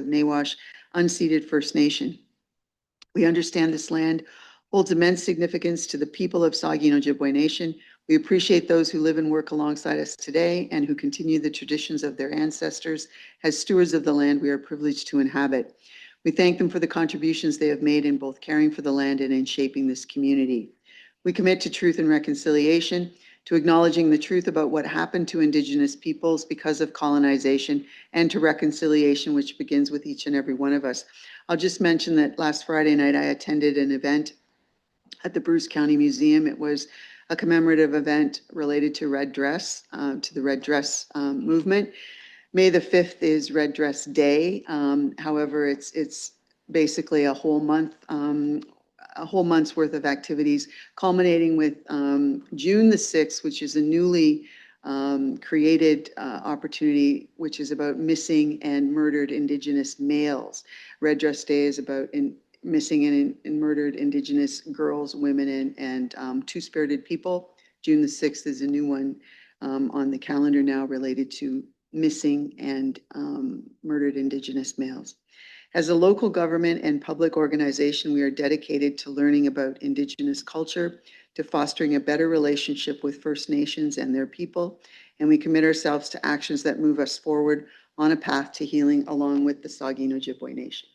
Nawash unceded First Nation. We understand this land holds immense significance to the people of Saugeen Ojibwe Nation. We appreciate those who live and work alongside us today and who continue the traditions of their ancestors as stewards of the land we are privileged to inhabit. We thank them for the contributions they have made in both caring for the land and in shaping this community. We commit to truth and reconciliation, to acknowledging the truth about what happened to Indigenous peoples because of colonization, and to reconciliation, which begins with each and every one of us. I'll just mention that last Friday night I attended an event at the Bruce County Museum. It was a commemorative event related to Red Dress, to the Red Dress movement. May the 5th is Red Dress Day. However, it's basically a whole month's worth of activities, culminating with June the 6th, which is a newly created opportunity, which is about missing and murdered Indigenous males. Red Dress Day is about missing and murdered Indigenous girls, women, and two-spirited people. June the 6th is a new one on the calendar now related to missing and murdered Indigenous males. As a local government and public organization, we are dedicated to learning about Indigenous culture, to fostering a better relationship with First Nations and their people, and we commit ourselves to actions that move us forward on a path to healing along with the Saugeen Ojibwe Nation.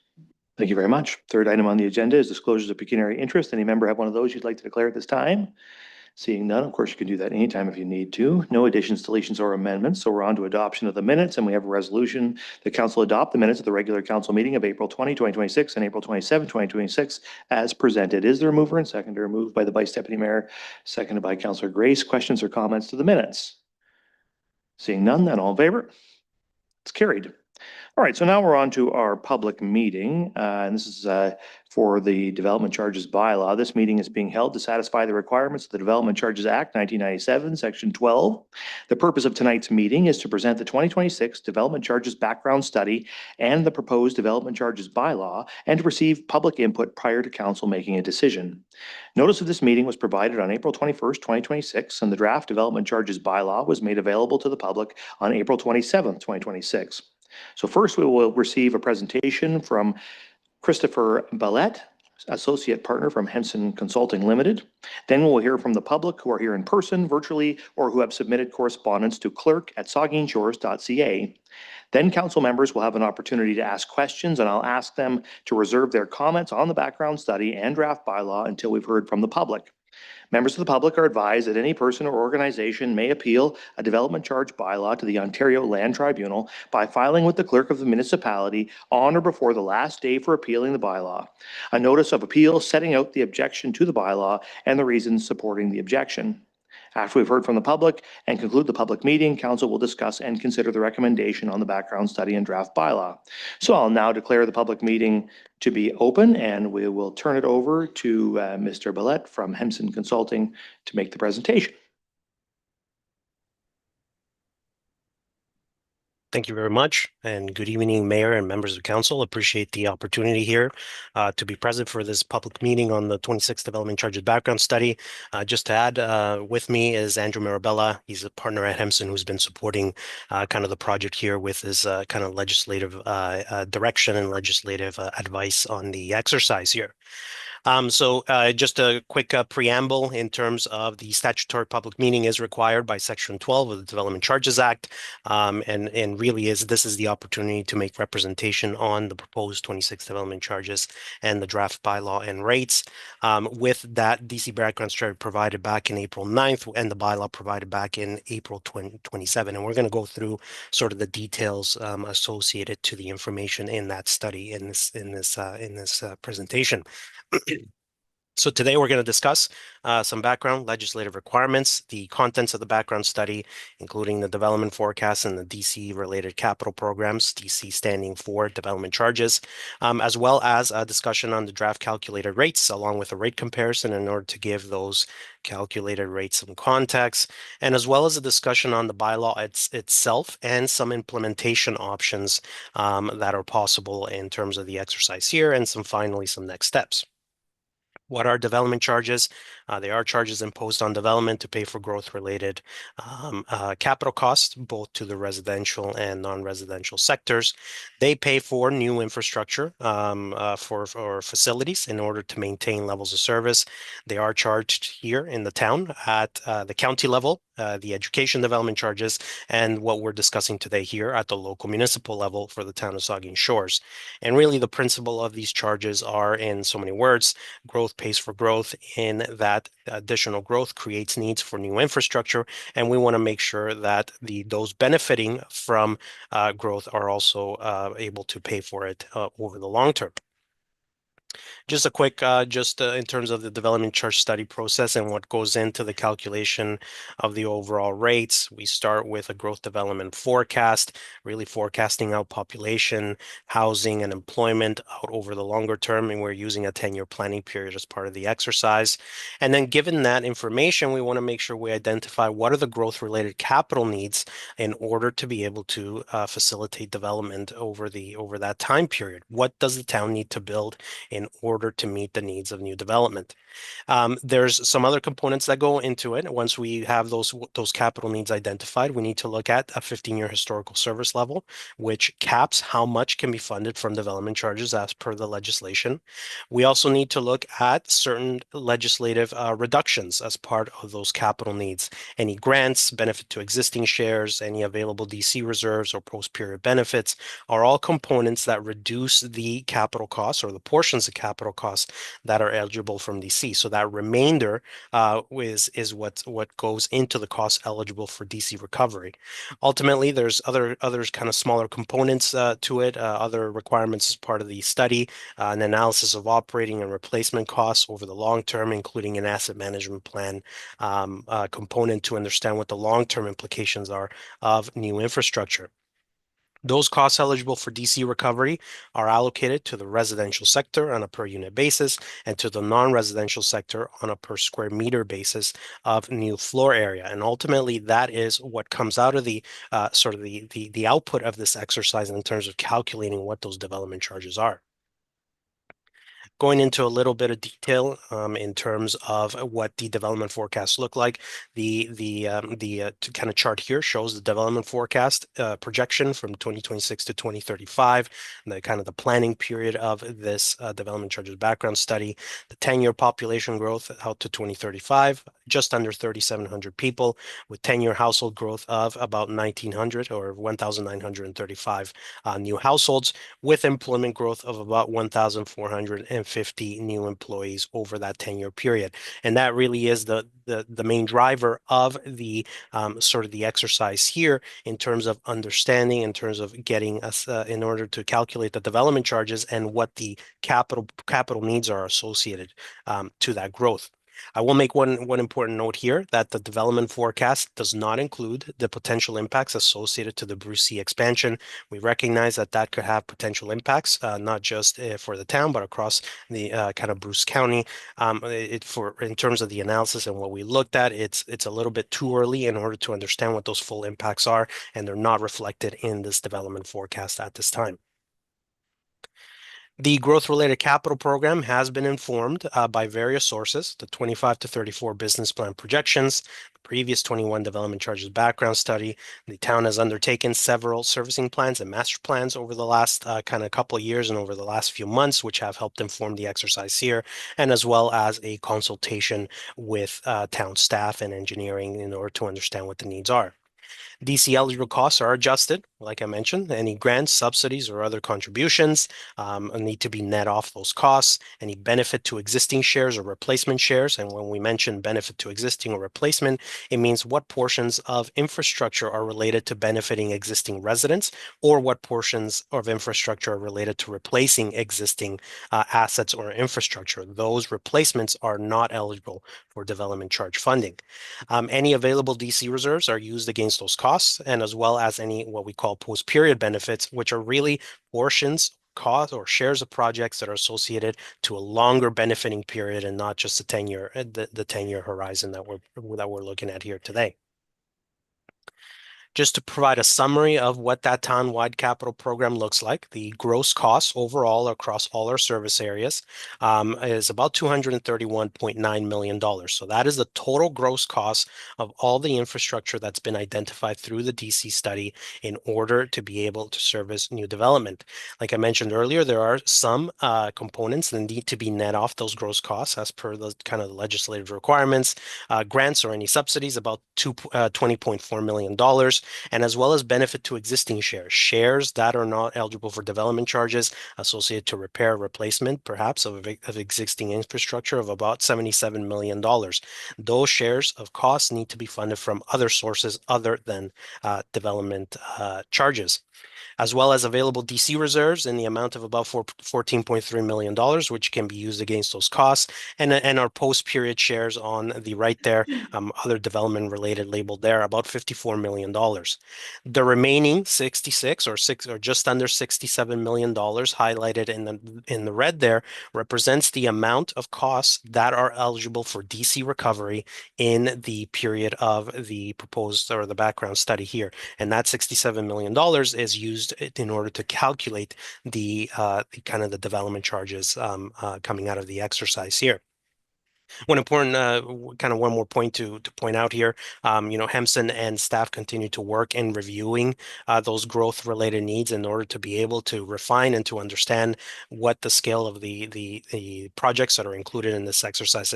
Thank you very much. Third item on the agenda is disclosures of pecuniary interest. Any member have one of those you'd like to declare at this time? Seeing none, of course, you can do that anytime if you need to. No additions, deletions, or amendments. So we're on to adoption of the minutes, and we have a resolution. The council adopt the minutes of the regular council meeting of April 20, 2026 and April 27, 2026 as presented. Is there a mover and seconder? Moved by the Vice Deputy Mayor, seconded by Councillor Grace. Questions or comments to the minutes? Seeing none, then all in favor? It's carried. All right, so now we're on to our public meeting, and this is for the Development Charges Bylaw. This meeting is being held to satisfy the requirements of the Development Charges Act 1997, Section 12. The purpose of tonight's meeting is to present the 2026 Development Charges Background Study and the proposed Development Charges Bylaw, and to receive public input prior to council making a decision. Notice of this meeting was provided on April 21st, 2026, and the draft Development Charges Bylaw was made available to the public on April 27th, 2026. So first we will receive a presentation from Christopher Ballette, Associate Partner from Henson Consulting Limited. Then we'll hear from the public who are here in person, virtually, or who have submitted correspondence to clerk@saugeenshores.ca. Then council members will have an opportunity to ask questions, and I'll ask them to reserve their comments on the background study and draft bylaw until we've heard from the public. Members of the public are advised that any person or organization may appeal a development charge bylaw to the Ontario Land Tribunal by filing with the clerk of the municipality on or before the last day for appealing the bylaw, a notice of appeal setting out the objection to the bylaw and the reasons supporting the objection. After we've heard from the public and conclude the public meeting, council will discuss and consider the recommendation on the background study and draft bylaw. So I'll now declare the public meeting to be open, and we will turn it over to Mr. Ballette from Henson Consulting to make the presentation. Thank you very much, and good evening, Mayor and members of Council. Appreciate the opportunity here to be present for this public meeting on the 26th Development Charges Background Study. Just to add, with me is Andrew Mirabella. He's a partner at Henson who's been supporting kind of the project here with his kind of legislative direction and legislative advice on the exercise here. Just a quick preamble in terms of the statutory public meeting is required by Section 12 of the Development Charges Act, and really this is the opportunity to make representation on the proposed 26 development charges and the draft bylaw and rates. With that DC background study provided back in April 9th and the bylaw provided back in April 2027, and we're going to go through sort of the details associated to the information in that study in this presentation. So today we're going to discuss some background legislative requirements, the contents of the background study, including the development forecast and the DC related capital programs, DC standing for development charges, as well as a discussion on the draft calculated rates, along with a rate comparison in order to give those calculated rates some context, and as well as a discussion on the bylaw itself and some implementation options that are possible in terms of the exercise here, and finally some next steps. What are development charges? There are charges imposed on development to pay for growth-related capital costs, both to the residential and non-residential sectors. They pay for new infrastructure for facilities in order to maintain levels of service. They are charged here in the town at the county level, the education development charges, and what we're discussing today here at the local municipal level for the town of Saugeen Shores. And really the principle of these charges are, in so many words, growth pays for growth, in that additional growth creates needs for new infrastructure, and we want to make sure that those benefiting from growth are also able to pay for it over the long term. Just a quick, in terms of the development charge study process and what goes into the calculation of the overall rates, we start with a growth development forecast, really forecasting out population, housing, and employment out over the longer term, and we're using a 10-year planning period as part of the exercise. And then given that information, we want to make sure we identify what are the growth-related capital needs in order to be able to facilitate development over that time period. What does the town need to build in order to meet the needs of new development? There's some other components that go into it. Once we have those capital needs identified, we need to look at a 15-year historical service level, which caps how much can be funded from development charges as per the legislation. We also need to look at certain legislative reductions as part of those capital needs. Any grants, benefit to existing shares, any available DC reserves or post-period benefits are all components that reduce the capital costs or the portions of capital costs that are eligible from DC. So that remainder is what goes into the cost eligible for DC recovery. Ultimately, there's other kind of smaller components to it, other requirements as part of the study, an analysis of operating and replacement costs over the long term, including an asset management plan component to understand what the long-term implications are of new infrastructure. Those costs eligible for DC recovery are allocated to the residential sector on a per unit basis and to the non-residential sector on a per square meter basis of new floor area. And ultimately, that is what comes out of the sort of the output of this exercise in terms of calculating what those development charges are. Going into a little bit of detail in terms of what the development forecasts look like. The kind of chart here shows the development forecast projection from 2026 to 2035, the kind of the planning period of this development charges background study. The 10-year population growth out to 2035, just under 3,700 people, with 10-year household growth of about 1,900 or 1,935 new households, with employment growth of about 1,450 new employees over that 10-year period. And that really is the main driver of the sort of the exercise here in terms of understanding, in terms of getting us in order to calculate the development charges and what the capital needs are associated to that growth. I will make one important note here that the development forecast does not include the potential impacts associated to the Bruce C expansion. We recognize that that could have potential impacts, not just for the town, but across the kind of Bruce County. In terms of the analysis and what we looked at, it's a little bit too early in order to understand what those full impacts are, and they're not reflected in this development forecast at this time. The growth-related capital program has been informed by various sources, the 25 to 34 business plan projections, the previous 21 development charges background study. The town has undertaken several servicing plans and master plans over the last kind of couple of years and over the last few months, which have helped inform the exercise here, and as well as a consultation with town staff and engineering in order to understand what the needs are. DC eligible costs are adjusted, like I mentioned. Any grants, subsidies, or other contributions need to be net off those costs. Any benefit to existing shares or replacement shares, and when we mention benefit to existing or replacement, it means what portions of infrastructure are related to benefiting existing residents, or what portions of infrastructure are related to replacing existing assets or infrastructure. Those replacements are not eligible for development charge funding. Any available DC reserves are used against those costs, and as well as any what we call post-period benefits, which are really portions, costs, or shares of projects that are associated to a longer benefiting period and not just the 10-year horizon that we're looking at here today. Just to provide a summary of what that town-wide capital program looks like, the gross costs overall across all our service areas is about $231.9 million. So that is the total gross cost of all the infrastructure that's been identified through the DC study in order to be able to service new development. Like I mentioned earlier, there are some components that need to be net off those gross costs as per the kind of legislative requirements, grants or any subsidies, about $20.4 million, and as well as benefit to existing shares that are not eligible for development charges associated to repair replacement, perhaps, of existing infrastructure of about $77 million. Those shares of costs need to be funded from other sources other than development charges, as well as available DC reserves in the amount of about $14.3 million, which can be used against those costs, and our post-period shares on the right there, other development related labeled there, about $54 million. The remaining 66 or just under $67 million highlighted in the red there represents the amount of costs that are eligible for DC recovery in the period of the proposed or the background study here. And that $67 million is used in order to calculate the kind of the development charges coming out of the exercise here. One important, kind of one more point to point out here, Hemson and staff continue to work in reviewing those growth related needs in order to be able to refine and to understand what the scale of the projects that are included in this exercise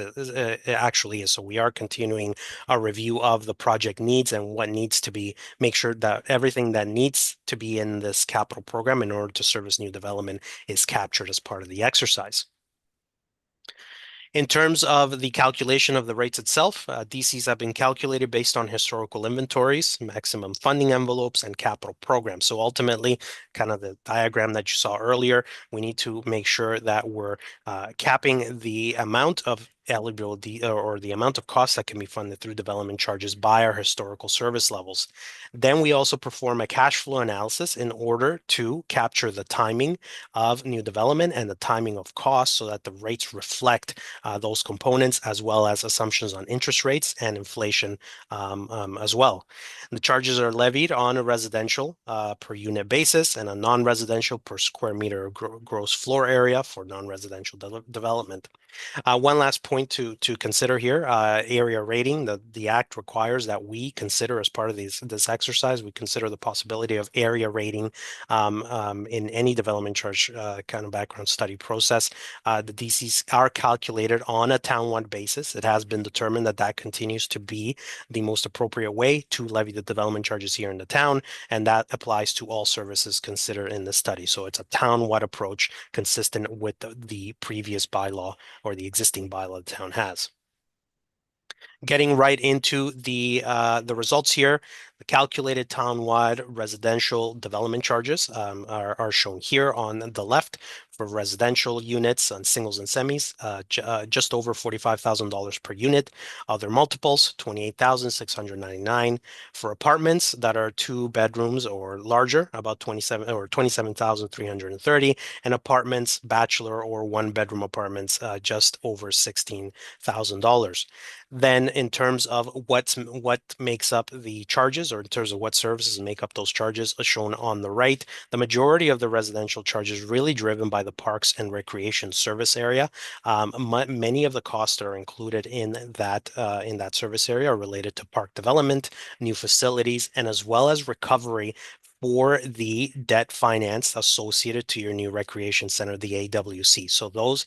actually is. So we are continuing a review of the project needs and what needs to be, make sure that everything that needs to be in this capital program in order to service new development is captured as part of the exercise. In terms of the calculation of the rates itself, DCs have been calculated based on historical inventories, maximum funding envelopes, and capital programs. So ultimately, kind of the diagram that you saw earlier, we need to make sure that we're capping the amount of eligibility or the amount of costs that can be funded through development charges by our historical service levels. Then we also perform a cash flow analysis in order to capture the timing of new development and the timing of costs so that the rates reflect those components, as well as assumptions on interest rates and inflation as well. The charges are levied on a residential per unit basis and a non-residential per square meter of gross floor area for non-residential development. One last point to consider here, area rating. The Act requires that we consider, as part of this exercise, we consider the possibility of area rating in any development charge kind of background study process. The DCs are calculated on a town-wide basis. It has been determined that that continues to be the most appropriate way to levy the development charges here in the town, and that applies to all services considered in the study. So it's a town-wide approach consistent with the previous bylaw or the existing bylaw the town has. Getting right into the results here, the calculated town-wide residential development charges are shown here on the left for residential units on singles and semis, just over $45,000 per unit. Other multiples, $28,699. For apartments that are 2 bedrooms or larger, about $27,330, and apartments, bachelor or 1-bedroom apartments, just over $16,000. Then in terms of what makes up the charges, or in terms of what services make up those charges, are shown on the right. The majority of the residential charges really driven by the parks and recreation service area. Many of the costs that are included in that service area are related to park development, new facilities, and as well as recovery for the debt finance associated to your new recreation center, the AWC. So those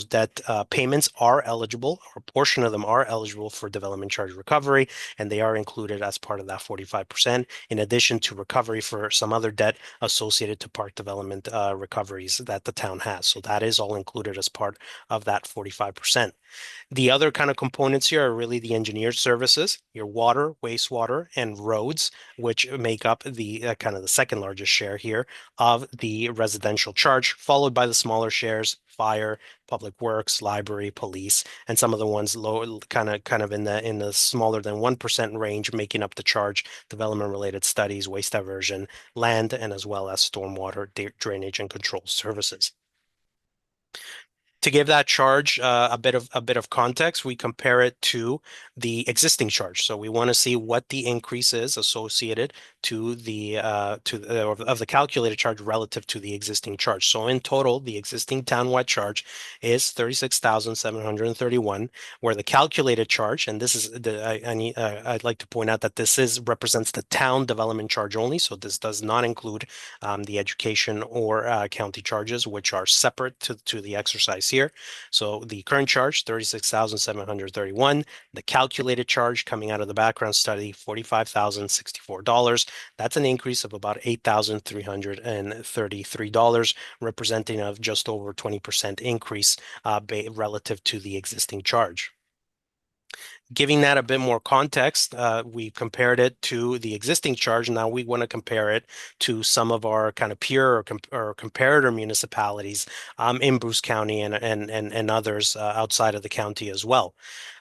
debt payments are eligible, or a portion of them are eligible for development charge recovery, and they are included as part of that 45%, in addition to recovery for some other debt associated to park development recoveries that the town has. So that is all included as part of that 45%. The other kind of components here are really the engineered services, your water, wastewater, and roads, which make up the kind of the second largest share here of the residential charge, followed by the smaller shares, fire, public works, library, police, and some of the ones low, kind of in the smaller than 1% range, making up the charge, development related studies, waste diversion, land, and as well as stormwater, drainage, and control services. To give that charge a bit of context, we compare it to the existing charge. So we want to see what the increase is associated to the of the calculated charge relative to the existing charge. So in total, the existing townwide charge is 36,731, where the calculated charge, and this is I'd like to point out that this represents the town development charge only. So this does not include the education or county charges, which are separate to the exercise here. So the current charge, 36,731. The calculated charge coming out of the background study, $45,064. That's an increase of about $8,333, representing of just over 20% increase relative to the existing charge. Giving that a bit more context, we compared it to the existing charge. Now we want to compare it to some of our kind of peer or comparator municipalities in Bruce County and others outside of the county as well.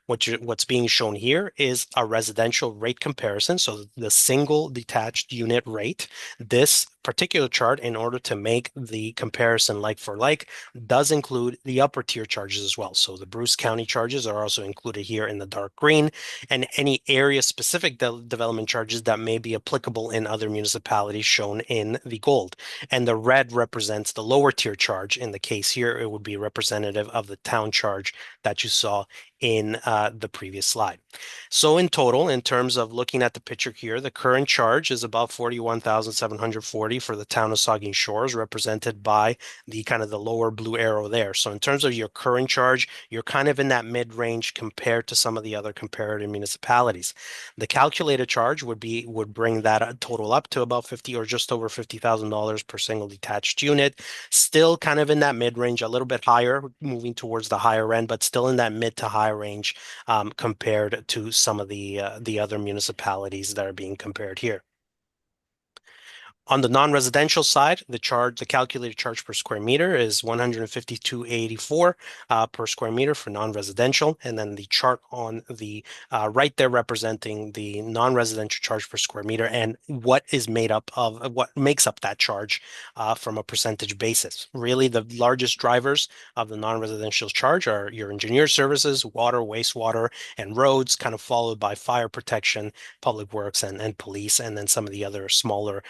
What's being shown here is a residential rate comparison. So the single detached unit rate. This particular chart, in order to make the comparison like for like, does include the upper tier charges as well. So the Bruce County charges are also included here in the dark green, and any area specific development charges that may be applicable in other municipalities shown in the gold. And the red represents the lower tier charge. In the case here, it would be representative of the town charge that you saw in the previous slide. So in total, in terms of looking at the picture here, the current charge is about 41,740 for the town of Saugeen Shores, represented by the kind of the lower blue arrow there. So in terms of your current charge, you're kind of in that mid-range compared to some of the other comparative municipalities. The calculated charge would bring that total up to about 50 or just over $50,000 per single detached unit. Still kind of in that mid-range, a little bit higher, moving towards the higher end, but still in that mid to high range compared to some of the other municipalities that are being compared here. On the non-residential side, the calculated charge per square meter is 152.84 per square meter for non-residential, and then the chart on the right there representing the non-residential charge per square meter and what makes up that charge from a percentage basis. Really, the largest drivers of the non-residential charge are your engineer services, water, wastewater, and roads, kind of followed by fire protection, public works, and police, and then some of the other smaller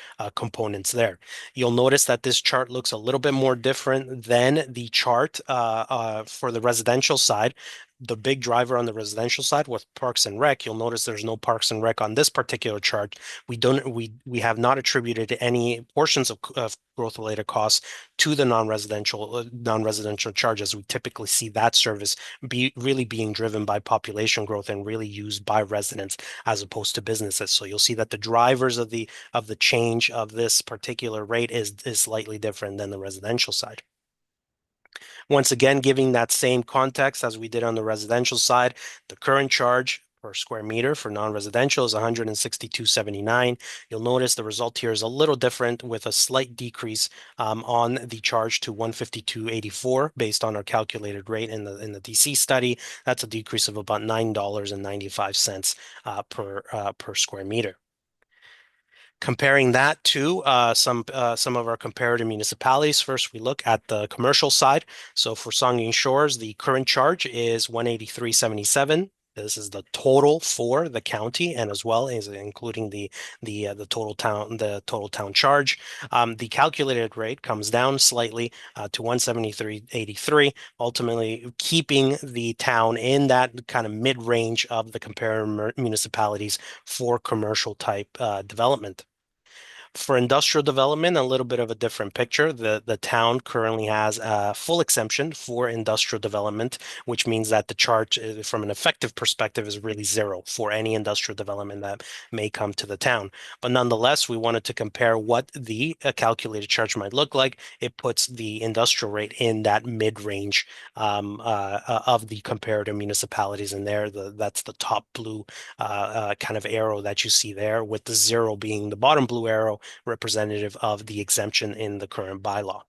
components there. You'll notice that this chart looks a little bit more different than the chart for the residential side. The big driver on the residential side was Parks and Rec. You'll notice there's no Parks and Rec on this particular chart. We have not attributed any portions of growth-related costs to the non-residential charges. We typically see that service really being driven by population growth and really used by residents as opposed to businesses. So you'll see that the drivers of the change of this particular rate is slightly different than the residential side. Once again, giving that same context as we did on the residential side, the current charge per square meter for non-residential is 162.79. You'll notice the result here is a little different with a slight decrease on the charge to 152.84 based on our calculated rate in the DC study. That's a decrease of about $9.95 per square meter. Comparing that to some of our comparative municipalities. First, we look at the commercial side. So for Saugeen Shores, the current charge is 183.77. This is the total for the county, and as well as including the total town charge. The calculated rate comes down slightly to 173.83, ultimately keeping the town in that kind of mid-range of the comparative municipalities for commercial type development. For industrial development, a little bit of a different picture. The town currently has a full exemption for industrial development, which means that the charge from an effective perspective is really zero for any industrial development that may come to the town. But nonetheless, we wanted to compare what the calculated charge might look like. It puts the industrial rate in that mid-range of the comparative municipalities in there. That's the top blue kind of arrow that you see there, with the zero being the bottom blue arrow, representative of the exemption in the current bylaw.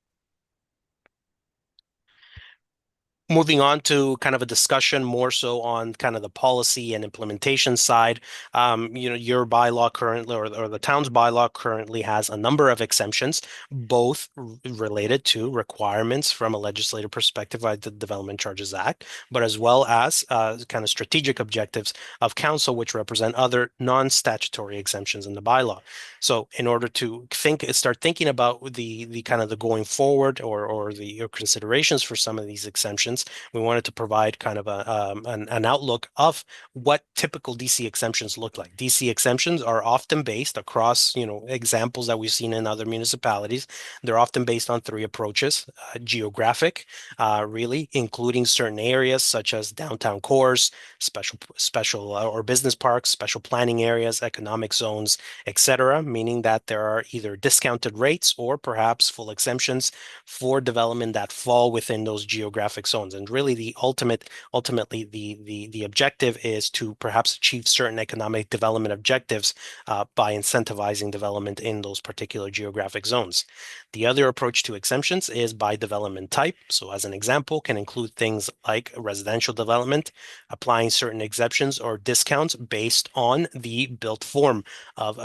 Moving on to kind of a discussion more so on kind of the policy and implementation side, your bylaw currently, or the town's bylaw currently has a number of exemptions, both related to requirements from a legislative perspective by the Development Charges Act, but as well as kind of strategic objectives of council, which represent other non-statutory exemptions in the bylaw. So in order to start thinking about the kind of the going forward or the considerations for some of these exemptions, we wanted to provide kind of an outlook of what typical DC exemptions look like. DC exemptions are often based across, examples that we've seen in other municipalities. They're often based on three approaches: geographic, really including certain areas such as downtown cores, special or business parks, special planning areas, economic zones, etc., meaning that there are either discounted rates or perhaps full exemptions for development that fall within those geographic zones. And really ultimately the objective is to perhaps achieve certain economic development objectives by incentivizing development in those particular geographic zones. The other approach to exemptions is by development type. So as an example, can include things like residential development, applying certain exceptions or discounts based on the built form of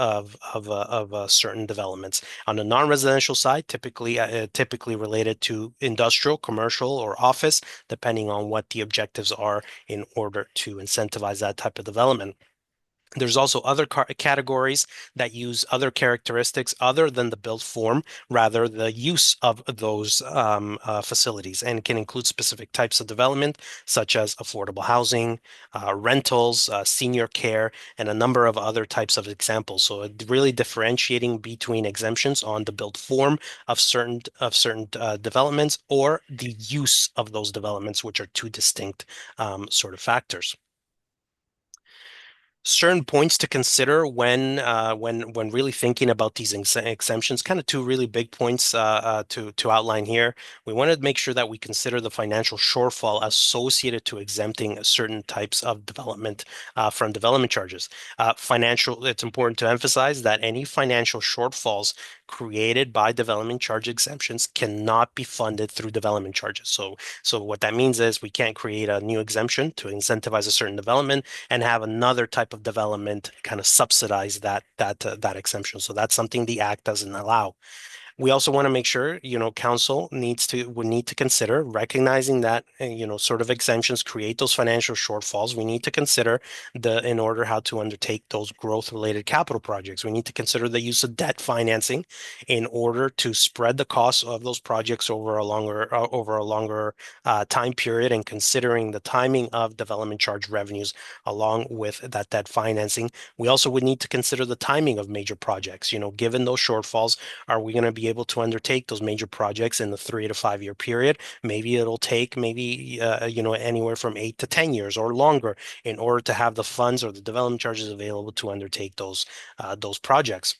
certain developments. On the non-residential side, typically related to industrial, commercial, or office, depending on what the objectives are in order to incentivize that type of development. There's also other categories that use other characteristics other than the built form, rather the use of those facilities, and can include specific types of development, such as affordable housing, rentals, senior care, and a number of other types of examples. So really differentiating between exemptions on the built form of certain developments or the use of those developments, which are two distinct sort of factors. Certain points to consider when really thinking about these exemptions. Kind of two really big points to outline here. We want to make sure that we consider the financial shortfall associated to exempting certain types of development from development charges. It's important to emphasize that any financial shortfalls created by development charge exemptions cannot be funded through development charges. So what that means is we can't create a new exemption to incentivize a certain development and have another type of development kind of subsidize that exemption. So that's something the Act doesn't allow. We also want to make sure, council would need to consider recognizing that, sort of exemptions create those financial shortfalls. We need to consider in order how to undertake those growth related capital projects. We need to consider the use of debt financing in order to spread the costs of those projects over a longer time period, and considering the timing of development charge revenues along with that debt financing. We also would need to consider the timing of major projects. Given those shortfalls, are we going to be able to undertake those major projects in the 3 to 5 year period? Maybe it'll take anywhere from 8 to 10 years or longer in order to have the funds or the development charges available to undertake those projects.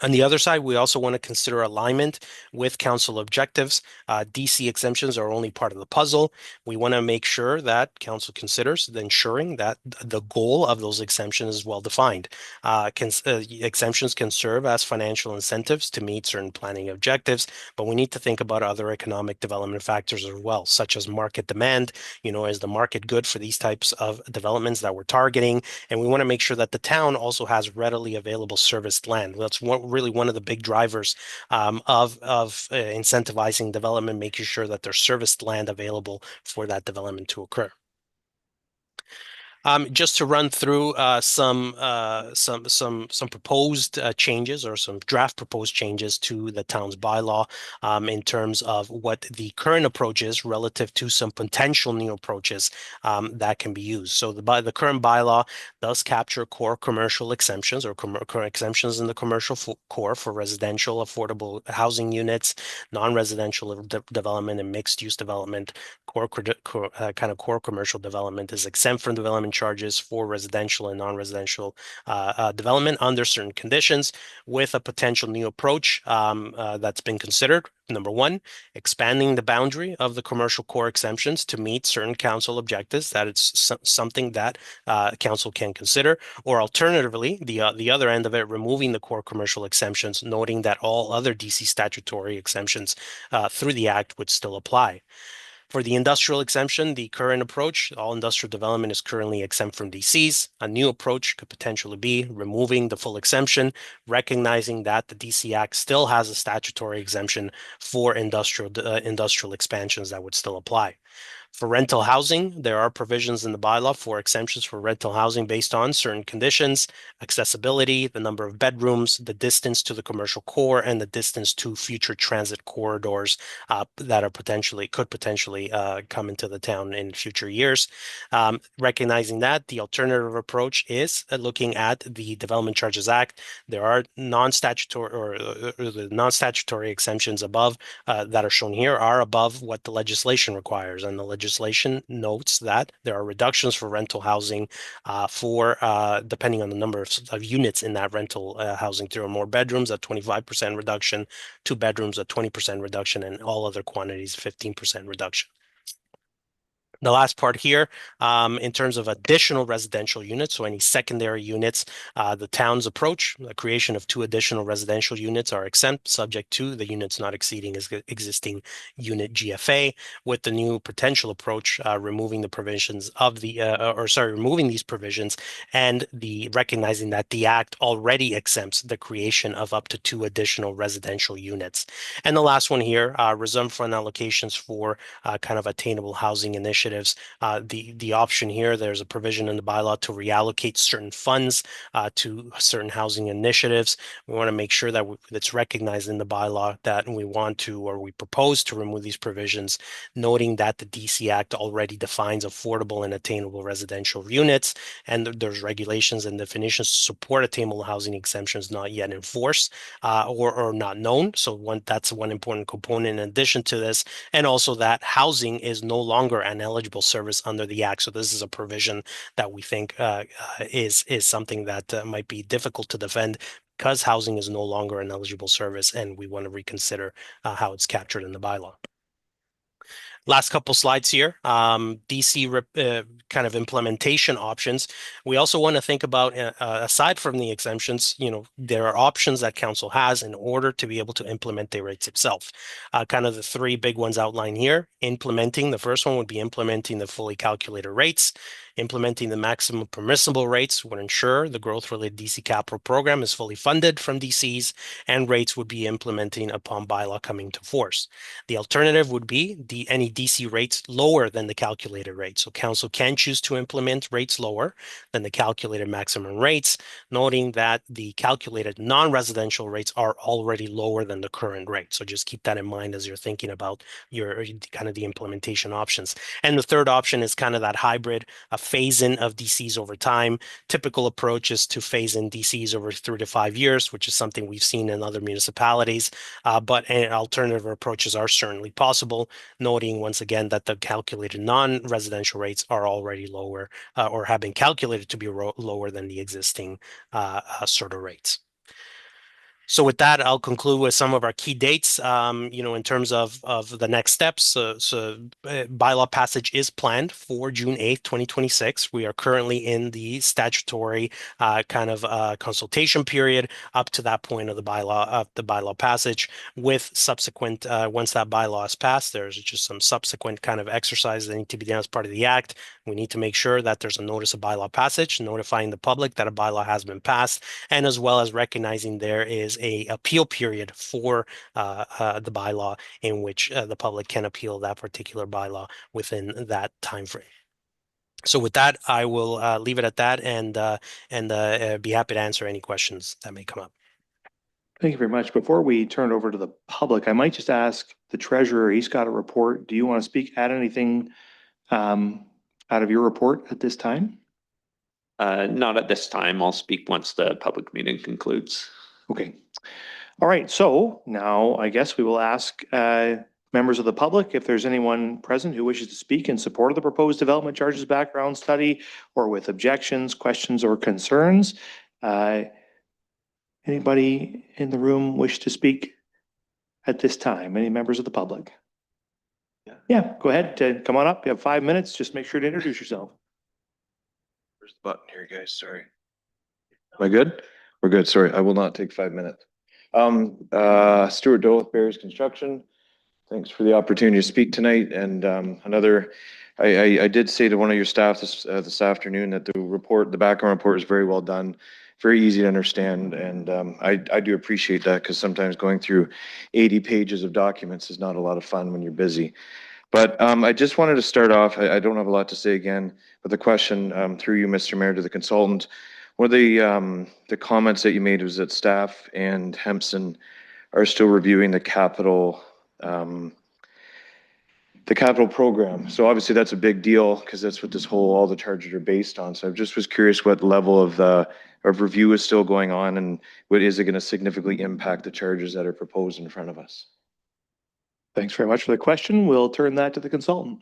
On the other side, we also want to consider alignment with council objectives. DC exemptions are only part of the puzzle. We want to make sure that council considers ensuring that the goal of those exemptions is well defined. Exemptions can serve as financial incentives to meet certain planning objectives, but we need to think about other economic development factors as well, such as market demand. Is the market good for these types of developments that we're targeting? And we want to make sure that the town also has readily available serviced land. That's really one of the big drivers of incentivizing development, making sure that there's serviced land available for that development to occur. Just to run through some proposed changes, or some draft proposed changes to the town's bylaw in terms of what the current approach is relative to some potential new approaches that can be used. So the current bylaw does capture core commercial exemptions, or exemptions in the commercial core for residential affordable housing units, non-residential development, and mixed use development. Core commercial development is exempt from development charges for residential and non-residential development under certain conditions, with a potential new approach that's been considered. Number one, expanding the boundary of the commercial core exemptions to meet certain council objectives. That it's something that council can consider. Or alternatively, the other end of it, removing the core commercial exemptions, noting that all other DC statutory exemptions through the Act would still apply. For the industrial exemption, the current approach, all industrial development is currently exempt from DCs. A new approach could potentially be removing the full exemption, recognizing that the DC Act still has a statutory exemption for industrial expansions that would still apply. For rental housing, there are provisions in the bylaw for exemptions for rental housing based on certain conditions, accessibility, the number of bedrooms, the distance to the commercial core, and the distance to future transit corridors that could potentially come into the town in future years. Recognizing that, the alternative approach is looking at the Development Charges Act. There are non-statutory or the non-statutory exemptions above that are shown here are above what the legislation requires, and the legislation notes that there are reductions for rental housing depending on the number of units in that rental housing. 3 or more bedrooms at 25% reduction, 2 bedrooms at 20% reduction, and all other quantities 15% reduction. The last part here, in terms of additional residential units, so any secondary units, the town's approach, the creation of 2 additional residential units are exempt, subject to the units not exceeding existing unit GFA. With the new potential approach, removing the provisions of removing these provisions and recognizing that the Act already exempts the creation of up to 2 additional residential units. And the last one here, reserve fund allocations for kind of attainable housing initiatives. The option here, there's a provision in the bylaw to reallocate certain funds to certain housing initiatives. We want to make sure that it's recognized in the bylaw that we propose to remove these provisions, noting that the DC Act already defines affordable and attainable residential units, and there's regulations and definitions to support attainable housing exemptions not yet in force or not known. So that's one important component in addition to this, and also that housing is no longer an eligible service under the Act. So this is a provision that we think is something that might be difficult to defend because housing is no longer an eligible service, and we want to reconsider how it's captured in the bylaw. Last couple slides here, DC kind of implementation options. We also want to think about, aside from the exemptions, there are options that council has in order to be able to implement the rates itself. Kind of the 3 big ones outlined here. The first one would be implementing the fully calculated rates. Implementing the maximum permissible rates would ensure the growth-related DC capital program is fully funded from DCs, and rates would be implementing upon bylaw coming to force. The alternative would be any DC rates lower than the calculated rate. So council can choose to implement rates lower than the calculated maximum rates, noting that the calculated non-residential rates are already lower than the current rate. So just keep that in mind as you're thinking about your kind of the implementation options. And the third option is kind of that hybrid, a phase-in of DCs over time. Typical approach is to phase in DCs over 3 to 5 years, which is something we've seen in other municipalities. But alternative approaches are certainly possible, noting once again that the calculated non-residential rates are already lower or have been calculated to be lower than the existing sort of rates. So with that, I'll conclude with some of our key dates, in terms of the next steps. Bylaw passage is planned for June 8th, 2026. We are currently in the statutory consultation period up to that point of the bylaw passage. With subsequent, once that bylaw is passed, there's just some subsequent kind of exercises that need to be done as part of the Act. We need to make sure that there's a notice of bylaw passage, notifying the public that a bylaw has been passed, and as well as recognizing there is a appeal period for the bylaw in which the public can appeal that particular bylaw within that time frame. So with that, I will leave it at that and be happy to answer any questions that may come up. Thank you very much. Before we turn it over to the public, I might just ask the treasurer, he's got a report. Do you want to speak, add anything out of your report at this time? Not at this time. I'll speak once the public meeting concludes. Okay. All right. So now I guess we will ask members of the public if there's anyone present who wishes to speak in support of the proposed development charges background study or with objections, questions, or concerns. Anybody in the room wish to speak at this time? Any members of the public? Yeah, go ahead. Come on up. You have 5 minutes. Just make sure to introduce yourself. Where's the button here, guys? Sorry. Am I good? We're good. Sorry, I will not take 5 minutes. Stuart Doe with Barry's Construction. Thanks for the opportunity to speak tonight. And I did say to one of your staff this afternoon that the background report is very well done, very easy to understand. And I do appreciate that because sometimes going through 80 pages of documents is not a lot of fun when you're busy. But I just wanted to start off, I don't have a lot to say again, but the question through you, Mr. Mayor, to the consultant. One of the comments that you made was that staff and Hempson are still reviewing um, the capital program. So obviously that's a big deal because that's what all the charges are based on. So I just was curious what level of review is still going on and what is it going to significantly impact the charges that are proposed in front of us? Thanks very much for the question. We'll turn that to the consultant.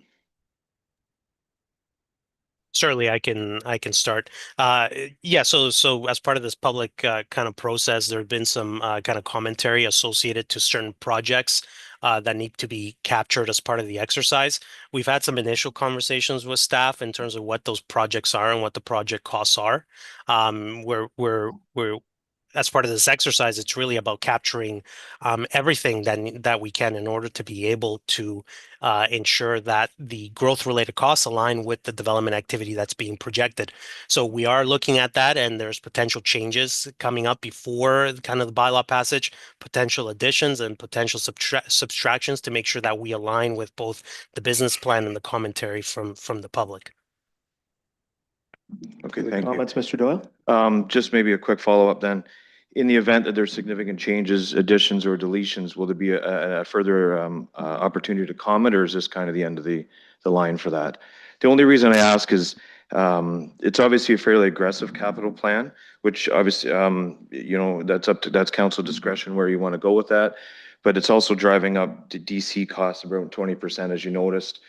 Certainly, I can start. Yeah, so as part of this public kind of process, there have been some kind of commentary associated to certain projects that need to be captured as part of the exercise. We've had some initial conversations with staff in terms of what those projects are and what the project costs are. We're as part of this exercise, it's really about capturing everything that we can in order to be able to ensure that the growth-related costs align with the development activity that's being projected. So we are looking at that, and there's potential changes coming up before kind of the bylaw passage, potential additions and potential subtractions to make sure that we align with both the business plan and the commentary from the public. Okay, Further thank you. comments, Mr. Doyle? Just maybe a quick follow-up then. In the event that there's significant changes, additions, or deletions, will there be a further opportunity to comment, or is this kind of the end of the line for that? The only reason I ask is it's obviously a fairly aggressive capital plan, which obviously, that's council discretion where you want to go with that. But it's also driving up the DC costs around 20%, as you noticed.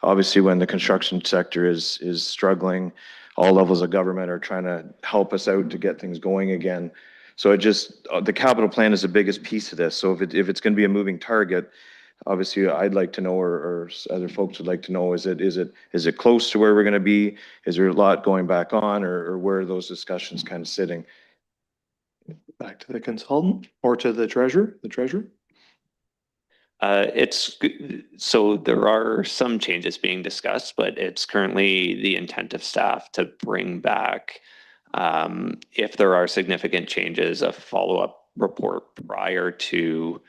Obviously, when the construction sector is struggling, all levels of government are trying to help us out to get things going again. So the capital plan is the biggest piece of this. So if it's going to be a moving target, obviously I'd like to know, or other folks would like to know, is it close to where we're going to be? Is there a lot going back on, or where are those discussions kind of sitting? Back to the consultant or to the treasurer? The treasurer? So there are some changes being discussed, but it's currently the intent of staff to bring back, if there are significant changes, a follow-up report prior to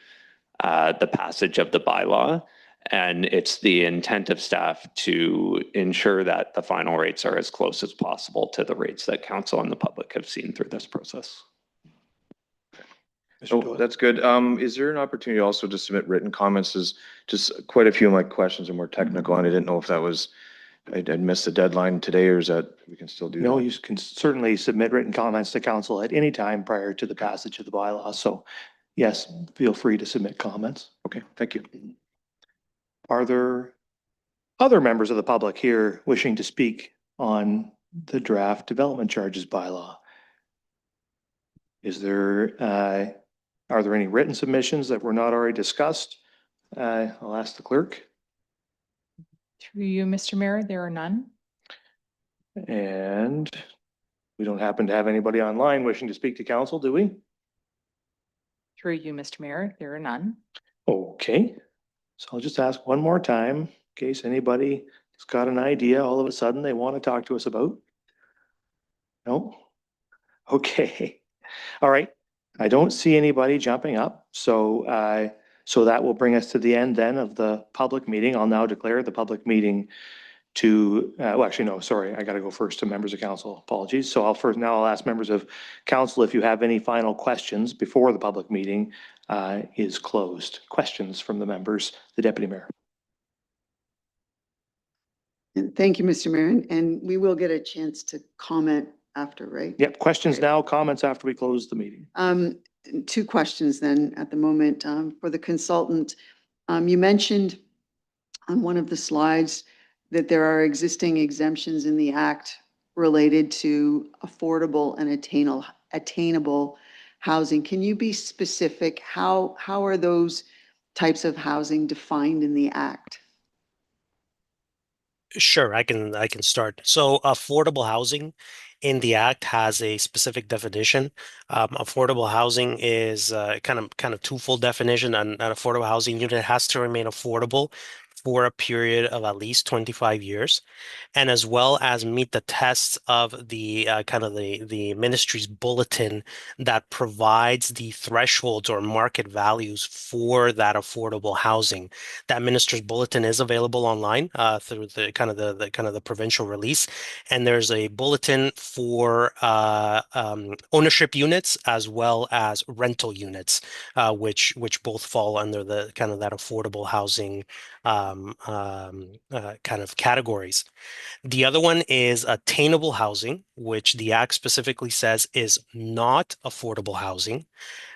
the passage of the bylaw. And it's the intent of staff to ensure that the final rates are as close as possible to the rates that council and the public have seen through this process. Mr. Oh, Doyle? that's good. Is there an opportunity also to submit written comments? As just quite a few of my questions are more technical, and I didn't know if that was, I'd missed the deadline today, or is that we can still do No, that? you can certainly submit written comments to council at any time prior to the passage of the bylaw. So yes, feel free to submit comments. Okay, thank you. Are there other members of the public here wishing to speak on the draft development charges bylaw? Are there any written submissions that were not already discussed? I'll ask the clerk. Through you, Mr. Mayor, there are none. And we don't happen to have anybody online wishing to speak to council, do we? Through you, Mr. Mayor, there are none. Okay, so I'll just ask one more time in case anybody has got an idea all of a sudden they want to talk to us about. No? Okay, all right. I don't see anybody jumping up, so that will bring us to the end then of the public meeting. I'll now declare the public meeting to, well, actually, no, sorry, I got to go first to members of council. Apologies. So I'll ask members of council if you have any final questions before the public meeting is closed. Questions from the members, the deputy mayor. And thank you, Mr. Mayor. And we will get a chance to comment after, right? Yep, questions now, comments after we close the meeting. Two questions then at the moment for the consultant. You mentioned on one of the slides that there are existing exemptions in the act related to affordable and attainable housing. Can you be specific? How are those types of housing defined in the act? Sure, I can start. So affordable housing in the Act has a specific definition. Affordable housing is kind of twofold definition. An affordable housing unit has to remain affordable for a period of at least 25 years, and as well as meet the tests of the the ministry's bulletin that provides the thresholds or market values for that affordable housing. That minister's bulletin is available online through the the provincial release, and there's a bulletin for ownership units as well as rental units, which both fall under the that affordable housing categories. The other one is attainable housing, which the Act specifically says is not affordable housing.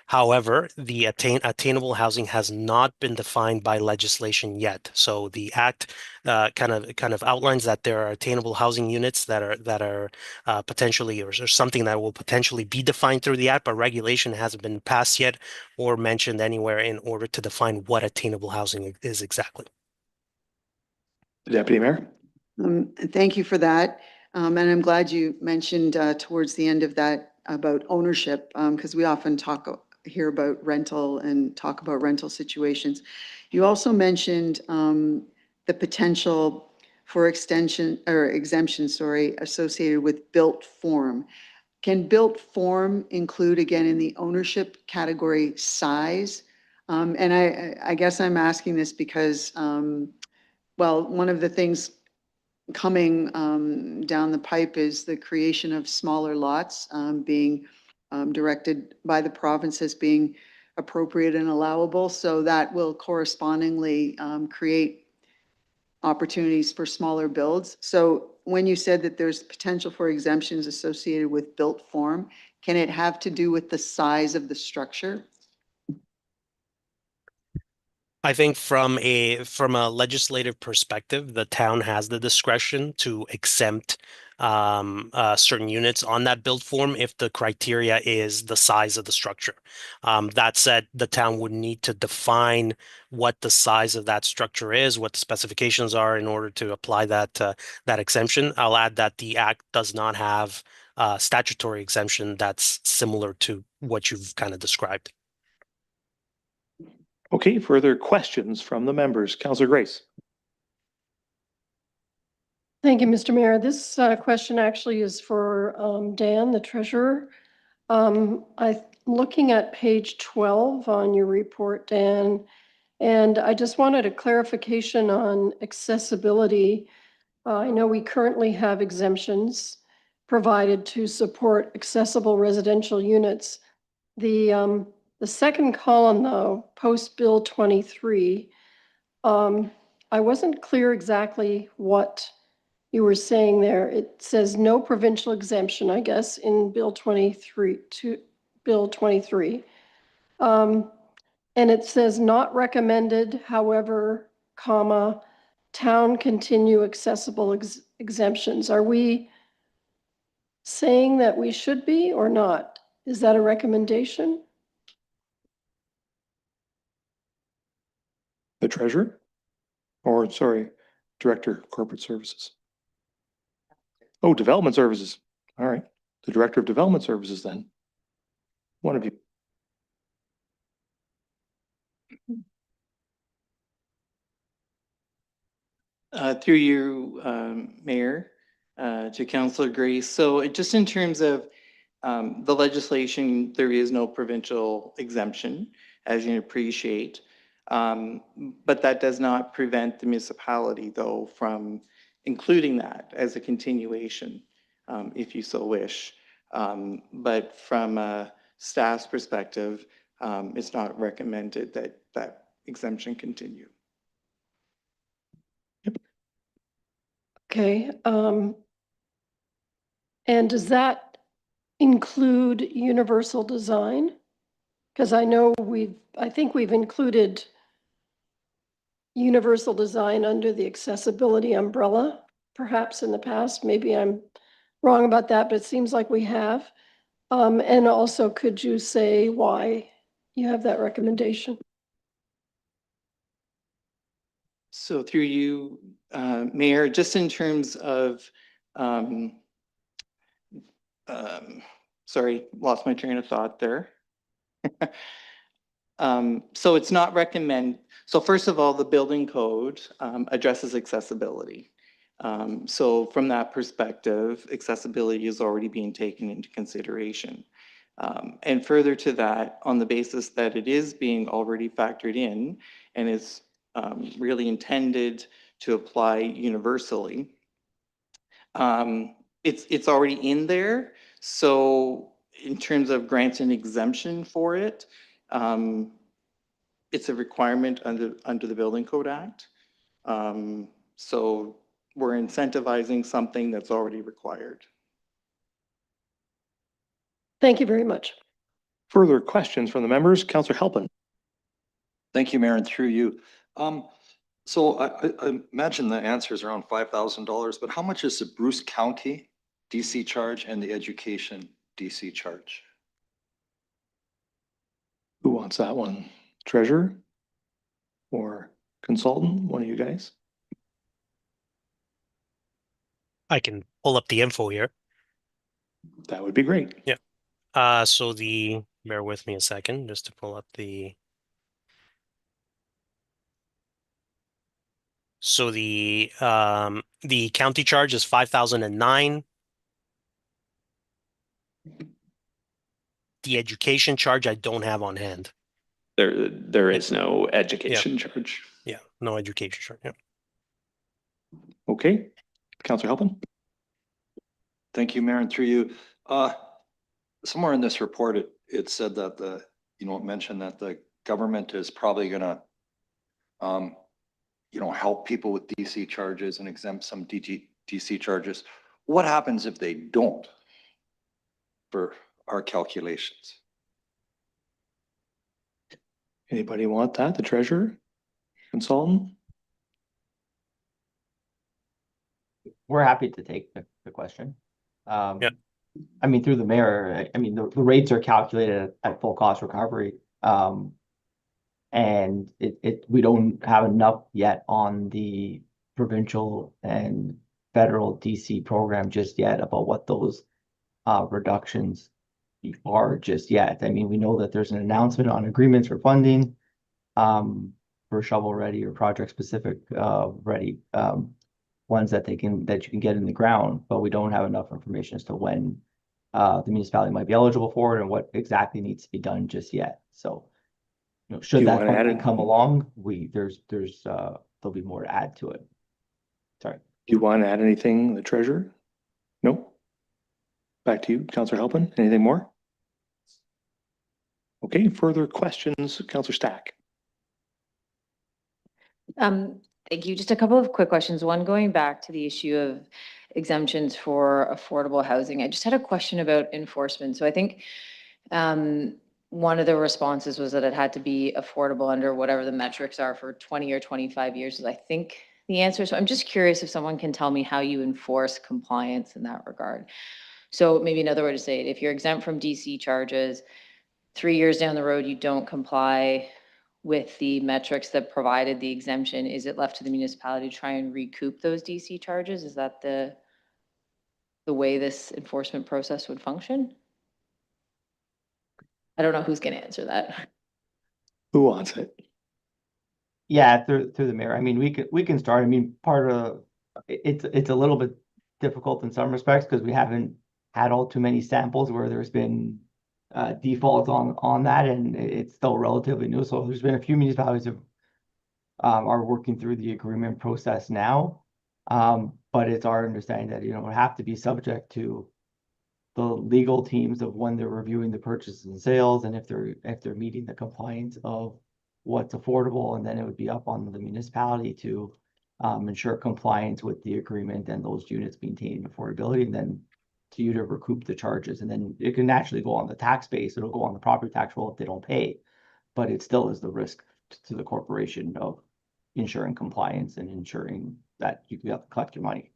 However, the attainable housing has not been defined by legislation yet. So the Act kind of outlines that there are attainable housing units that are potentially or something that will potentially be defined through the Act, but regulation hasn't been passed yet or mentioned anywhere in order to define what attainable housing is exactly. Deputy Mayor? Thank you for that. And I'm glad you mentioned towards the end of that about ownership, because we often hear about rental and talk about rental situations. You also mentioned the potential for extension or exemption, sorry, associated with built form. Can built form include, again, in the ownership category, size? And I guess I'm asking this because, well, one of the things coming down the pipe is the creation of smaller lots being directed by the province as being appropriate and allowable. So that will correspondingly create opportunities for smaller builds. So when you said that there's potential for exemptions associated with built form, can it have to do with the size of the structure? I think from a legislative perspective, the town has the discretion to exempt certain units on that build form if the criteria is the size of the structure. That said, the town would need to define what the size of that structure is, what the specifications are in order to apply that exemption. I'll add that the Act does not have statutory exemption that's similar to what you've kind of described. Okay, further questions from the members? Councillor Grace. Thank you, Mr. Mayor. This question actually is for Dan, the treasurer. I'm looking at page 12 on your report, Dan, and I just wanted a clarification on accessibility. I know we currently have exemptions provided to support accessible residential units. The second column, though, post Bill 23, I wasn't clear exactly what you were saying there. It says no provincial exemption, I guess, in Bill 23 to Bill 23. And it says not recommended, however, comma, town continue accessible exemptions. Are we saying that we should be or not? Is that a recommendation? The treasurer? Or, sorry, Director of Corporate Services. Oh, Development Services. All right. The Director of Development Services then. One of you. Through you, Mayor, to Councillor Grace. So just in terms of the legislation, there is no provincial exemption, as you appreciate. But that does not prevent the municipality, though, from including that as a continuation, if you so wish. But from a staff's perspective, it's not recommended that that exemption continue. Okay. And does that include universal design? Because I know I think we've included universal design under the accessibility umbrella, perhaps in the past. Maybe I'm wrong about that, but it seems like we have. And also, could you say why you have that recommendation? So through you, Mayor, just in terms of sorry, lost my train of thought there. So it's not so first of all, the building code addresses accessibility. So from that perspective, accessibility is already being taken into consideration. And further to that, on the basis that it is being already factored in and is really intended to apply universally, it's already in there. So in terms of grants and exemption for it, it's a requirement under the Building Code Act. So we're incentivizing something that's already required. Thank you very much. Further questions from the members? Councillor Halpin. Thank you, Mayor, and through you. So I imagine the answer is around $5,000, but how much is the Bruce County DC charge and the education DC charge? Who wants that one? Treasurer or consultant? One of you guys? I can pull up the info here. That would be great. Yeah. So bear with me a second just to pull up the. So the county charge is 5,009. The education charge I don't have on hand. There is no education charge. Yeah, no education charge. Yeah. Okay. Councillor Halpin. Thank you, Mayor, and through you. Somewhere in this report, it said that it mentioned that the government is probably gonna, help people with DC charges and exempt some DC charges. What happens if they don't for our calculations? Anybody want that? The treasurer? Consultant? We're happy to take the question. Yeah. I mean, through the mayor, I mean, the rates are calculated at full cost recovery. And we don't have enough yet on the provincial and federal DC program just yet about what those reductions are just yet. I mean, we know that there's an announcement on agreements for funding for shovel ready or project specific ready ones that you can get in the ground, but we don't have enough information as to when the municipality might be eligible for it and what exactly needs to be done just yet. So, should that funding come along, there'll be more to add to it. Sorry. Do you want to add anything, the treasurer? No? Back to you, Councillor Halpin. Anything more? Okay, further questions, Councillor Stack. Thank you. Just a couple of quick questions. One, going back to the issue of exemptions for affordable housing. I just had a question about enforcement. So I think one of the responses was that it had to be affordable under whatever the metrics are for 20 or 25 years is I think the answer. So I'm just curious if someone can tell me how you enforce compliance in that regard. So maybe another way to say it, if you're exempt from DC charges, 3 years down the road, you don't comply with the metrics that provided the exemption, is it left to the municipality to try and recoup those DC charges? Is that the way this enforcement process would function? I don't know who's going to answer that. Who wants it? Yeah, through the mayor. I mean, we can start. I mean, part of it's a little bit difficult in some respects because we haven't had all too many samples where there's been defaults on that, and it's still relatively new. So there's been a few municipalities that are working through the agreement process now, but it's our understanding that it have to be subject to the legal teams of when they're reviewing the purchases and sales, and if they're meeting the compliance of what's affordable, and then it would be up on the municipality to ensure compliance with the agreement and those units maintaining affordability, and then to you to recoup the charges. And then it can actually go on the tax base. It'll go on the property tax roll if they don't pay, but it still is the risk to the corporation of ensuring compliance and ensuring that you have to collect your money.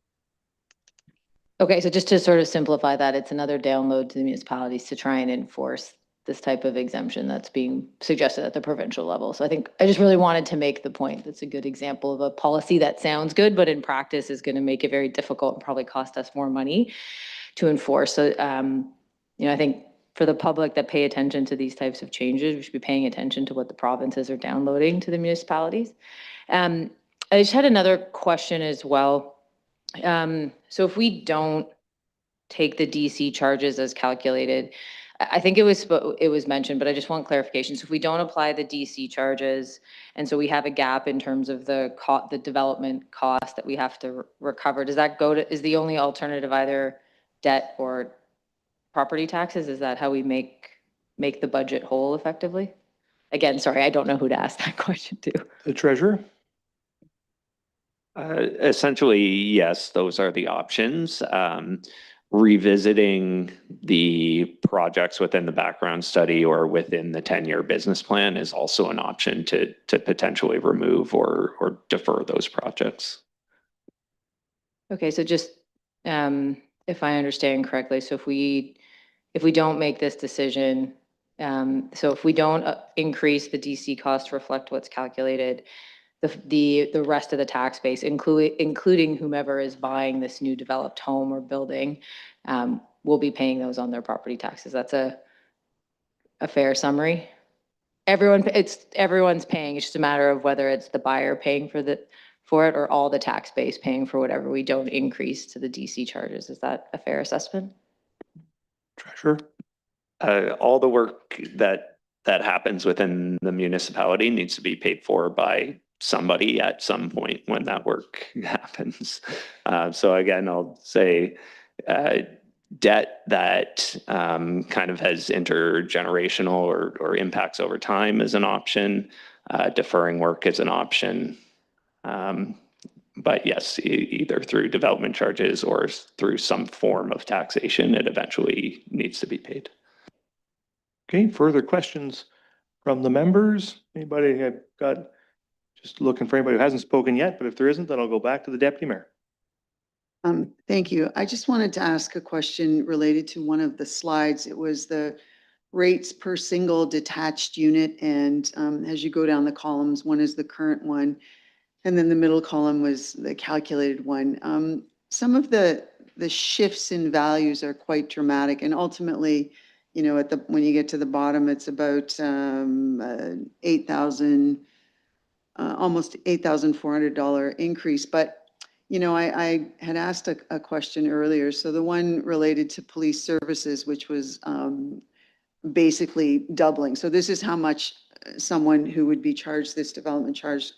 Okay, so just to sort of simplify that, it's another download to the municipalities to try and enforce this type of exemption that's being suggested at the provincial level. So I think I just really wanted to make the point. That's a good example of a policy that sounds good, but in practice is going to make it very difficult and probably cost us more money to enforce. So, I think for the public that pay attention to these types of changes, we should be paying attention to what the provinces are downloading to the municipalities. I just had another question as well. So if we don't take the DC charges as calculated, I think it was mentioned, but I just want clarification. So if we don't apply the DC charges, and so we have a gap in terms of the development cost that we have to recover, does that is the only alternative either debt or property taxes? Is that how we make the budget whole effectively? Again, sorry, I don't know who to ask that question to. The treasurer? Essentially, yes, those are the options. Revisiting the projects within the background study or within the 10-year business plan is also an option to potentially remove or defer those projects. Okay, so just if I understand correctly, so if we don't make this decision, so if we don't increase the DC cost to reflect what's calculated, the rest of the tax base, including whomever is buying this new developed home or building, will be paying those on their property taxes. That's a fair summary. Everyone's paying. It's just a matter of whether it's the buyer paying for it or all the tax base paying for whatever we don't increase to the DC charges. Is that a fair assessment? Treasurer? All the work that happens within the municipality needs to be paid for by somebody at some point when that work happens. So again, I'll say debt that kind of has intergenerational or impacts over time is an option. Deferring work is an option. But yes, either through development charges or through some form of taxation, it eventually needs to be paid. Okay, further questions from the members? Anybody? I've got, just looking for anybody who hasn't spoken yet, but if there isn't, then I'll go back to the deputy mayor. Thank you. I just wanted to ask a question related to one of the slides. It was the rates per single detached unit. And as you go down the columns, one is the current one, and then the middle column was the calculated one. Some of the shifts in values are quite dramatic, and ultimately, when you get to the bottom, it's about 8,000, almost $8,400 increase. But I had asked a question earlier. So the one related to police services, which was basically doubling. So this is how much someone who would be charged this development charge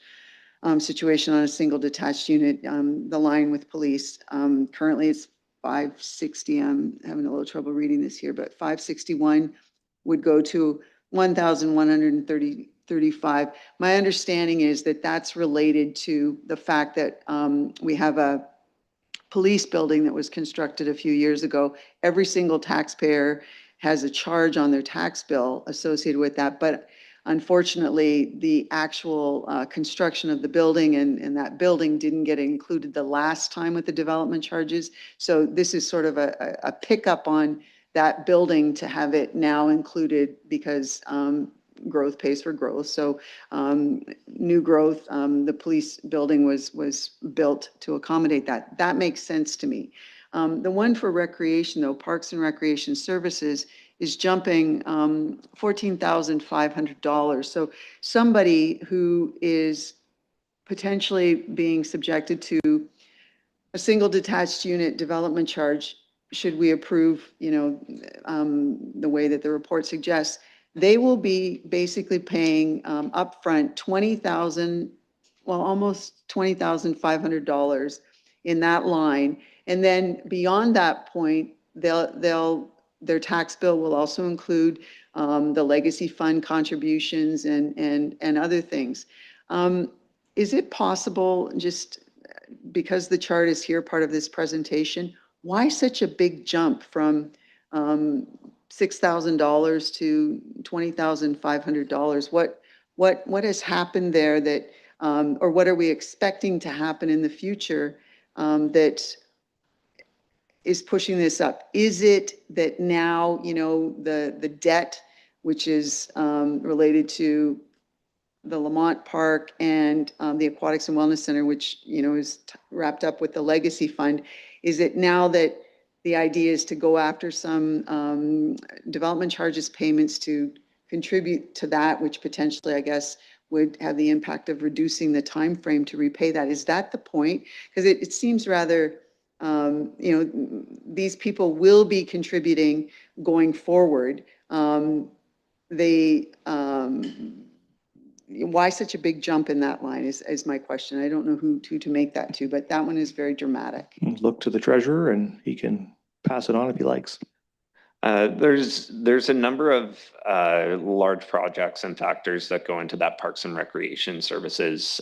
situation on a single detached unit, the line with police. Currently it's 560. I'm having a little trouble reading this here, but 561 would go to 1,135. My understanding is that that's related to the fact that we have a police building that was constructed a few years ago. Every single taxpayer has a charge on their tax bill associated with that. But unfortunately, the actual construction of the building and that building didn't get included the last time with the development charges. So this is sort of a pickup on that building to have it now included because growth pays for growth. So new growth, the police building was built to accommodate that. That makes sense to me. The one for recreation, though, Parks and Recreation Services, is jumping $14,500. So somebody who is potentially being subjected to a single detached unit development charge, should we approve, the way that the report suggests, they will be basically paying upfront $20,000, well, almost $20,500 in that line. And then beyond that point, their tax bill will also include the legacy fund contributions and other things. Is it possible, just because the chart is here, part of this presentation, why such a big jump from $6,000 to $20,500? What has happened there that, or what are we expecting to happen in the future that is pushing this up? Is it that now, the debt, which is related to the Lamont Park and the Aquatics and Wellness Center, which, is wrapped up with the legacy fund, is it now that the idea is to go after some development charges payments to contribute to that, which potentially, I guess, would have the impact of reducing the time frame to repay that. Is that the point? Because it seems rather, these people will be contributing going forward. Why such a big jump in that line is my question. I don't know who to make that to, but that one is very dramatic. Look to the treasurer and he can pass it on if he likes. There's a number of large projects and factors that go into that Parks and Recreation Services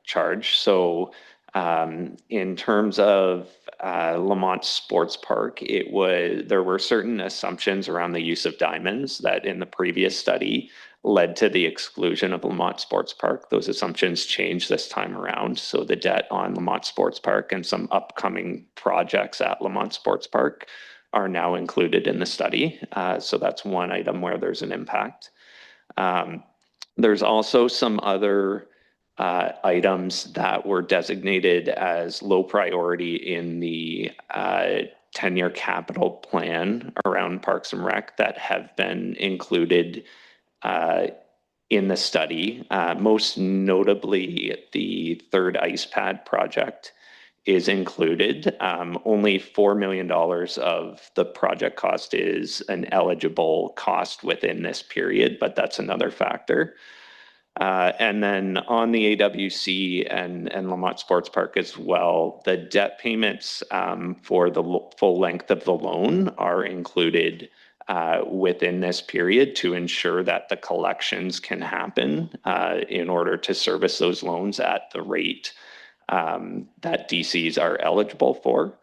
charge. So in terms of Lamont Sports Park, there were certain assumptions around the use of diamonds that in the previous study led to the exclusion of Lamont Sports Park. Those assumptions changed this time around. So the debt on Lamont Sports Park and some upcoming projects at Lamont Sports Park are now included in the study. So that's one item where there's an impact. There's also some other items that were designated as low priority in the 10-year capital plan around Parks and Rec that have been included in the study. Most notably, the third ice pad project is included. Only $4 million of the project cost is an eligible cost within this period, but that's another factor. And then on the AWC and Lamont Sports Park as well, the debt payments for the full length of the loan are included within this period to ensure that the collections can happen in order to service those loans at the rate that DCs are eligible for.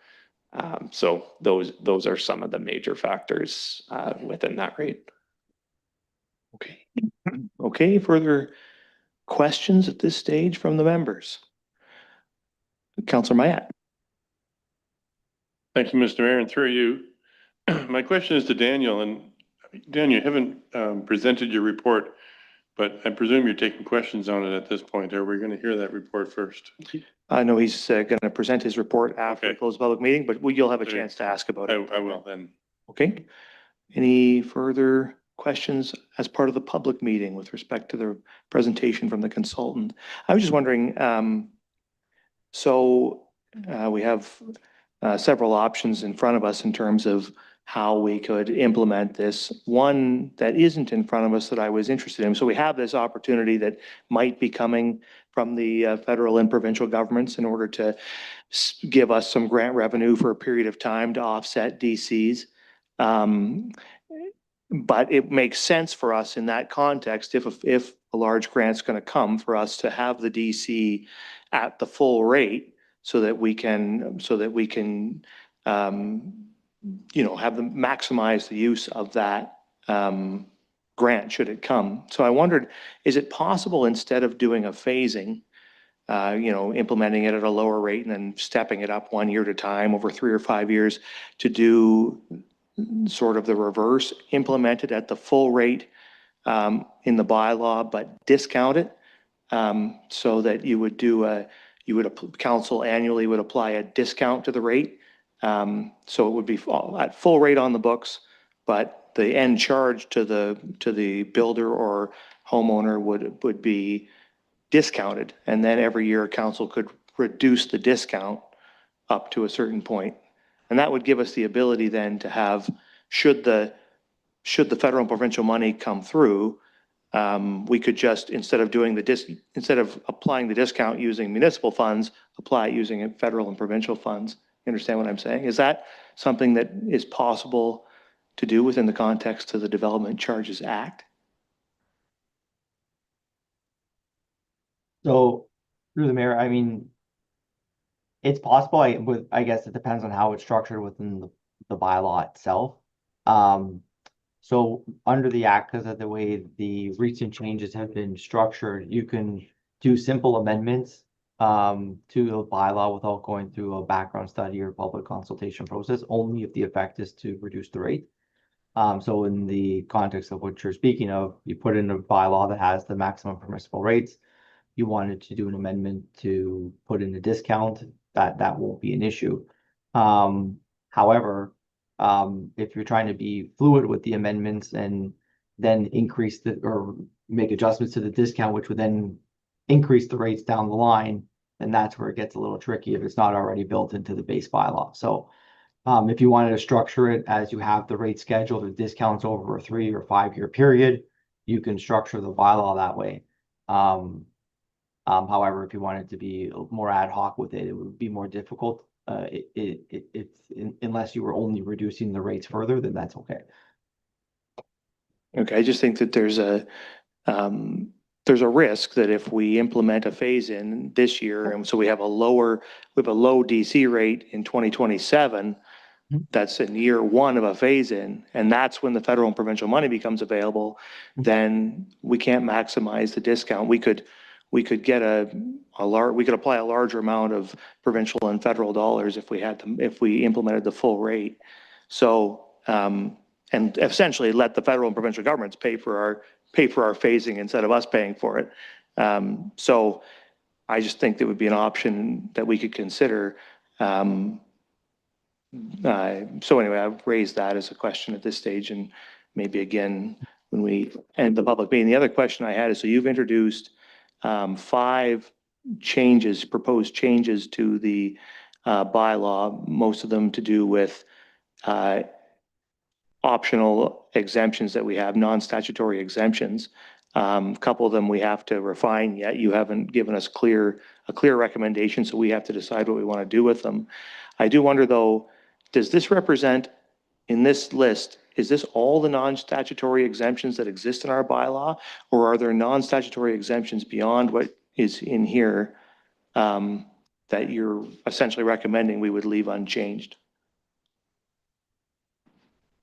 So those are some of the major factors within that rate. Okay. Okay, further questions at this stage from the members? Councillor Mayat. Thank you, Mr. Mayor, and through you. My question is to Daniel, and Daniel, you haven't presented your report, but I presume you're taking questions on it at this point. Are we going to hear that report first? I know he's going to present his report after the close of the public meeting, but you'll have a chance to ask about it. I will then. Okay. Any further questions as part of the public meeting with respect to the presentation from the consultant? I was just wondering, we have several options in front of us in terms of how we could implement this. One that isn't in front of us that I was interested in. So we have this opportunity that might be coming from the federal and provincial governments in order to give us some grant revenue for a period of time to offset DCs. But it makes sense for us in that context, if a large grant's going to come, for us to have the DC at the full rate so that we can have them maximize the use of that grant should it come. So I wondered, is it possible, instead of doing a phasing, implementing it at a lower rate and then stepping it up 1 year at a time over 3 or 5 years, to do sort of the reverse, implement it at the full rate in the bylaw, but discount it so that council annually would apply a discount to the rate. So it would be at full rate on the books, but the end charge to the builder or homeowner would be discounted. And then every year council could reduce the discount up to a certain point. And that would give us the ability then to have, should the federal and provincial money come through, we could just, instead of applying the discount using municipal funds, apply it using federal and provincial funds. You understand what I'm saying? Is that something that is possible to do within the context of the Development Charges Act? So through the mayor, I mean, it's possible. I guess it depends on how it's structured within the bylaw itself. So under the act, because of the way the recent changes have been structured, you can do simple amendments to the bylaw without going through a background study or public consultation process, only if the effect is to reduce the rate. So in the context of what you're speaking of, you put in a bylaw that has the maximum permissible rates. You wanted to do an amendment to put in a discount, that won't be an issue. However, If you're trying to be fluid with the amendments and then increase or make adjustments to the discount, which would then increase the rates down the line, then that's where it gets a little tricky if it's not already built into the base bylaw. So if you wanted to structure it as you have the rate schedule, the discounts over a 3 or 5 year period, you can structure the bylaw that way. However, if you wanted to be more ad hoc with it, it would be more difficult. Unless you were only reducing the rates further, then that's okay. Okay, I just think that there's a risk that if we implement a phase in this year, and so we have a low DC rate in 2027, that's in year one of a phase in, and that's when the federal and provincial money becomes available, then we can't maximize the discount. We could get we could apply a larger amount of provincial and federal dollars if we implemented the full rate. So, and essentially let the federal and provincial governments pay for our phasing instead of us paying for it. So I just think that would be an option that we could consider. So anyway, I've raised that as a question at this stage, and maybe again when we end the public meeting. The other question I had is, so you've introduced 5 proposed changes to the bylaw, most of them to do with optional exemptions that we have, non-statutory exemptions. A couple of them we have to refine yet. You haven't given us a clear recommendation, so we have to decide what we want to do with them. I do wonder though, does this represent, in this list, is this all the non-statutory exemptions that exist in our bylaw, or are there non-statutory exemptions beyond what is in here that you're essentially recommending we would leave unchanged?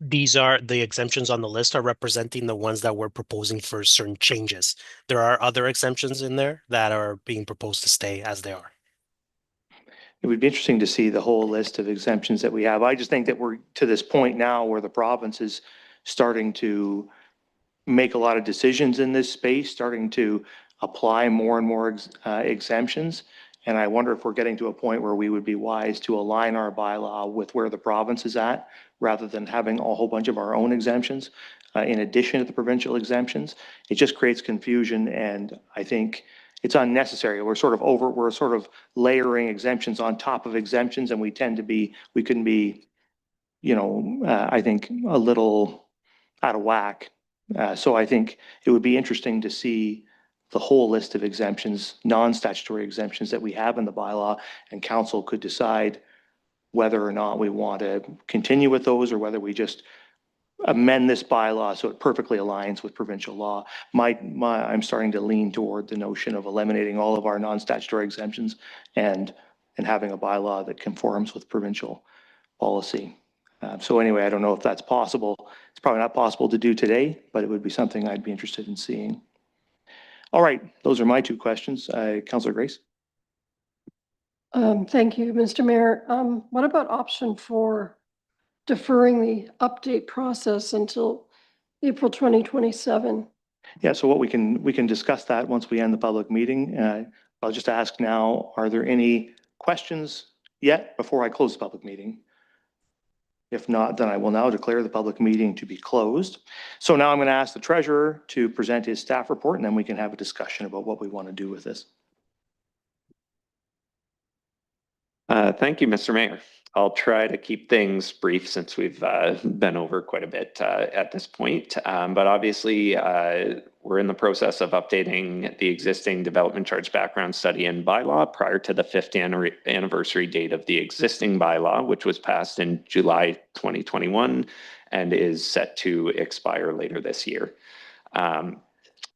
These are the exemptions on the list are representing the ones that we're proposing for certain changes. There are other exemptions in there that are being proposed to stay as they are. It would be interesting to see the whole list of exemptions that we have. I just think that we're to this point now where the province is starting to make a lot of decisions in this space, starting to apply more and more exemptions. And I wonder if we're getting to a point where we would be wise to align our bylaw with where the province is at, rather than having a whole bunch of our own exemptions in addition to the provincial exemptions. It just creates confusion, and I think it's unnecessary. We're sort of layering exemptions on top of exemptions, and we can be, I think a little out of whack. So I think it would be interesting to see the whole list of exemptions, non-statutory exemptions that we have in the bylaw, and council could decide whether or not we want to continue with those, or whether we just amend this bylaw so it perfectly aligns with provincial law. I'm starting to lean toward the notion of eliminating all of our non-statutory exemptions and having a bylaw that conforms with provincial policy. So anyway, I don't know if that's possible. It's probably not possible to do today, but it would be something I'd be interested in seeing. All right, those are my 2 questions. Councillor Grace. Thank you, Mr. Mayor. What about option 4, deferring the update process until April 2027? Yeah, so what we can discuss that once we end the public meeting. I'll just ask now, are there any questions yet before I close the public meeting? If not, then I will now declare the public meeting to be closed. So now I'm going to ask the treasurer to present his staff report, and then we can have a discussion about what we want to do with this. Thank you, Mr. Mayor. I'll try to keep things brief since we've been over quite a bit at this point. But obviously, we're in the process of updating the existing development charge background study and bylaw prior to the 5th anniversary date of the existing bylaw, which was passed in July 2021 and is set to expire later this year.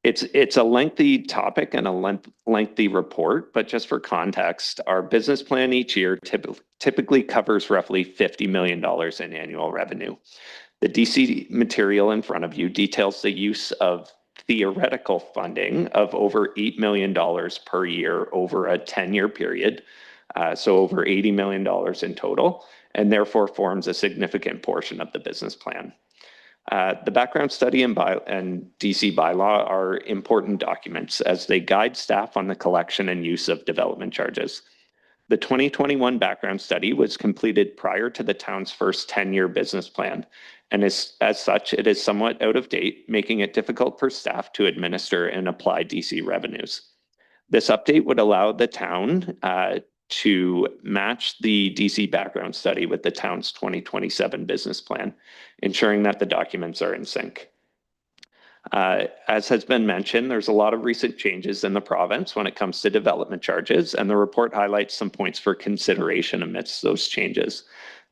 It's a lengthy topic and a lengthy report, but just for context, our business plan each year typically covers roughly $50 million in annual revenue. The DC material in front of you details the use of theoretical funding of over $8 million per year over a 10-year period, so over $80 million in total, and therefore forms a significant portion of the business plan. The background study and DC bylaw are important documents as they guide staff on the collection and use of development charges. The 2021 background study was completed prior to the town's first 10-year business plan, and as such, it is somewhat out of date, making it difficult for staff to administer and apply DC revenues. This update would allow the town to match the DC background study with the town's 2027 business plan, ensuring that the documents are in sync. As has been mentioned, there's a lot of recent changes in the province when it comes to development charges, and the report highlights some points for consideration amidst those changes.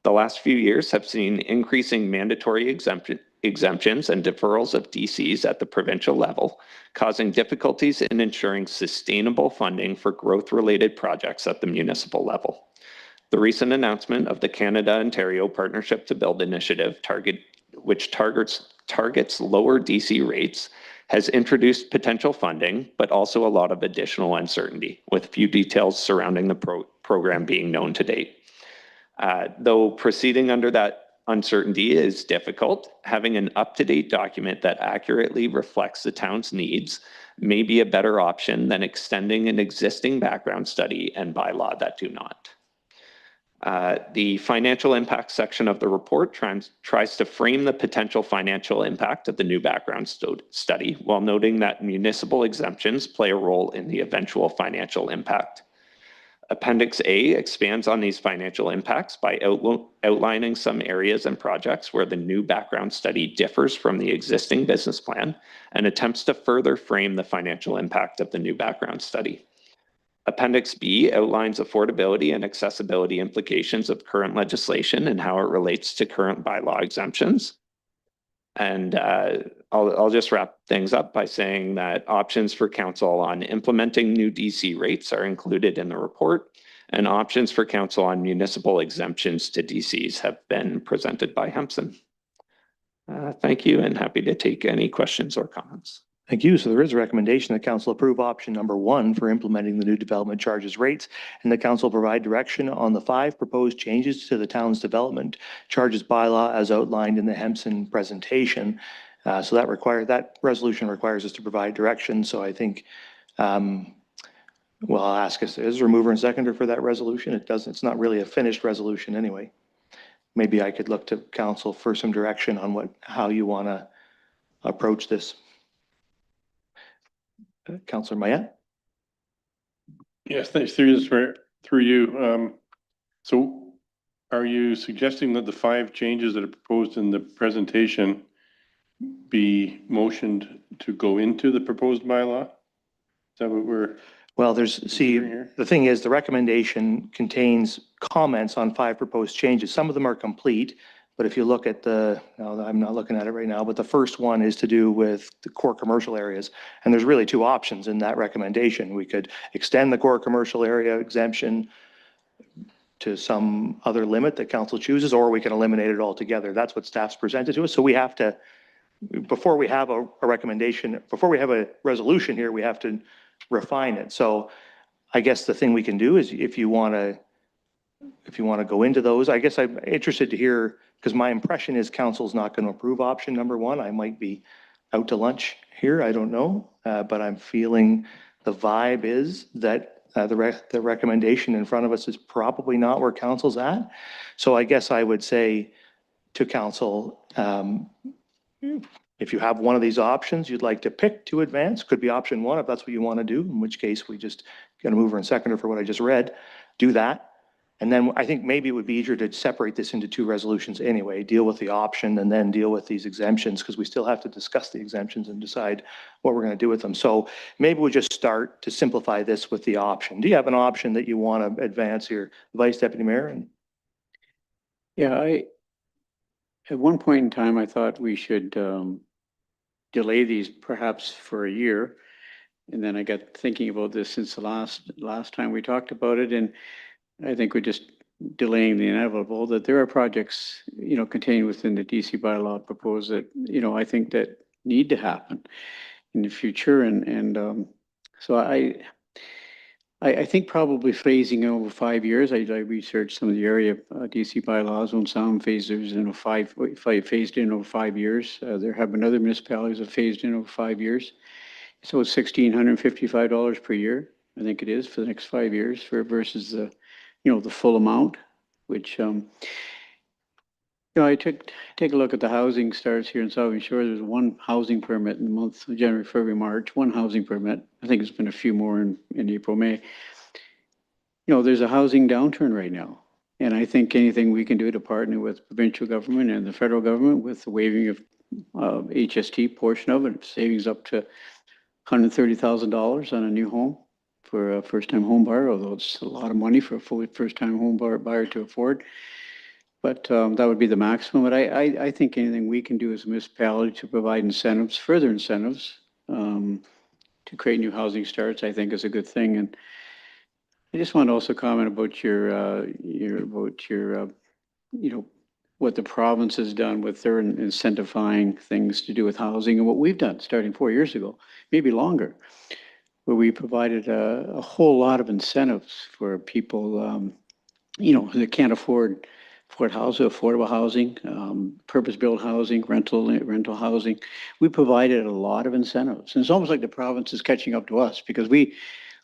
The last few years have seen increasing mandatory exemptions and deferrals of DCs at the provincial level, causing difficulties in ensuring sustainable funding for growth-related projects at the municipal level. The recent announcement of the Canada-Ontario Partnership to Build initiative, which targets lower DC rates, has introduced potential funding, but also a lot of additional uncertainty, with few details surrounding the program being known to date. Though proceeding under that uncertainty is difficult, having an up-to-date document that accurately reflects the town's needs may be a better option than extending an existing background study and bylaw that do not. The financial impact section of the report tries to frame the potential financial impact of the new background study while noting that municipal exemptions play a role in the eventual financial impact. Appendix A expands on these financial impacts by outlining some areas and projects where the new background study differs from the existing business plan and attempts to further frame the financial impact of the new background study. Appendix B outlines affordability and accessibility implications of current legislation and how it relates to current bylaw exemptions. And I'll just wrap things up by saying that options for council on implementing new DC rates are included in the report, and options for council on municipal exemptions to DCs have been presented by Hempson. Thank you, and happy to take any questions or comments. Thank you. So there is a recommendation that council approve option number 1 for implementing the new development charges rates, and the council provide direction on the 5 proposed changes to the town's development charges bylaw as outlined in the Hempson presentation. So that resolution requires us to provide direction. So I think, well, I'll ask us, is there a mover and seconder for that resolution? It's not really a finished resolution anyway. Maybe I could look to council for some direction on how you want to approach this. Councillor Mayette? Yes, thanks. Through you. So are you suggesting that the 5 changes that are proposed in the presentation be motioned to go into the proposed bylaw? Is that what we're... Well, the thing is, the recommendation contains comments on 5 proposed changes. Some of them are complete, but if you look at I'm not looking at it right now, but the first one is to do with the core commercial areas. And there's really 2 options in that recommendation. We could extend the core commercial area exemption to some other limit that council chooses, or we can eliminate it altogether. That's what staff's presented to us. So we have to, before we have a recommendation, before we have a resolution here, we have to refine it. So I guess the thing we can do is if you want to go into those, I guess I'm interested to hear, because my impression is council's not going to approve option number 1. I might be out to lunch here. I don't know. But I'm feeling the vibe is that the recommendation in front of us is probably not where council's at. So I guess I would say to council, if you have one of these options you'd like to pick to advance, could be option 1 if that's what you want to do, in which case we just get a mover and seconder for what I just read, do that. And then I think maybe it would be easier to separate this into 2 resolutions anyway, deal with the option and then deal with these exemptions, because we still have to discuss the exemptions and decide what we're going to do with them. So maybe we'll just start to simplify this with the option. Do you have an option that you want to advance here, Vice Deputy Mayor? Yeah, at one point in time, I thought we should delay these perhaps for a year. And then I got thinking about this since the last time we talked about it. And I think we're just delaying the inevitable, that there are projects, contained within the DC bylaw proposed that, I think that need to happen in the future. And so I think probably phasing over 5 years. I researched some of the area DC bylaws on some phased in over 5 years. There have been other municipalities that phased in over 5 years. So it's $1,655 per year, I think it is, for the next 5 years versus the the full amount, which, I take a look at the housing starts here in Saugeen Shore. There's one housing permit in the month of January, February, March, one housing permit. I think there's been a few more in April, May. There's a housing downturn right now. And I think anything we can do to partner with provincial government and the federal government with the waiving of HST portion of it, savings up to $130,000 on a new home for a first-time home buyer, although it's a lot of money for a fully first-time home buyer to afford. But that would be the maximum. But I think anything we can do as a municipality to provide incentives, further incentives, to create new housing starts, I think is a good thing. And I just want to also comment about your what the province has done with their incentivizing things to do with housing and what we've done starting 4 years ago, maybe longer, where we provided a whole lot of incentives for people, that can't afford housing, affordable housing, purpose-built housing, rental housing. We provided a lot of incentives. And it's almost like the province is catching up to us because we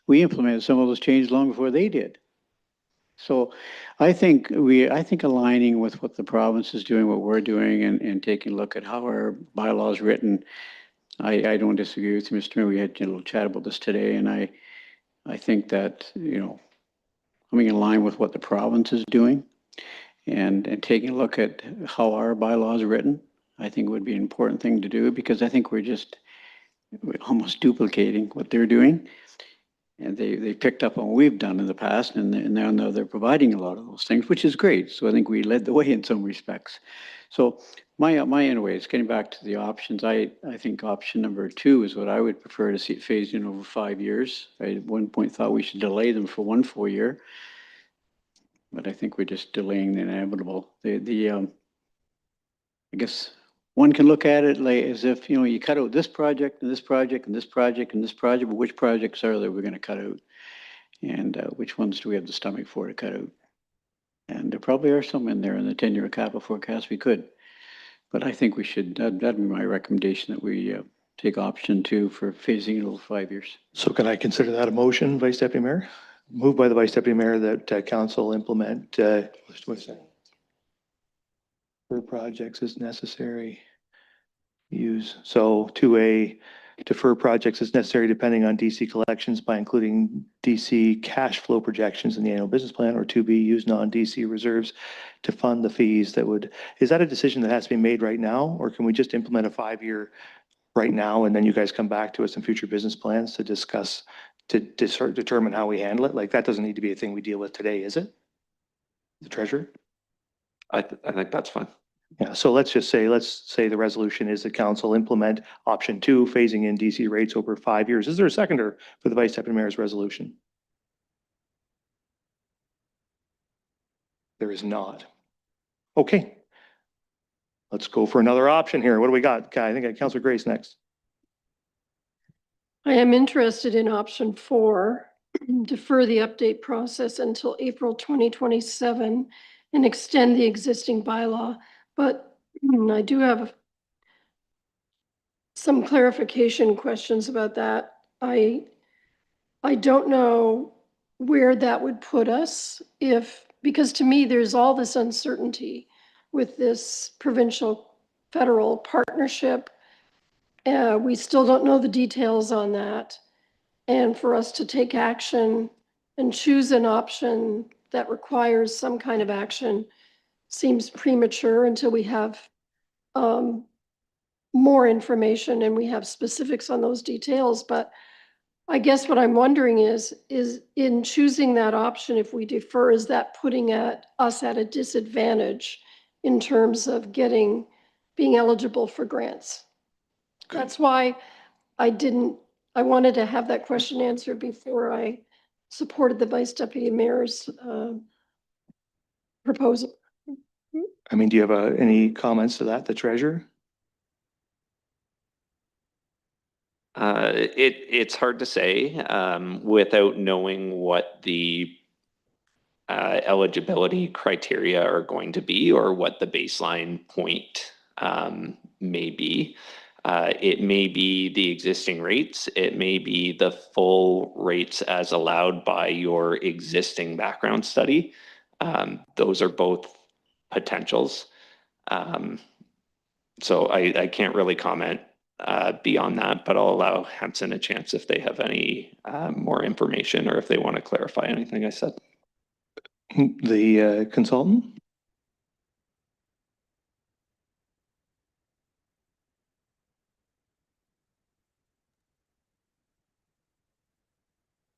implemented some of those changes long before they did. So I think aligning with what the province is doing, what we're doing, and taking a look at how our bylaw is written, I don't disagree with you, Mr. Mayor. We had a little chat about this today, and I think that, coming in line with what the province is doing and taking a look at how our bylaw is written, I think would be an important thing to do because I think we're almost duplicating what they're doing. And they picked up on what we've done in the past, and now they're providing a lot of those things, which is great. So I think we led the way in some respects. So my anyways, getting back to the options, I think option number 2 is what I would prefer to see it phased in over 5 years. I at one point thought we should delay them for 1 full year, but I think we're just delaying the inevitable. I guess one can look at it like as if, you cut out this project and this project and this project and this project, but which projects are there we're going to cut out? And which ones do we have the stomach for to cut out? And there probably are some in there in the 10-year capital forecast we could. But I think we should, that'd be my recommendation, that we take option 2 for phasing it over 5 years. So can I consider that a motion, Vice Deputy Mayor? Moved by the Vice Deputy Mayor that council implement, what's that? For projects as necessary. So 2A, defer projects as necessary depending on DC collections by including DC cash flow projections in the annual business plan, or 2B, use non-DC reserves to fund the fees is that a decision that has to be made right now, or can we just implement a 5-year right now and then you guys come back to us in future business plans to discuss, to determine how we handle it? Like that doesn't need to be a thing we deal with today, is it? The treasurer? I think that's fine. Yeah, so let's say the resolution is the council implement option 2, phasing in DC rates over 5 years. Is there a seconder for the Vice Deputy Mayor's resolution? There is not. Okay. Let's go for another option here. What do we got? I think Councillor Grace next. I am interested in option 4, defer the update process until April 2027 and extend the existing bylaw. But I do have some clarification questions about that. I don't know where that would put us because to me, there's all this uncertainty with this provincial federal partnership. We still don't know the details on that. And for us to take action and choose an option that requires some kind of action seems premature until we have more information and we have specifics on those details. But I guess what I'm wondering is in choosing that option, if we defer, is that putting us at a disadvantage in terms of being eligible for grants? That's why I wanted to have that question answered before I supported the Vice Deputy Mayor's proposal. I mean, do you have any comments to that, the treasurer? It's hard to say without knowing what the eligibility criteria are going to be or what the baseline point may be. It may be the existing rates, it may be the full rates as allowed by your existing background study. Those are both potentials. So I can't really comment beyond that, but I'll allow Hanson a chance if they have any more information or if they want to clarify anything I said. The consultant?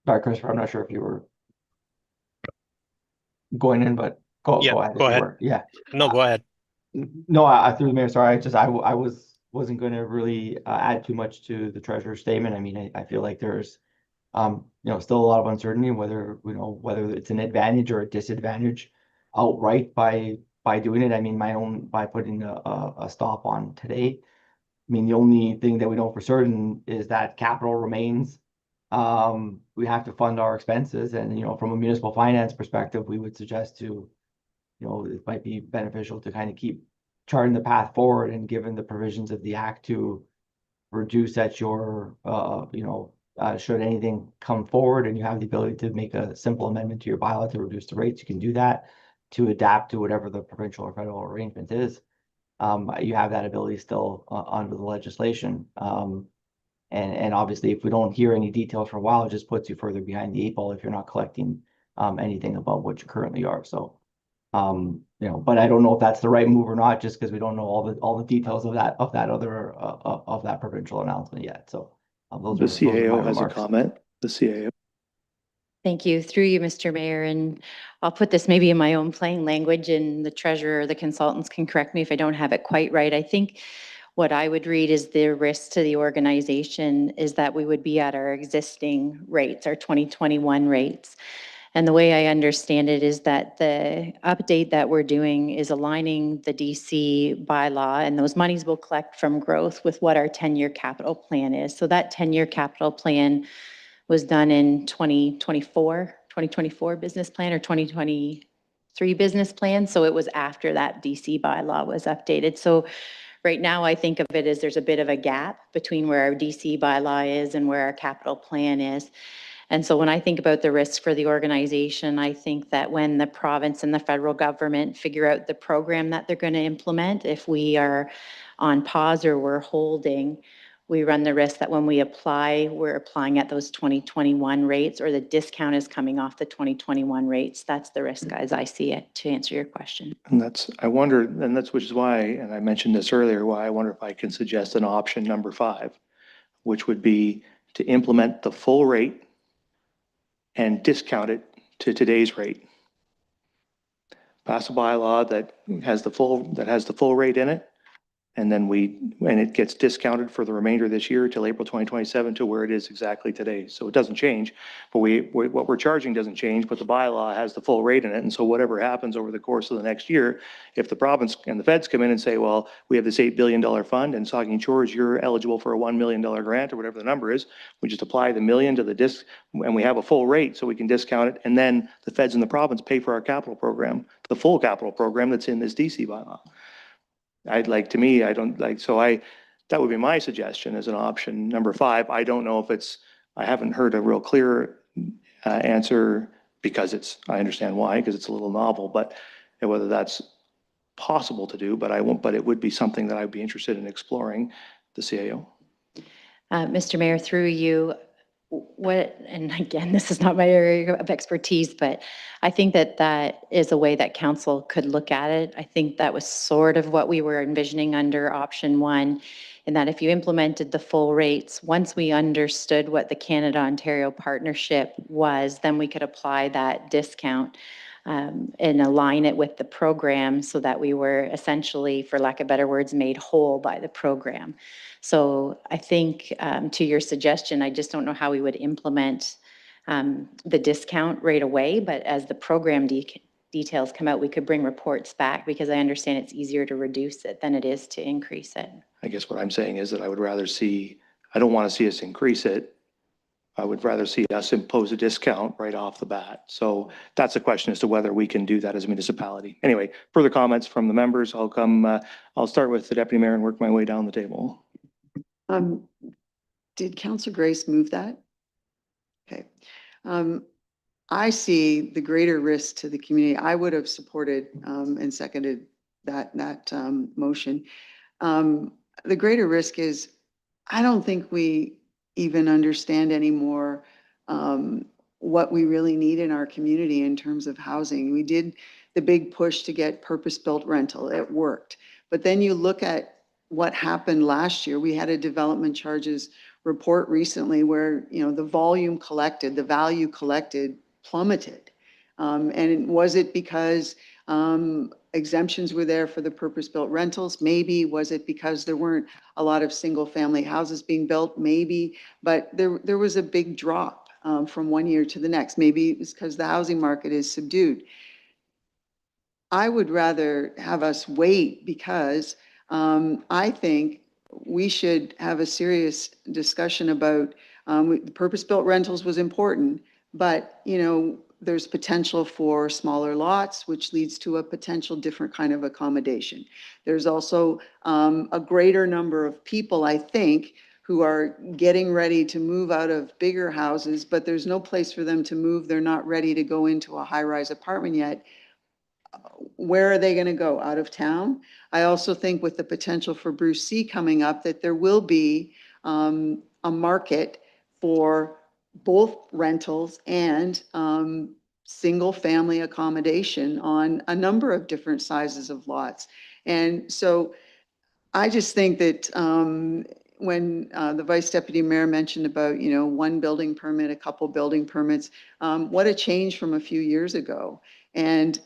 Sorry, Christopher, I'm not sure if you were going in, but go Yeah, ahead if go you ahead. were. Yeah. No, go ahead. No, I through the mayor, sorry, I wasn't going to really add too much to the treasurer's statement. I mean, I feel like there's still a lot of uncertainty whether, whether it's an advantage or a disadvantage outright by doing it. I mean, by putting a stop on today. I mean, the only thing that we know for certain is that capital remains. We have to fund our expenses, and from a municipal finance perspective, we would suggest to, it might be beneficial to kind of keep charting the path forward, and given the provisions of the act to reduce at your, should anything come forward and you have the ability to make a simple amendment to your bylaw to reduce the rates, you can do that to adapt to whatever the provincial or federal arrangement is. You have that ability still under the legislation. And obviously, if we don't hear any details for a while, it just puts you further behind the 8 ball if you're not collecting anything above what you currently are. So, but I don't know if that's the right move or not, just because we don't know all the details of that provincial announcement yet. So those The are my CAO has a remarks. comment. The CAO. Thank you. Through you, Mr. Mayor, and I'll put this maybe in my own plain language, and the treasurer or the consultants can correct me if I don't have it quite right. I think what I would read is the risk to the organization is that we would be at our existing rates, our 2021 rates. And the way I understand it is that the update that we're doing is aligning the DC bylaw, and those monies will collect from growth with what our 10-year capital plan is. So that 10-year capital plan was done in 2024 business plan or 2023 business plan. So it was after that DC bylaw was updated. So right now I think of it as there's a bit of a gap between where our DC bylaw is and where our capital plan is. And so when I think about the risks for the organization, I think that when the province and the federal government figure out the program that they're going to implement, if we are on pause or we're holding, we run the risk that when we apply, we're applying at those 2021 rates, or the discount is coming off the 2021 rates. That's the risk as I see it, to answer your question. And which is why, and I mentioned this earlier, why I wonder if I can suggest an option number 5, which would be to implement the full rate and discount it to today's rate. Pass a bylaw that has the full rate in it, and then it gets discounted for the remainder of this year till April 2027 to where it is exactly today. So it doesn't change, but what we're charging doesn't change, but the bylaw has the full rate in it. And so whatever happens over the course of the next year, if the province and the feds come in and say, well, we have this $8 billion fund, and Saugeen Shores, you're eligible for a $1 million grant or whatever the number is, we just apply the million to the disc, and we have a full rate so we can discount it. And then the feds and the province pay for our capital program, the full capital program that's in this DC bylaw. That would be my suggestion as an option. Number 5, I don't know if I haven't heard a real clear answer because I understand why, because it's a little novel, but whether that's possible to do, but it would be something that I'd be interested in exploring, the CAO. Mr. Mayor, through you, and again, this is not my area of expertise, but I think that is a way that council could look at it. I think that was sort of what we were envisioning under option 1, in that if you implemented the full rates, once we understood what the Canada-Ontario partnership was, then we could apply that discount and align it with the program so that we were essentially, for lack of better words, made whole by the program. So I think to your suggestion, I just don't know how we would implement the discount right away, but as the program details come out, we could bring reports back, because I understand it's easier to reduce it than it is to increase it. I guess what I'm saying is that I don't want to see us increase it. I would rather see us impose a discount right off the bat. So that's a question as to whether we can do that as a municipality. Anyway, further comments from the members. I'll start with the deputy mayor and work my way down the table. Did Councillor Grace move that? Okay. I see the greater risk to the community. I would have supported and seconded that motion. The greater risk is, I don't think we even understand anymore what we really need in our community in terms of housing. We did the big push to get purpose-built rental. It worked. But then you look at what happened last year. We had a development charges report recently where, you know, the volume collected, the value collected plummeted. And was it because exemptions were there for the purpose-built rentals? Maybe. Was it because there weren't a lot of single-family houses being built? Maybe. But there was a big drop from one year to the next. Maybe it was because the housing market is subdued. I would rather have us wait because I think we should have a serious discussion about the purpose-built rentals was important, but you know, there's potential for smaller lots, which leads to a potential different kind of accommodation. There's also a greater number of people, I think, who are getting ready to move out of bigger houses, but there's no place for them to move. They're not ready to go into a high-rise apartment yet. Where are they going to go? Out of town? I also think with the potential for Bruce C coming up, that there will be a market for both rentals and single family accommodation on a number of different sizes of lots. And so I just think that when the Vice Deputy Mayor mentioned about, you know, one building permit, a couple building permits, what a change from a few years ago. And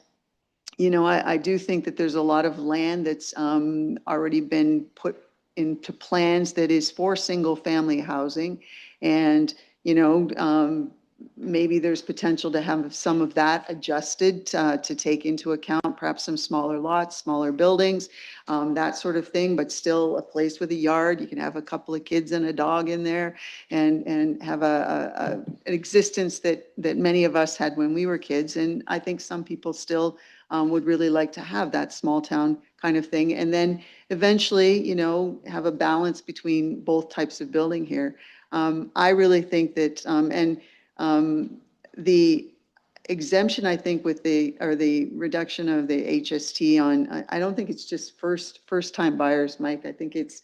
you know, I do think that there's a lot of land that's already been put into plans that is for single family housing. And, you know, maybe there's potential to have some of that adjusted to take into account perhaps some smaller lots, smaller buildings, that sort of thing, but still a place with a yard. You can have a couple of kids and a dog in there and have an existence that many of us had when we were kids. And I think some people still would really like to have that small town kind of thing. And then eventually, you know, have a balance between both types of building here. I really think that, the exemption, I think with the reduction of the HST on, I don't think it's just first time buyers, Mike. I think it's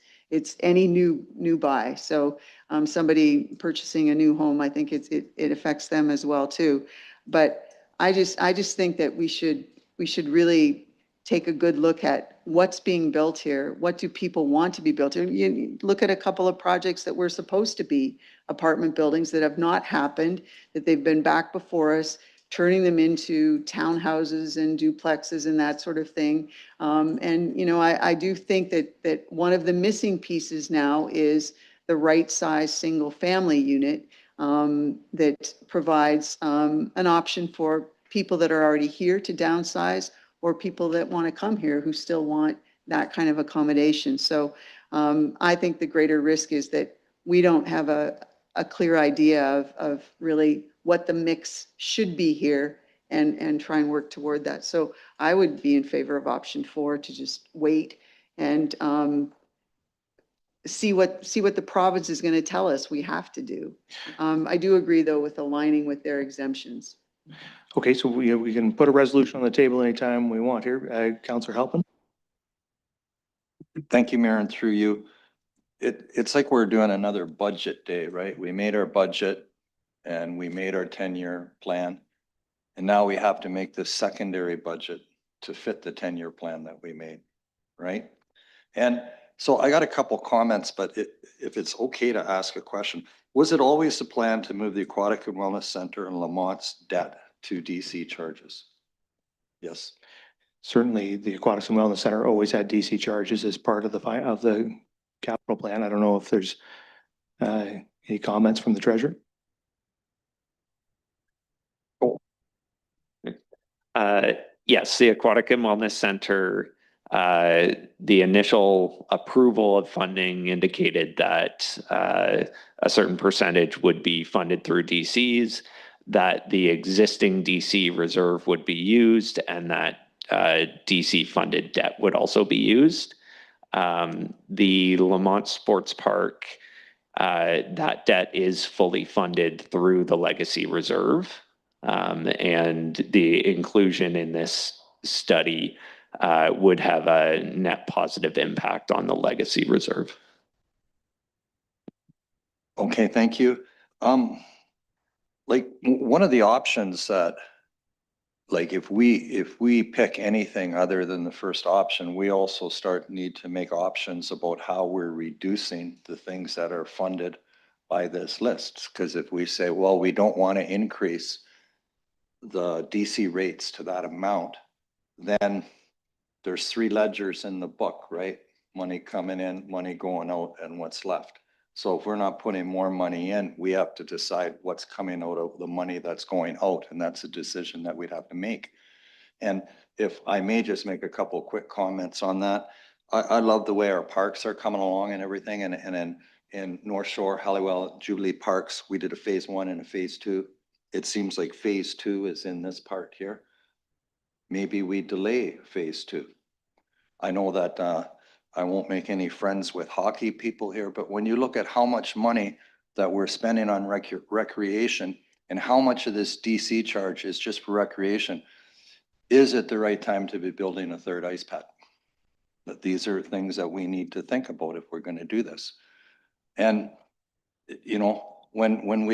any new buy. So somebody purchasing a new home, I think it affects them as well too. But I just think that we should really take a good look at what's being built here. What do people want to be built here? You look at a couple of projects that were supposed to be apartment buildings that have not happened, that they've been back before us, turning them into townhouses and duplexes and that sort of thing. And, you know, I do think that one of the missing pieces now is the right size single family unit that provides an option for people that are already here to downsize, or people that want to come here who still want that kind of accommodation. So I think the greater risk is that we don't have a clear idea of really what the mix should be here and try and work toward that. So I would be in favor of option 4, to just wait and see what the province is going to tell us we have to do. I do agree though with aligning with their exemptions. Okay, so we can put a resolution on the table anytime we want here. Councillor Halpin? Thank you, Mayor, and through you. It's like we're doing another budget day, right? We made our budget and we made our 10-year plan. And now we have to make this secondary budget to fit the 10-year plan that we made, right? And so I got a couple comments, but if it's okay to ask a question, was it always the plan to move the Aquatic and Wellness Center and Lamont's debt to DC charges? Yes. Certainly, the Aquatics and Wellness Center always had DC charges as part of the capital plan. I don't know if there's any comments from the treasurer. Yes, the Aquatic and Wellness Center, the initial approval of funding indicated that a certain percentage would be funded through DCs, that the existing DC reserve would be used, and that DC funded debt would also be used. The Lamont Sports Park, that debt is fully funded through the legacy reserve. And the inclusion in this study would have a net positive impact on the legacy reserve. Okay, thank you. Like one of the options that, like if we pick anything other than the first option, we also need to make options about how we're reducing the things that are funded by this list. Because if we say, well, we don't want to increase the DC rates to that amount, then there's three ledgers in the book, right? Money coming in, money going out, and what's left. So if we're not putting more money in, we have to decide what's coming out of the money that's going out, and that's a decision that we'd have to make. And if I may just make a couple quick comments on that, I love the way our parks are coming along and everything, and in North Shore, Halliwell, Jubilee Parks, we did a phase 1 and a phase 2. It seems like phase 2 is in this part here. Maybe we delay phase 2. I know that I won't make any friends with hockey people here, but when you look at how much money that we're spending on recreation and how much of this DC charge is just for recreation, is it the right time to be building a third ice pad? But these are things that we need to think about if we're going to do this. And, you know, when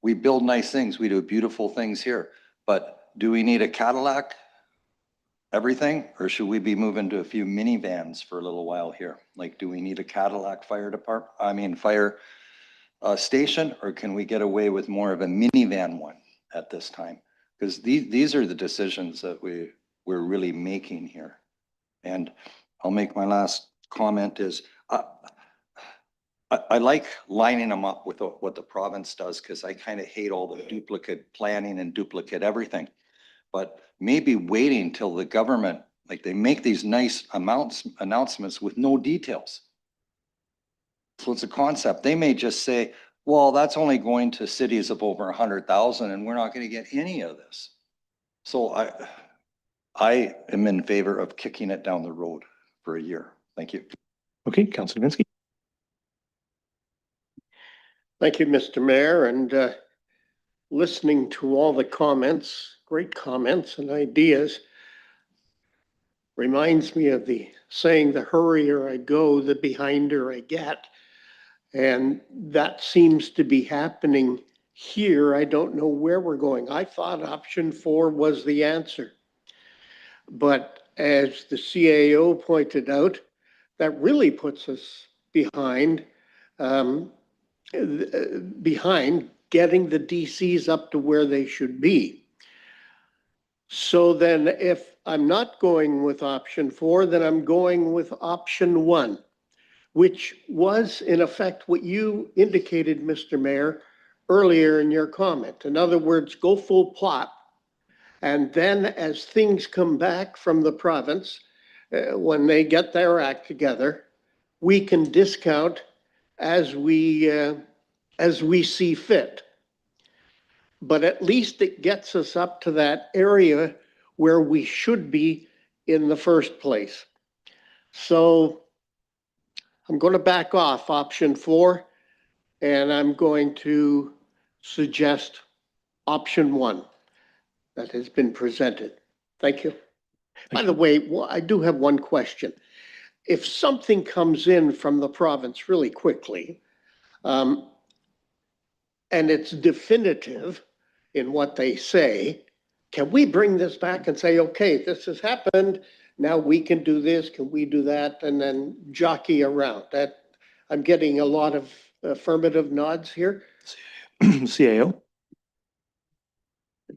we build nice things, we do beautiful things here, but do we need a Cadillac? Everything, or should we be moving to a few minivans for a little while here? Like, do we need a Cadillac fire station, or can we get away with more of a minivan one at this time? Because these are the decisions that we're really making here. And I'll make my last comment is, I like lining them up with what the province does, because I kind of hate all the duplicate planning and duplicate everything. But maybe waiting till the government, like they make these nice announcements with no details. So it's a concept. They may just say, well, that's only going to cities of over 100,000 and we're not going to get any of this. So I am in favor of kicking it down the road for a year. Thank you. Okay, Councilor Minsky. Thank you, Mr. Mayor, and listening to all the comments, great comments and ideas, reminds me of the saying, the hurrier I go, the behinder I get. And that seems to be happening here. I don't know where we're going. I thought option 4 was the answer. But as the CAO pointed out, that really puts us behind getting the DCs up to where they should be. So then if I'm not going with option 4, then I'm going with option 1, which was in effect what you indicated, Mr. Mayor, earlier in your comment. In other words, go full plot. And then as things come back from the province, when they get their act together, we can discount as we see fit. But at least it gets us up to that area where we should be in the first place. So I'm going to back off option 4, and I'm going to suggest option 1 that has been presented. Thank you. By the way, I do have one question. If something comes in from the province really quickly, and it's definitive in what they say, can we bring this back and say, okay, this has happened, now we can do this, can we do that, and then jockey around? That I'm getting a lot of affirmative nods here. CAO.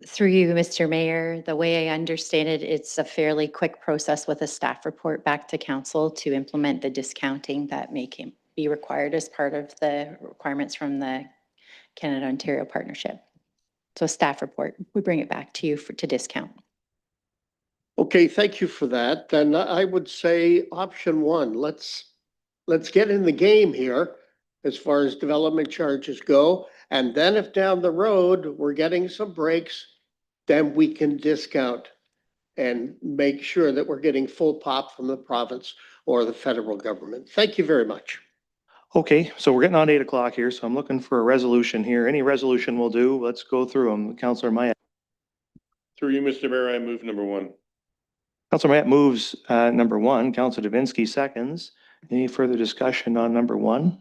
Through you, Mr. Mayor, the way I understand it, it's a fairly quick process with a staff report back to council to implement the discounting that may be required as part of the requirements from the Canada-Ontario partnership. So a staff report, we bring it back to you to discount. Okay, thank you for that. Then I would say option 1, let's get in the game here as far as development charges go. And then if down the road we're getting some breaks, then we can discount and make sure that we're getting full pop from the province or the federal government. Thank you very much. Okay, so we're getting on 8 o'clock here, so I'm looking for a resolution here. Any resolution will do. Let's go through them. Councillor Mayette. Through you, Mr. Mayor, I move number 1. Councillor Mayette moves number 1. Councillor Davinsky seconds. Any further discussion on number 1?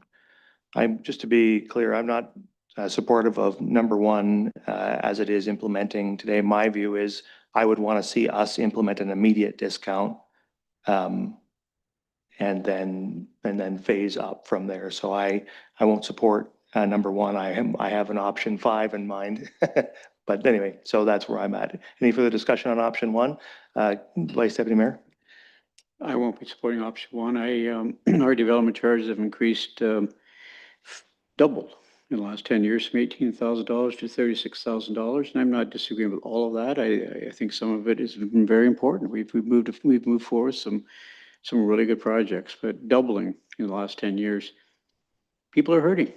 Just to be clear, I'm not supportive of number 1 as it is implementing today. My view is I would want to see us implement an immediate discount and then phase up from there. So I won't support number 1. I have an option 5 in mind. But anyway, so that's where I'm at. Any further discussion on option 1? Vice Deputy Mayor? I won't be supporting option 1. Our development charges have increased doubled in the last 10 years from $18,000 to $36,000. And I'm not disagreeing with all of that. I think some of it has been very important. We've moved forward some really good projects, but doubling in the last 10 years, people are hurting.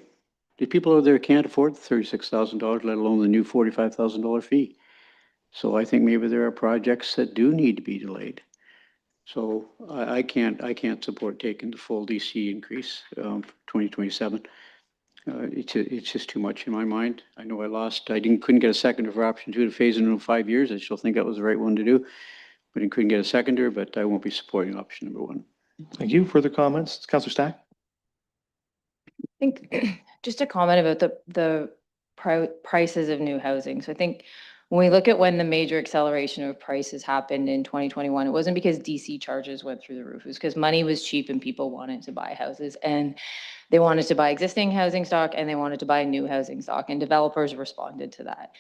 The people out there can't afford the $36,000, let alone the new $45,000 fee. So I think maybe there are projects that do need to be delayed. So I can't support taking the full DC increase for 2027. It's just too much in my mind. I know couldn't get a seconder for option 2 to phase in 5 years. I still think that was the right one to do, but I couldn't get a seconder, but I won't be supporting option number 1. Thank you. Further comments? Councillor Stack? I think just a comment about the prices of new housing. So I think when we look at when the major acceleration of prices happened in 2021, it wasn't because DC charges went through the roof. It was because money was cheap and people wanted to buy houses, and they wanted to buy existing housing stock and they wanted to buy new housing stock, and developers responded to that.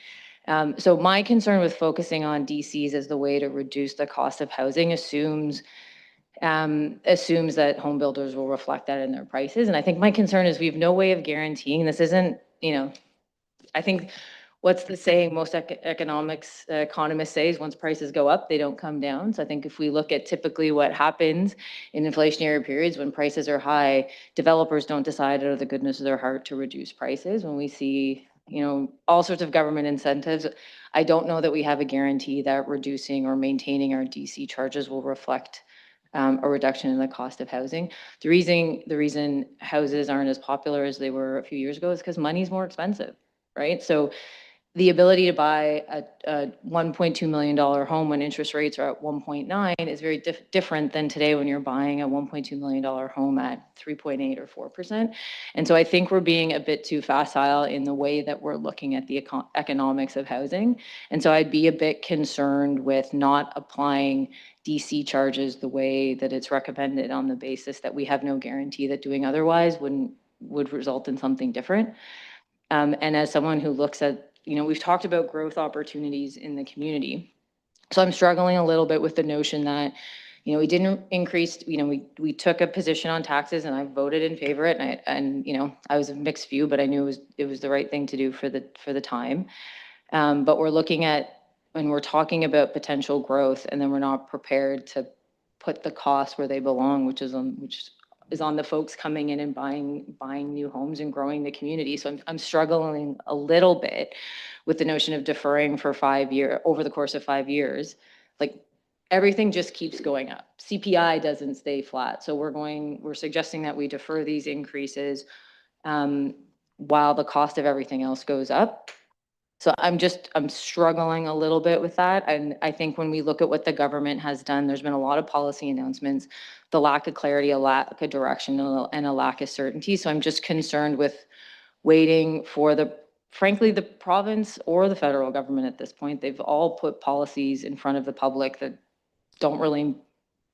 So my concern with focusing on DCs as the way to reduce the cost of housing assumes that home builders will reflect that in their prices. And I think my concern is we have no way of guaranteeing this isn't, I think what's the saying most economists say is once prices go up, they don't come down. So I think if we look at typically what happens in inflationary periods when prices are high, developers don't decide out of the goodness of their heart to reduce prices. When we see all sorts of government incentives, I don't know that we have a guarantee that reducing or maintaining our DC charges will reflect a reduction in the cost of housing. The reason houses aren't as popular as they were a few years ago is because money's more expensive, right? So the ability to buy a $1.2 million home when interest rates are at 1.9 is very different than today when you're buying a $1.2 million home at 3.8 or 4%. And so I think we're being a bit too facile in the way that we're looking at the economics of housing. And so I'd be a bit concerned with not applying DC charges the way that it's recommended on the basis that we have no guarantee that doing otherwise would result in something different. And as someone who looks at, we've talked about growth opportunities in the community. So I'm struggling a little bit with the notion that, we didn't increase, we took a position on taxes and I voted in favor of it. And I was a mixed view, but I knew it was the right thing to do for the time. But we're looking at, when we're talking about potential growth, and then we're not prepared to put the costs where they belong, which is on the folks coming in and buying new homes and growing the community. So I'm struggling a little bit with the notion of deferring for over the course of 5 years. Like everything just keeps going up. CPI doesn't stay flat. So we're suggesting that we defer these increases while the cost of everything else goes up. So I'm struggling a little bit with that. And I think when we look at what the government has done, there's been a lot of policy announcements, the lack of clarity, a lack of direction, and a lack of certainty. So I'm just concerned with waiting for frankly, the province or the federal government at this point. They've all put policies in front of the public that don't really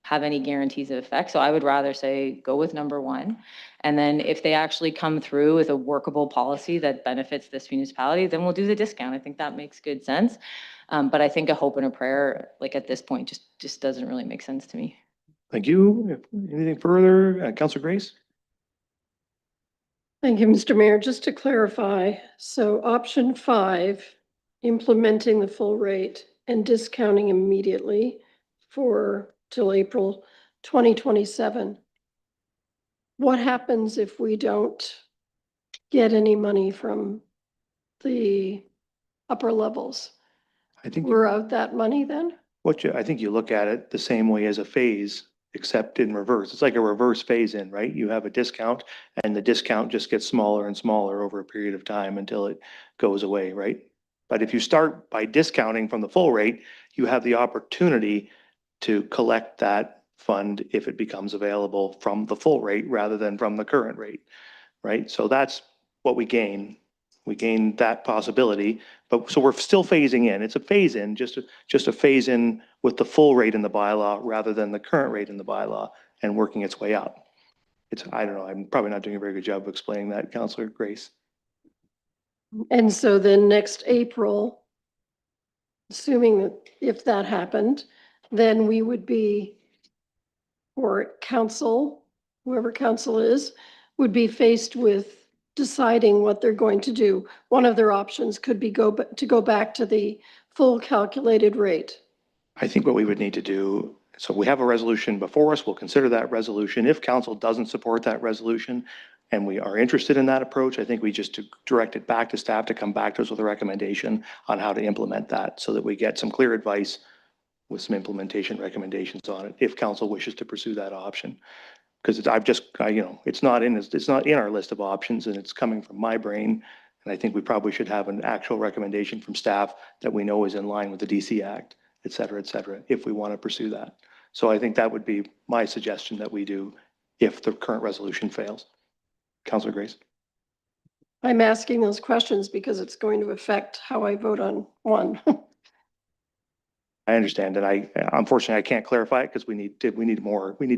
have any guarantees of effect. So I would rather say go with number 1. And then if they actually come through with a workable policy that benefits this municipality, then we'll do the discount. I think that makes good sense. But I think a hope and a prayer, like at this point, just doesn't really make sense to me. Thank you. Anything further? Councillor Grace? Thank you, Mr. Mayor. Just to clarify, so option 5, implementing the full rate and discounting immediately till April 2027. What happens if we don't get any money from the upper levels? I think we're out that money then? I think you look at it the same way as a phase, except in reverse. It's like a reverse phase in, right? You have a discount and the discount just gets smaller and smaller over a period of time until it goes away, right? But if you start by discounting from the full rate, you have the opportunity to collect that fund if it becomes available from the full rate rather than from the current rate, right? So that's what we gain. We gain that possibility, but so we're still phasing in. It's a phase in, just a phase in with the full rate in the bylaw rather than the current rate in the bylaw and working its way up. I don't know, I'm probably not doing a very good job of explaining that, Councillor Grace. And so then next April, assuming that if that happened, then we would be, or council, whoever council is, would be faced with deciding what they're going to do. One of their options could be to go back to the full calculated rate. I think what we would need to do, so we have a resolution before us, we'll consider that resolution. If council doesn't support that resolution and we are interested in that approach, I think we just direct it back to staff to come back to us with a recommendation on how to implement that so that we get some clear advice with some implementation recommendations on it, if council wishes to pursue that option. Because it's not in our list of options and it's coming from my brain. And I think we probably should have an actual recommendation from staff that we know is in line with the DC Act, et cetera, if we want to pursue that. So I think that would be my suggestion that we do if the current resolution fails. Councillor Grace. I'm asking those questions because it's going to affect how I vote on one. I understand, and unfortunately I can't clarify it because we need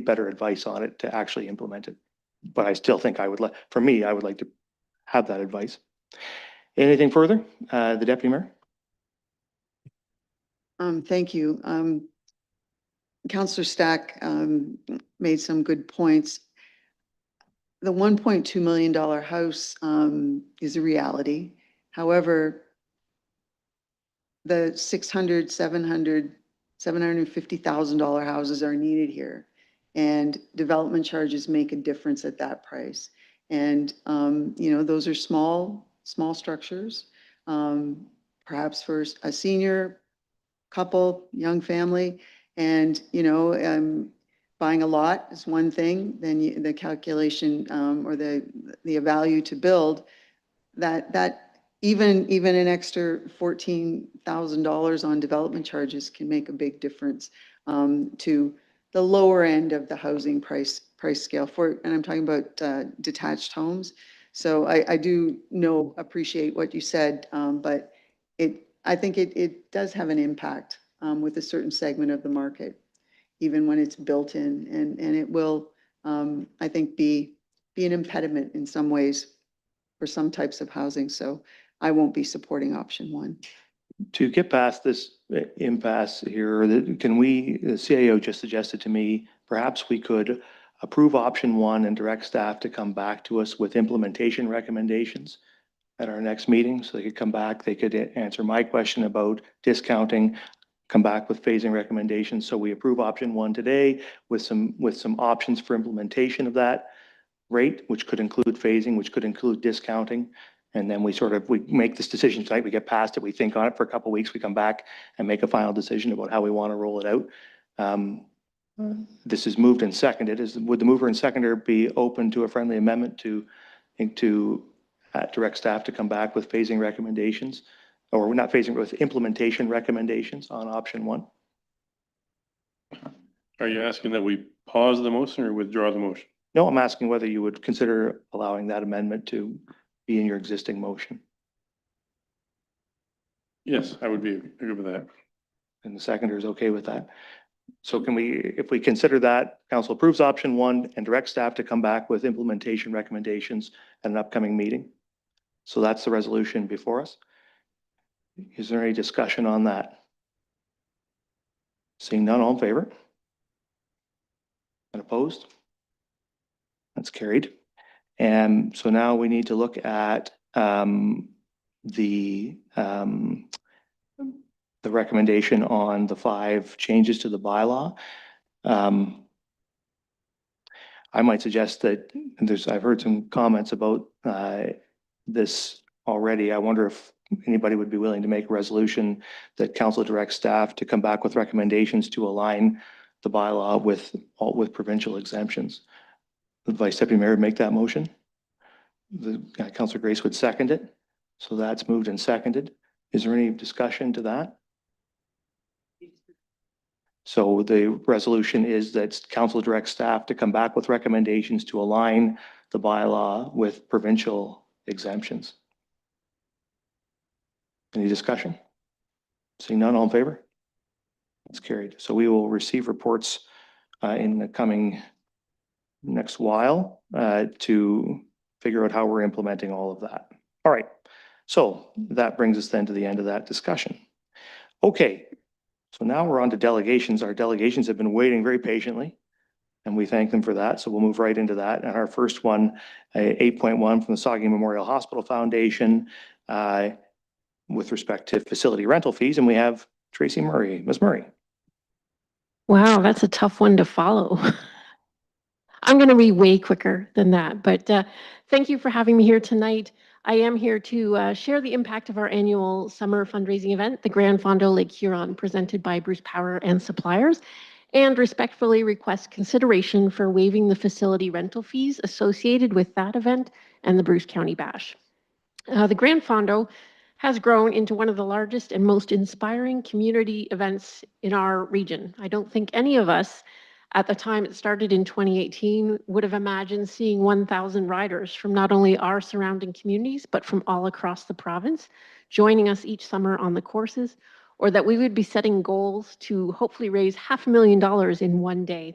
better advice on it to actually implement it. But I still think I would like to have that advice. Anything further? The Deputy Mayor? Thank you. Councillor Stack made some good points. The $1.2 million house is a reality. However, the $600,000, $700,000, $750,000 houses are needed here. And development charges make a difference at that price. And, those are small structures. Perhaps for a senior couple, young family, and, buying a lot is one thing, then the calculation or the value to build, that even an extra $14,000 on development charges can make a big difference to the lower end of the housing price scale and I'm talking about detached homes. So I do appreciate what you said, but I think it does have an impact with a certain segment of the market, even when it's built in, and it will, I think, be an impediment in some ways for some types of housing. So I won't be supporting option one. To get past this impasse here, the CAO just suggested to me, perhaps we could approve option one and direct staff to come back to us with implementation recommendations at our next meeting. So they could come back, they could answer my question about discounting, come back with phasing recommendations. So we approve option one today with some options for implementation of that rate, which could include phasing, which could include discounting. And then we make this decision tonight, we get past it, we think on it for a couple of weeks, we come back and make a final decision about how we want to roll it out. This is moved and seconded. Would the mover and seconder be open to a friendly amendment to direct staff to come back with phasing recommendations, or not phasing, but with implementation recommendations on option one? Are you asking that we pause the motion or withdraw the motion? No, I'm asking whether you would consider allowing that amendment to be in your existing motion. Yes, I would be good with that. And the seconder is okay with that. So if we consider that, council approves option one and direct staff to come back with implementation recommendations at an upcoming meeting. So that's the resolution before us. Is there any discussion on that? Seeing none, all in favor? And opposed? That's carried. And so now we need to look at the recommendation on the 5 changes to the bylaw. I might suggest that I've heard some comments about this already. I wonder if anybody would be willing to make a resolution that council directs staff to come back with recommendations to align the bylaw with provincial exemptions. The Vice Deputy Mayor would make that motion. The Councillor Grace would second it. So that's moved and seconded. Is there any discussion to that? So the resolution is that council directs staff to come back with recommendations to align the bylaw with provincial exemptions. Any discussion? Seeing none, all in favor? That's carried. So we will receive reports in the coming next while to figure out how we're implementing all of that. All right. So that brings us then to the end of that discussion. Okay. So now we're on to delegations. Our delegations have been waiting very patiently, and we thank them for that. So we'll move right into that. And our first one, 8.1 from the Saugeen Memorial Hospital Foundation with respect to facility rental fees. And we have Tracy Murray. Ms. Murray. Wow, that's a tough one to follow. I'm going to be way quicker than that, but thank you for having me here tonight. I am here to share the impact of our annual summer fundraising event, the Grand Fondo Lake Huron, presented by Bruce Power and suppliers, and respectfully request consideration for waiving the facility rental fees associated with that event and the Bruce County Bash. The Grand Fondo has grown into one of the largest and most inspiring community events in our region. I don't think any of us at the time it started in 2018 would have imagined seeing 1,000 riders from not only our surrounding communities, but from all across the province joining us each summer on the courses, or that we would be setting goals to hopefully raise $500,000 in one day.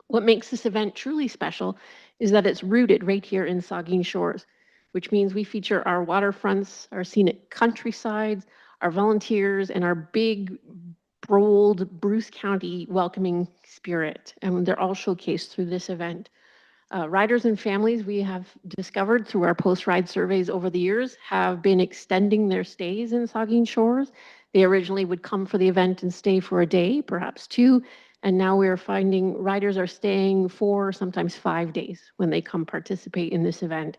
What makes this event truly special is that it's rooted right here in Saugeen Shores, which means we feature our waterfronts, our scenic countrysides, our volunteers, and our big, bold Bruce County welcoming spirit. And they're all showcased through this event. Riders and families, we have discovered through our post-ride surveys over the years, have been extending their stays in Saugeen Shores. They originally would come for the event and stay for a day, perhaps two, and now we're finding riders are staying 4, sometimes 5 days when they come participate in this event.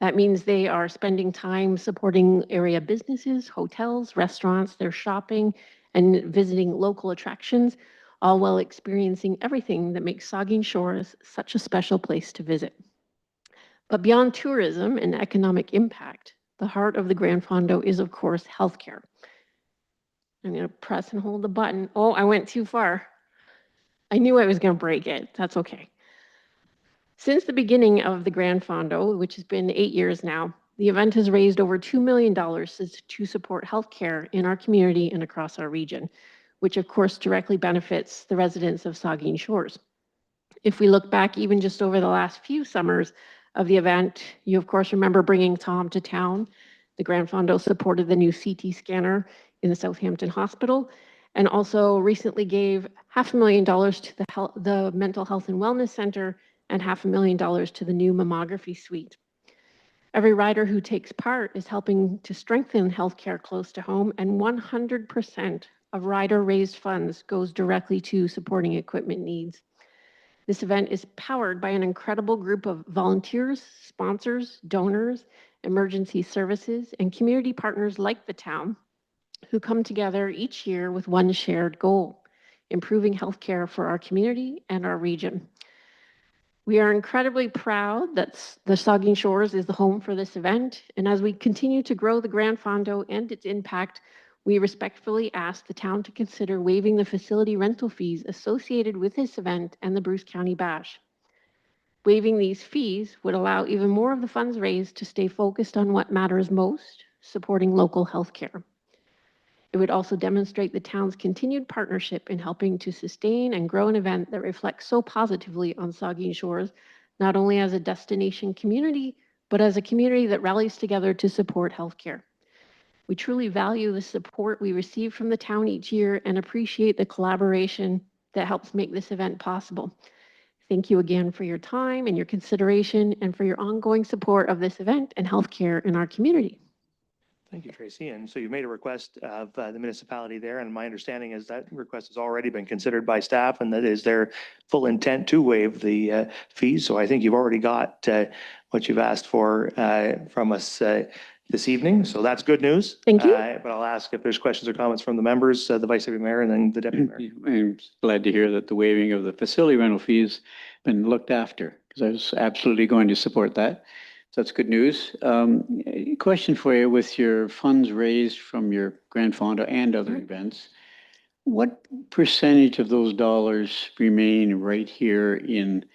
That means they are spending time supporting area businesses, hotels, restaurants, they're shopping and visiting local attractions, all while experiencing everything that makes Saugeen Shores such a special place to visit. But beyond tourism and economic impact, the heart of the Grand Fondo is, of course, healthcare. I'm going to press and hold the button. Oh, I went too far. I knew I was going to break it. That's okay. Since the beginning of the Grand Fondo, which has been 8 years now, the event has raised over $2 million to support healthcare in our community and across our region, which of course directly benefits the residents of Saugeen Shores. If we look back even just over the last few summers of the event, you of course remember bringing Tom to town. The Grand Fondo supported the new CT scanner in the Southampton Hospital, and also recently gave $500,000 to the Mental Health and Wellness Center and $500,000 to the new mammography suite. Every rider who takes part is helping to strengthen healthcare close to home, and 100% of rider-raised funds goes directly to supporting equipment needs. This event is powered by an incredible group of volunteers, sponsors, donors, emergency services, and community partners like the town who come together each year with one shared goal: improving healthcare for our community and our region. We are incredibly proud that the Saugeen Shores is the home for this event, and as we continue to grow the Grand Fondo and its impact, we respectfully ask the town to consider waiving the facility rental fees associated with this event and the Bruce County Bash. Waiving these fees would allow even more of the funds raised to stay focused on what matters most, supporting local healthcare. It would also demonstrate the town's continued partnership in helping to sustain and grow an event that reflects so positively on Saugeen Shores, not only as a destination community, but as a community that rallies together to support healthcare. We truly value the support we receive from the town each year and appreciate the collaboration that helps make this event possible. Thank you again for your time and your consideration and for your ongoing support of this event and healthcare in our community. Thank you, Tracy. And so you made a request of the municipality there, and my understanding is that request has already been considered by staff, and that is their full intent to waive the fees. So I think you've already got what you've asked for from us this evening, so that's good news. Thank you. But I'll ask if there's questions or comments from the members, the Vice Deputy Mayor and then the Deputy Mayor. I'm glad to hear that the waiving of the facility rental fees been looked after, because I was absolutely going to support that. So that's good news. A question for you: with your funds raised from your Grand Fonda and other events, what percentage of those dollars remain right here in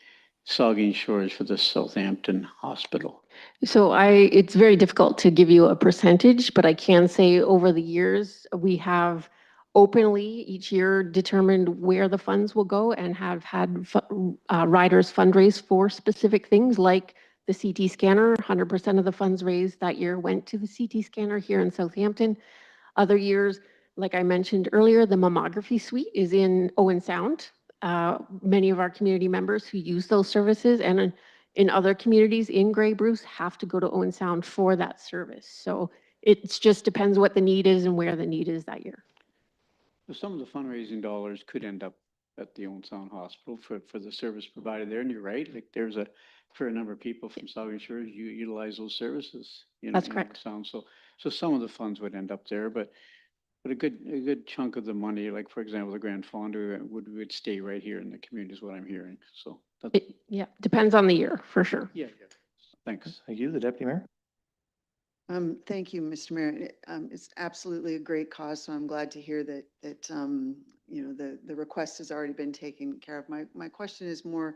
Saugeen Shores for the Southampton Hospital? So it's very difficult to give you a percentage, but I can say over the years, we have openly each year determined where the funds will go and have had riders fundraise for specific things like the CT scanner. 100% of the funds raised that year went to the CT scanner here in Southampton. Other years, like I mentioned earlier, the mammography suite is in Owen Sound. Many of our community members who use those services and in other communities in Grey Bruce have to go to Owen Sound for that service. So it just depends what the need is and where the need is that year. So some of the fundraising dollars could end up at the Owen Sound Hospital for the service provided there, and you're right, like there's a fair number of people from Saugeen Shores you utilize those services. That's in correct. Owen Sound, so some of the funds would end up there, but a good chunk of the money, like for example, the Grand Fonda would stay right here in the community is what I'm hearing. So that's, Yeah, depends on the year for sure. yeah. Thanks. Thank you, the Deputy Mayor. Thank you, Mr. Mayor. It's absolutely a great cause, so I'm glad to hear that you know, the request has already been taken care of. My question is more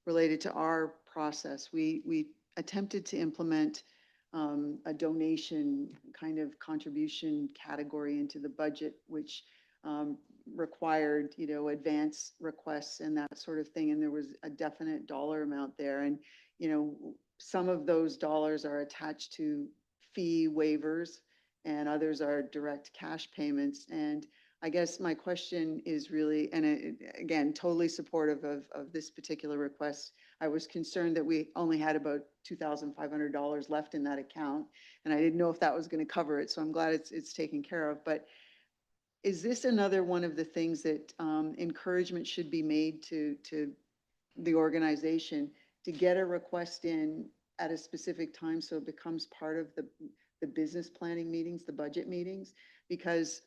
related to our process. We attempted to implement a donation kind of contribution category into the budget, which required, you know, advance requests and that sort of thing. And there was a definite dollar amount there. And, you know, some of those dollars are attached to fee waivers and others are direct cash payments. And I guess my question is really, and again, totally supportive of this particular request. I was concerned that we only had about $2,500 left in that account, and I didn't know if that was going to cover it. So I'm glad it's taken care of. But is this another one of the things that encouragement should be made to the organization to get a request in at a specific time so it becomes part of the business planning meetings, the budget meetings? Because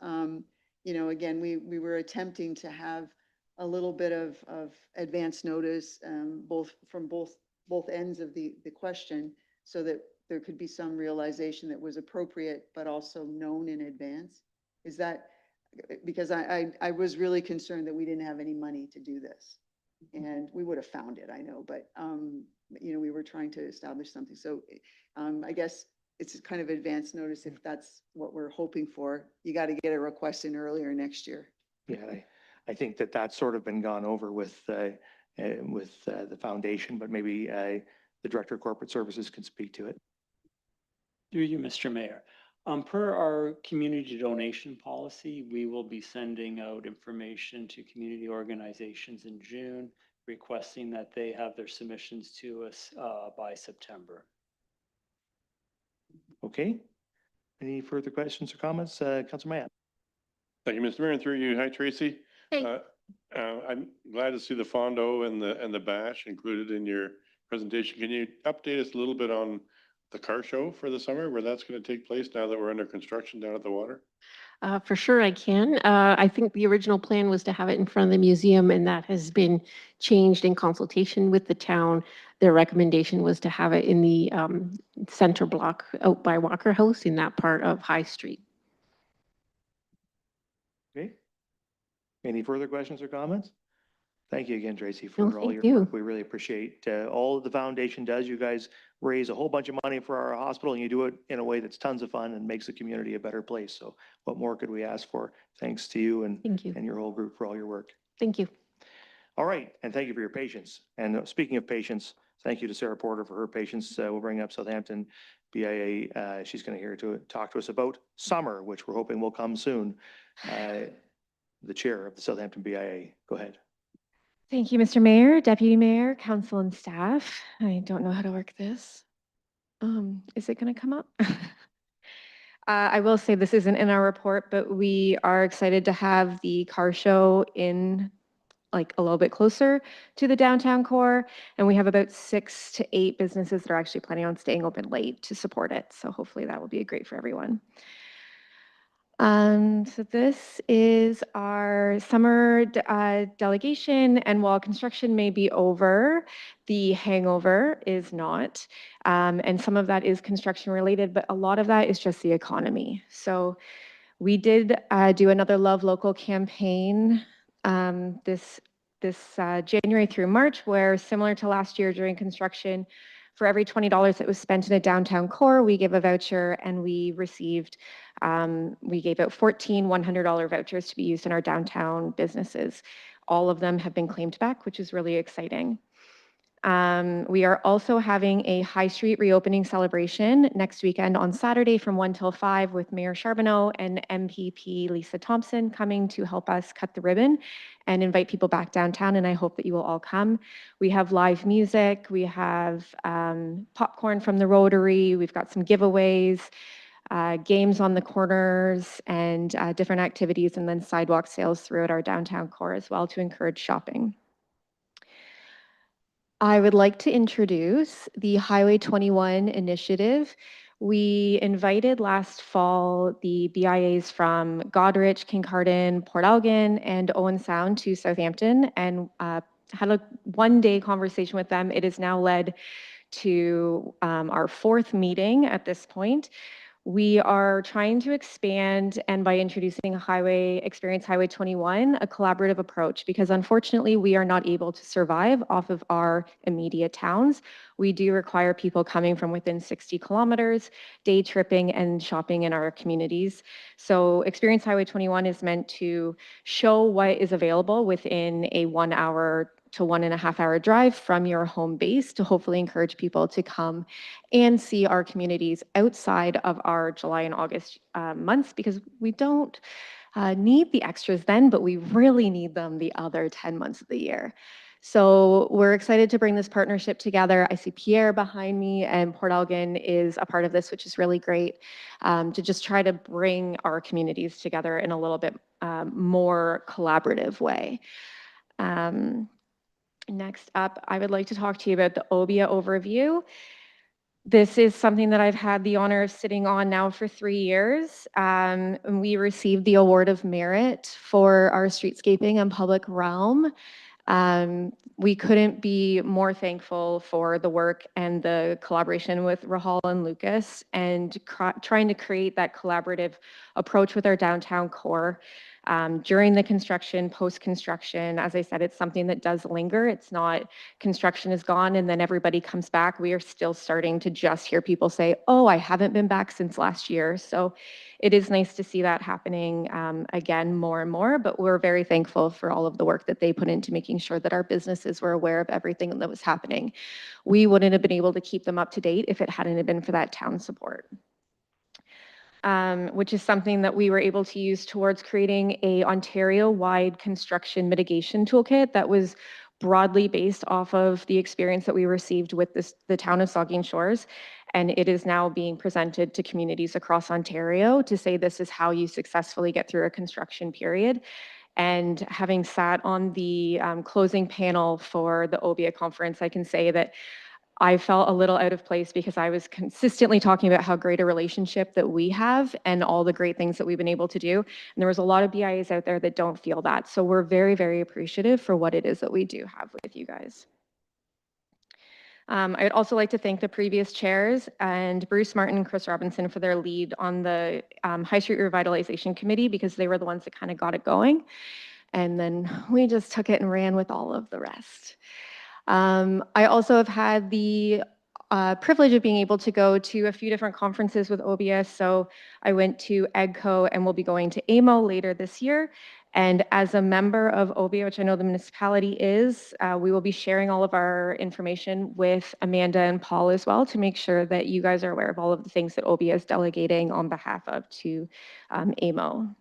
you know, again, we were attempting to have a little bit of advance notice, from both ends of the question, so that there could be some realization that was appropriate, but also known in advance. Is that, because I was really concerned that we didn't have any money to do this, and we would have found it, I know, but you know, we were trying to establish something. So I guess it's kind of advance notice if that's what we're hoping for. You got to get a request in earlier next year. Yeah, I think that that's sort of been gone over with the foundation, but maybe the Director of Corporate Services can speak to it. Through you, Mr. Mayor. Per our community donation policy, we will be sending out information to community organizations in June, requesting that they have their submissions to us by September. Okay. Any further questions or comments? Councilor Matt. Thank you, Mr. Mayor, and through you. Hi, Tracy. Hey. I'm glad to see the Fondo and the bash included in your presentation. Can you update us a little bit on the car show for the summer, where that's going to take place now that we're under construction down at the water? For sure I can. I think the original plan was to have it in front of the museum, and that has been changed in consultation with the town. Their recommendation was to have it in the center block out by Walker House in that part of High Street. Okay. Any further questions or comments? Thank you again, Tracy, for No, all thank your you. work. We really appreciate all that the foundation does. You guys raise a whole bunch of money for our hospital, and you do it in a way that's tons of fun and makes the community a better place. So what more could we ask for? Thanks to you and, Thank you. and your whole group for all your work. Thank you. All right, and thank you for your patience. And speaking of patience, thank you to Sarah Porter for her patience. We'll bring up Southampton BIA. She's going to talk to us about summer, which we're hoping will come soon. The chair of the Southampton BIA. Go ahead. Thank you, Mr. Mayor, Deputy Mayor, Council, and staff. I don't know how to work this. Is it going to come up? I will say this isn't in our report, but we are excited to have the car show in like a little bit closer to the downtown core. And we have about 6 to 8 businesses that are actually planning on staying open late to support it. So hopefully that will be great for everyone. So this is our summer delegation, and while construction may be over, the hangover is not. And some of that is construction related, but a lot of that is just the economy. So we did do another Love Local campaign this January through March, where similar to last year during construction, for every $20 that was spent in a downtown core, we gave a voucher, and we gave out 14 $100 vouchers to be used in our downtown businesses. All of them have been claimed back, which is really exciting. We are also having a High Street reopening celebration next weekend on Saturday from 1 till 5 with Mayor Charbonneau and MPP Lisa Thompson coming to help us cut the ribbon and invite people back downtown, and I hope that you will all come. We have live music, we have popcorn from the Rotary, we've got some giveaways, games on the corners, and different activities, and then sidewalk sales throughout our downtown core as well to encourage shopping. I would like to introduce the Highway 21 initiative. We invited last fall the BIAs from Goderich, Kincardine, Port Elgin, and Owen Sound to Southampton, and had a one-day conversation with them. It has now led to our 4th meeting at this point. We are trying to expand, and by introducing Experience Highway 21, a collaborative approach, because unfortunately we are not able to survive off of our immediate towns. We do require people coming from within 60 kilometers, day tripping and shopping in our communities. So Experience Highway 21 is meant to show what is available within a 1 hour to 1.5 hour drive from your home base to hopefully encourage people to come and see our communities outside of our July and August months, because we don't need the extras then, but we really need them the other 10 months of the year. So we're excited to bring this partnership together. I see Pierre behind me, and Port Elgin is a part of this, which is really great, to just try to bring our communities together in a little bit more collaborative way. Next up, I would like to talk to you about the OBIA overview. This is something that I've had the honor of sitting on now for 3 years. And we received the Award of Merit for our streetscaping and public realm. We couldn't be more thankful for the work and the collaboration with Rahal and Lucas, and trying to create that collaborative approach with our downtown core. During the construction, post-construction, as I said, it's something that does linger. It's not construction is gone and then everybody comes back. We are still starting to just hear people say, oh, I haven't been back since last year. So it is nice to see that happening again more and more, but we're very thankful for all of the work that they put into making sure that our businesses were aware of everything that was happening. We wouldn't have been able to keep them up to date if it hadn't been for that town support. Which is something that we were able to use towards creating a Ontario-wide construction mitigation toolkit that was broadly based off of the experience that we received with the town of Saugeen Shores. And it is now being presented to communities across Ontario to say this is how you successfully get through a construction period. And having sat on the closing panel for the OBIA conference, I can say that I felt a little out of place because I was consistently talking about how great a relationship that we have and all the great things that we've been able to do. And there was a lot of BIAs out there that don't feel that. So we're very, very appreciative for what it is that we do have with you guys. I'd also like to thank the previous chairs and Bruce Martin and Chris Robinson for their lead on the High Street Revitalization Committee, because they were the ones that kind of got it going. And then we just took it and ran with all of the rest. I also have had the privilege of being able to go to a few different conferences with OBS. So I went to EGCO and will be going to AMO later this year. And as a member of OBIA, which I know the municipality is, we will be sharing all of our information with Amanda and Paul as well, to make sure that you guys are aware of all of the things that OBIA is delegating on behalf of to AMO.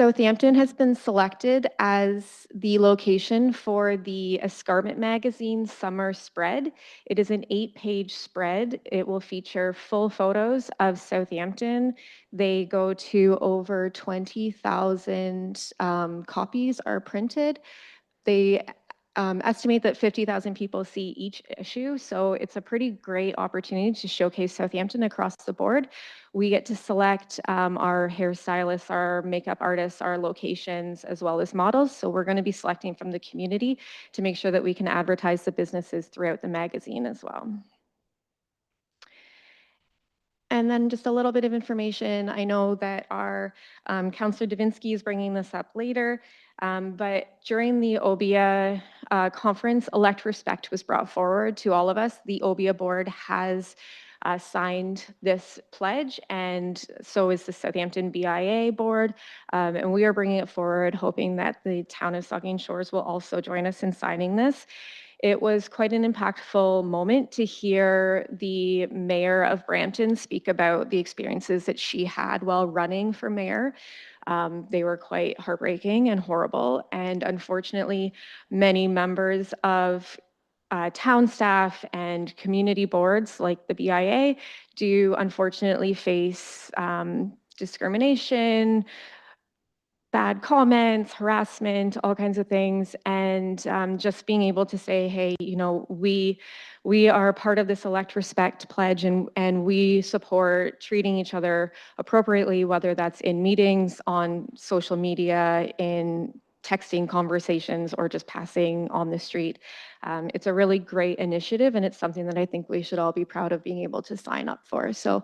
Southampton has been selected as the location for the Escarpment Magazine Summer Spread. It is an 8-page spread. It will feature full photos of Southampton. They go to over 20,000 copies are printed. They estimate that 50,000 people see each issue, so it's a pretty great opportunity to showcase Southampton across the board. We get to select our hairstylists, our makeup artists, our locations, as well as models. So we're going to be selecting from the community to make sure that we can advertise the businesses throughout the magazine as well. And then just a little bit of information. I know that our Councillor Davinsky is bringing this up later, but during the OBIA conference, Elect Respect was brought forward to all of us. The OBIA board has signed this pledge, and so is the Southampton BIA board, and we are bringing it forward, hoping that the town of Saugeen Shores will also join us in signing this. It was quite an impactful moment to hear the mayor of Brampton speak about the experiences that she had while running for mayor. They were quite heartbreaking and horrible. And unfortunately, many members of town staff and community boards like the BIA do unfortunately face discrimination, bad comments, harassment, all kinds of things. And just being able to say, hey, you know, we are part of this Elect Respect pledge, and we support treating each other appropriately, whether that's in meetings, on social media, in texting conversations, or just passing on the street. It's a really great initiative, and it's something that I think we should all be proud of being able to sign up for. So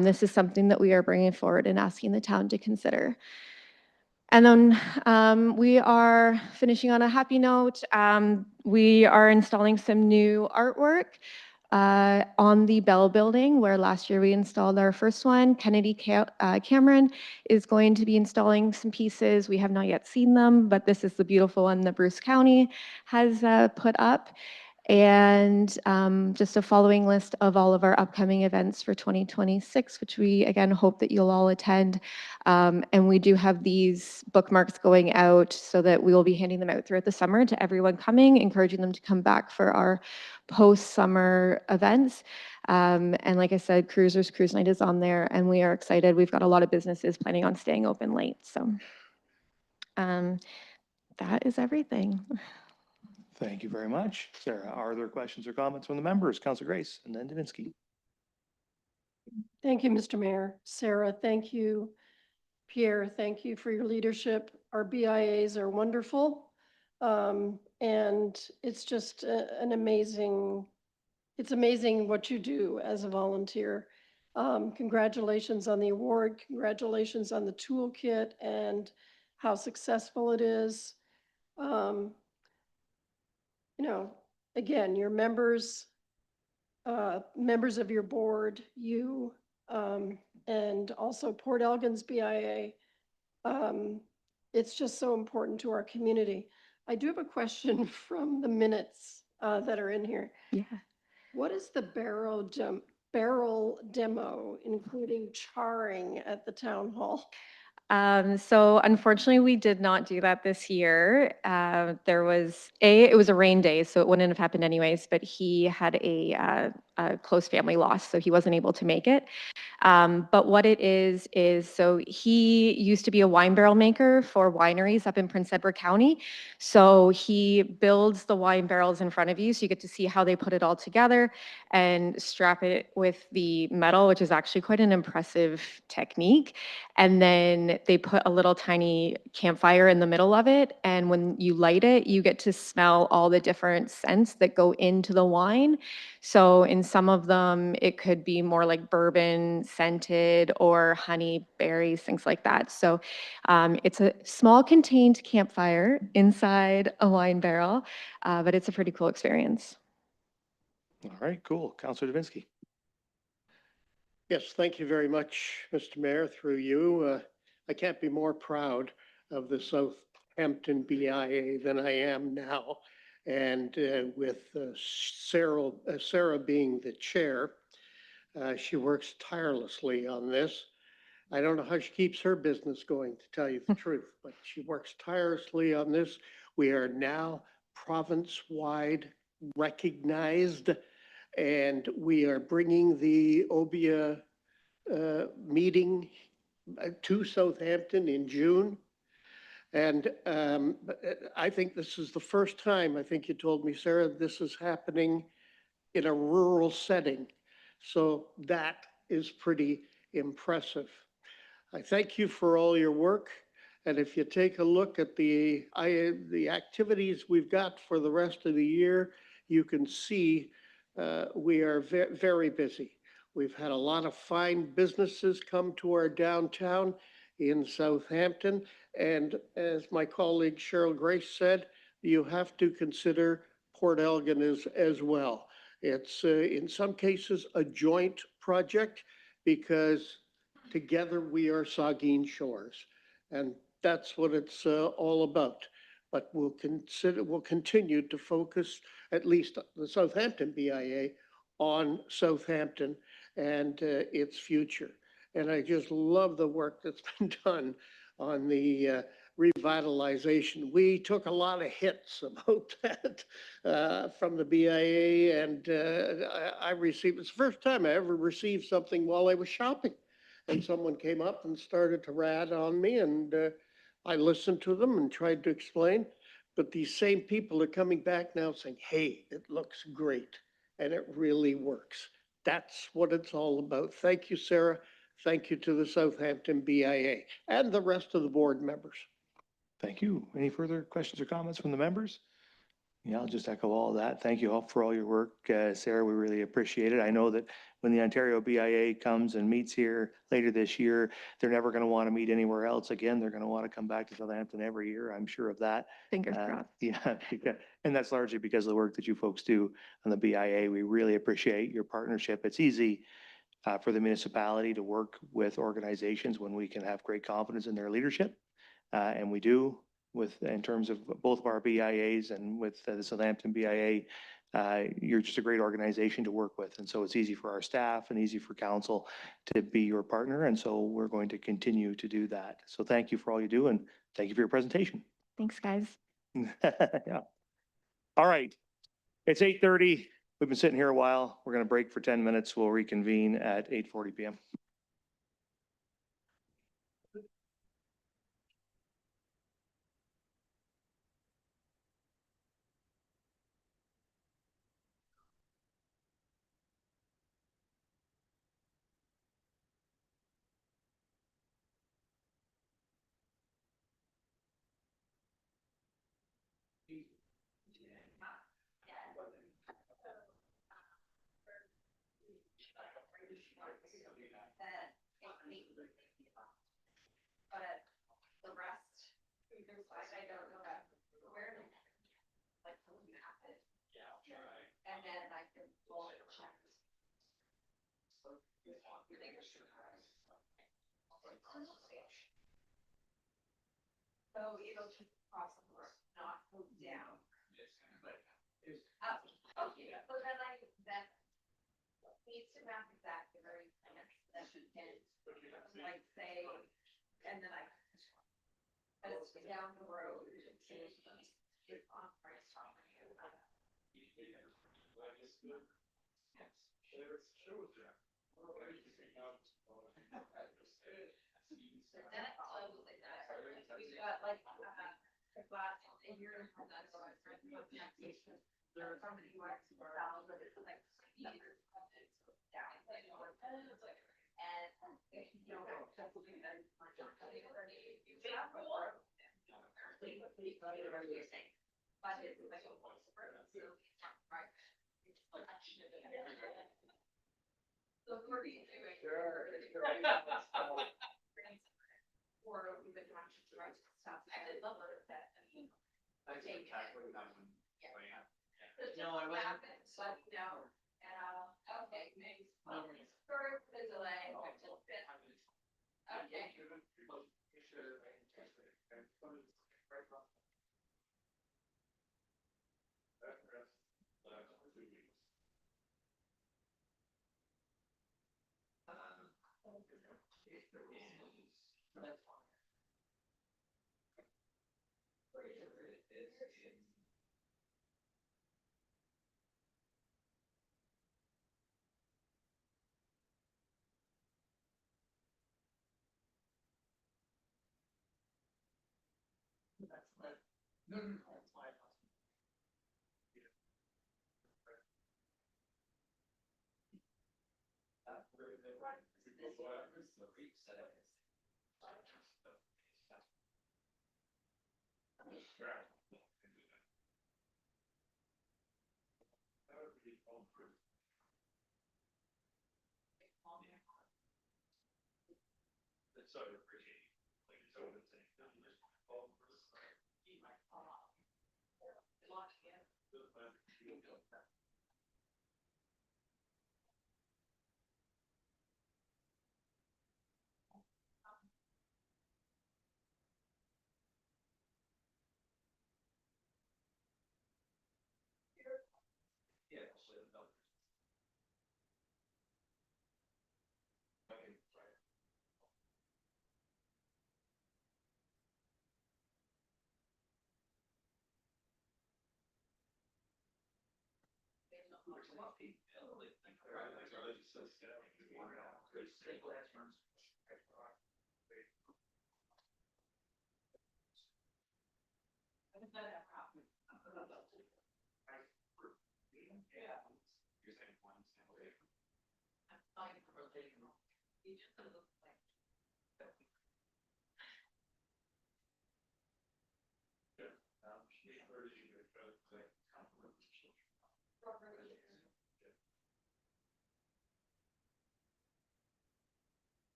this is something that we are bringing forward and asking the town to consider. And then we are finishing on a happy note. We are installing some new artwork on the Bell Building, where last year we installed our first one. Kennedy Cameron is going to be installing some pieces. We have not yet seen them, but this is the beautiful one that Bruce County has put up. And just a following list of all of our upcoming events for 2026, which we again hope that you'll all attend. And we do have these bookmarks going out so that we will be handing them out throughout the summer to everyone coming, encouraging them to come back for our post-summer events. And like I said, Cruisers Cruise Night is on there, and we are excited. We've got a lot of businesses planning on staying open late. So that is everything. Thank you very much. Sarah, are there questions or comments from the members? Councillor Grace and then Davinsky. Thank you, Mr. Mayor. Sarah, thank you. Pierre, thank you for your leadership. Our BIAs are wonderful. And it's just it's amazing what you do as a volunteer. Congratulations on the award. Congratulations on the toolkit and how successful it is. You know, again, your members of your board, you, and also Port Elgin's BIA. It's just so important to our community. I do have a question from the minutes that are in here. Yeah. What is the barrel demo, including charring at the town hall? So unfortunately, we did not do that this year. It was a rain day, so it wouldn't have happened anyways, but he had a close family loss, so he wasn't able to make it. But what it is so he used to be a wine barrel maker for wineries up in Prince Edward County. So he builds the wine barrels in front of you, so you get to see how they put it all together and strap it with the metal, which is actually quite an impressive technique. And then they put a little tiny campfire in the middle of it. And when you light it, you get to smell all the different scents that go into the wine. So in some of them, it could be more like bourbon scented or honey berries, things like that. So it's a small contained campfire inside a wine barrel, but it's a pretty cool experience. All right, cool. Councillor Davinsky. Yes, thank you very much, Mr. Mayor, through you. I can't be more proud of the Southampton BIA than I am now. And with Sarah being the chair, she works tirelessly on this. I don't know how she keeps her business going, to tell you the truth, but she works tirelessly on this. We are now province-wide recognized, and we are bringing the OBIA meeting to Southampton in June. And I think this is the first time, I think you told me, Sarah, this is happening in a rural setting. So that is pretty impressive. I thank you for all your work. And if you take a look at the activities we've got for the rest of the year, you can see we are very busy. We've had a lot of fine businesses come to our downtown in Southampton. And as my colleague Cheryl Grace said, you have to consider Port Elgin as well. It's in some cases a joint project because together we are Saugeen Shores. And that's what it's all about. But we'll continue to focus, at least the Southampton BIA, on Southampton and its future. And I just love the work that's been done on the revitalization. We took a lot of hits about that from the BIA, and I received, it's the first time I ever received something while I was shopping. And someone came up and started to rat on me, and I listened to them and tried to explain. But these same people are coming back now saying, hey, it looks great, and it really works. That's what it's all about. Thank you, Sarah. Thank you to the Southampton BIA and the rest of the board members. Thank you. Any further questions or comments from the members? Yeah, I'll just echo all that. Thank you all for all your work, Sarah. We really appreciate it. I know that when the Ontario BIA comes and meets here later this year, they're never going to want to meet anywhere else again. They're going to want to come back to Southampton every year. I'm sure of that. Fingers crossed. Yeah, and that's largely because of the work that you folks do on the BIA. We really appreciate your partnership. It's easy for the municipality to work with organizations when we can have great confidence in their leadership, and we do. In terms of both of our BIAs and with the Southampton BIA, you're just a great organization to work with. And so it's easy for our staff and easy for council to be your partner. And so we're going to continue to do that. So thank you for all you do, and thank you for your presentation. Thanks, guys. Yeah. All right. It's 8:30. We've been sitting here a while. We're going to break for 10 minutes. We'll reconvene at 8:40 p.m. So it'll just cross over, not go down. Oh, okay, so then that needs to map exactly where you can, like say, and then it's down the road to on Price Property. We've got like about a year and a half ago, I started there from the UX but it's like years down. And you know, so what are you doing? Or we've been trying to stuff. I did love that. I mean, no, I wasn't. But no, okay, maybe. Sorry for the delay. Okay.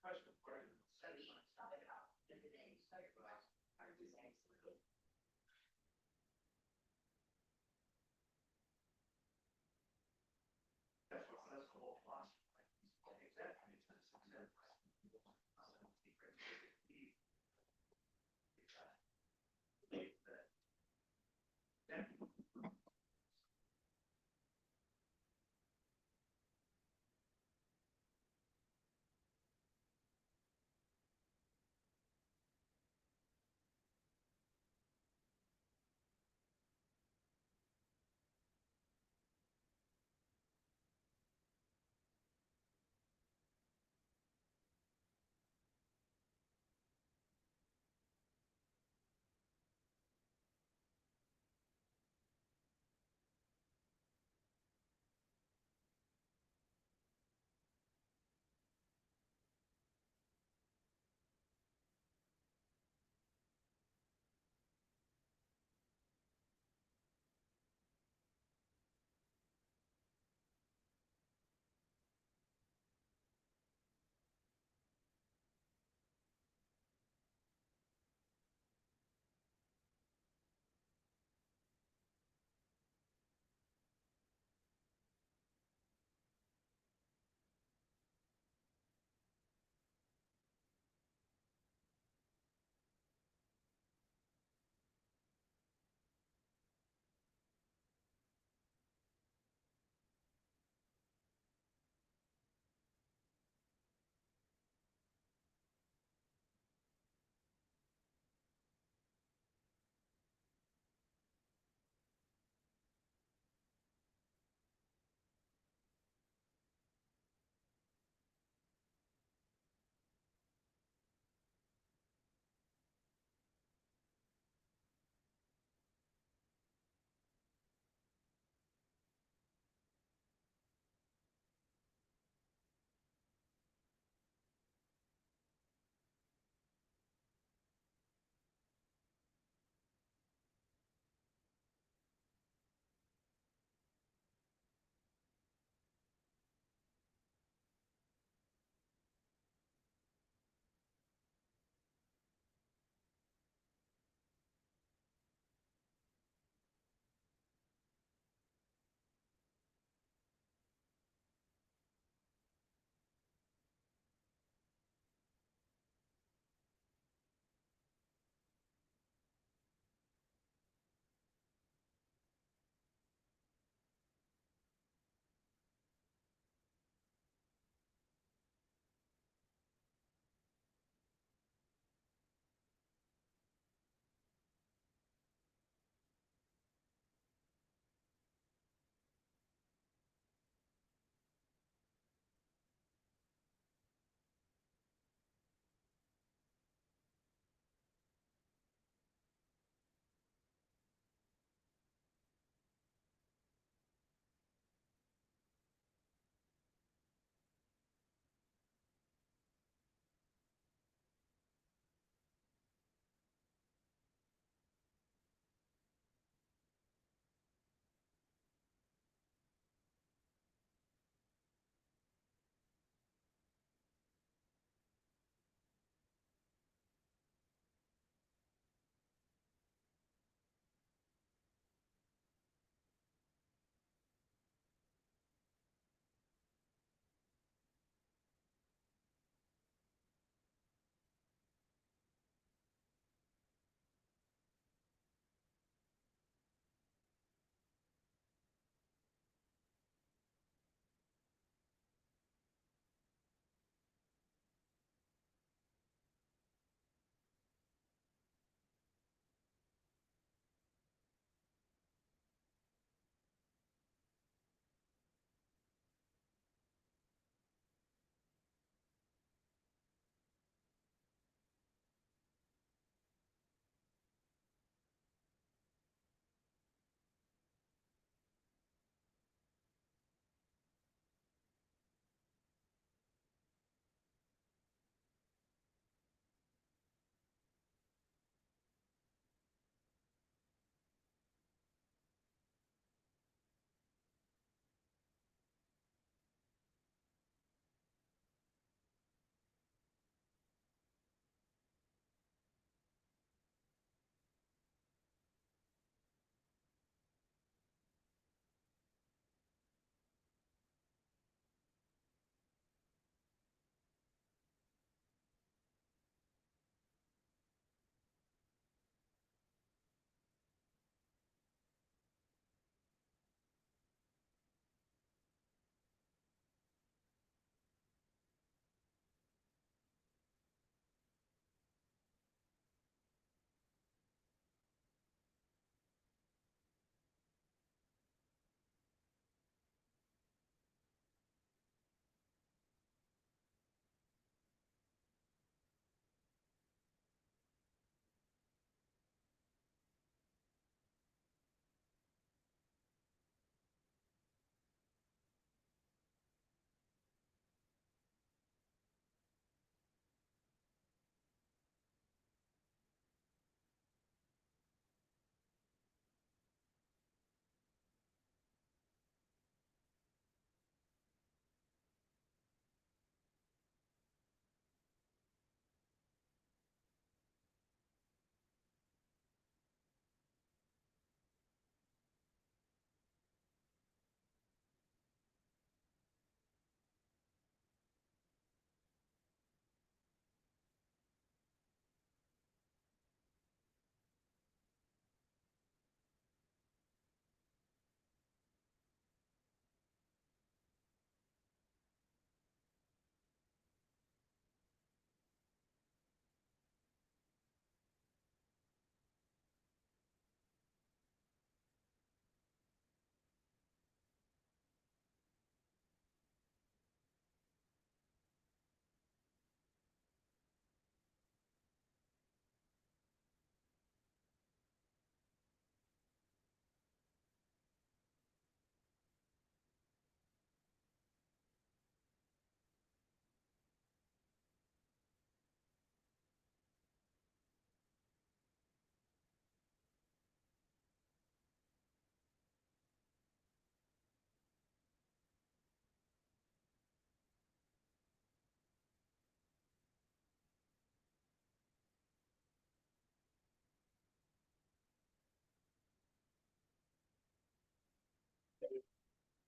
Question.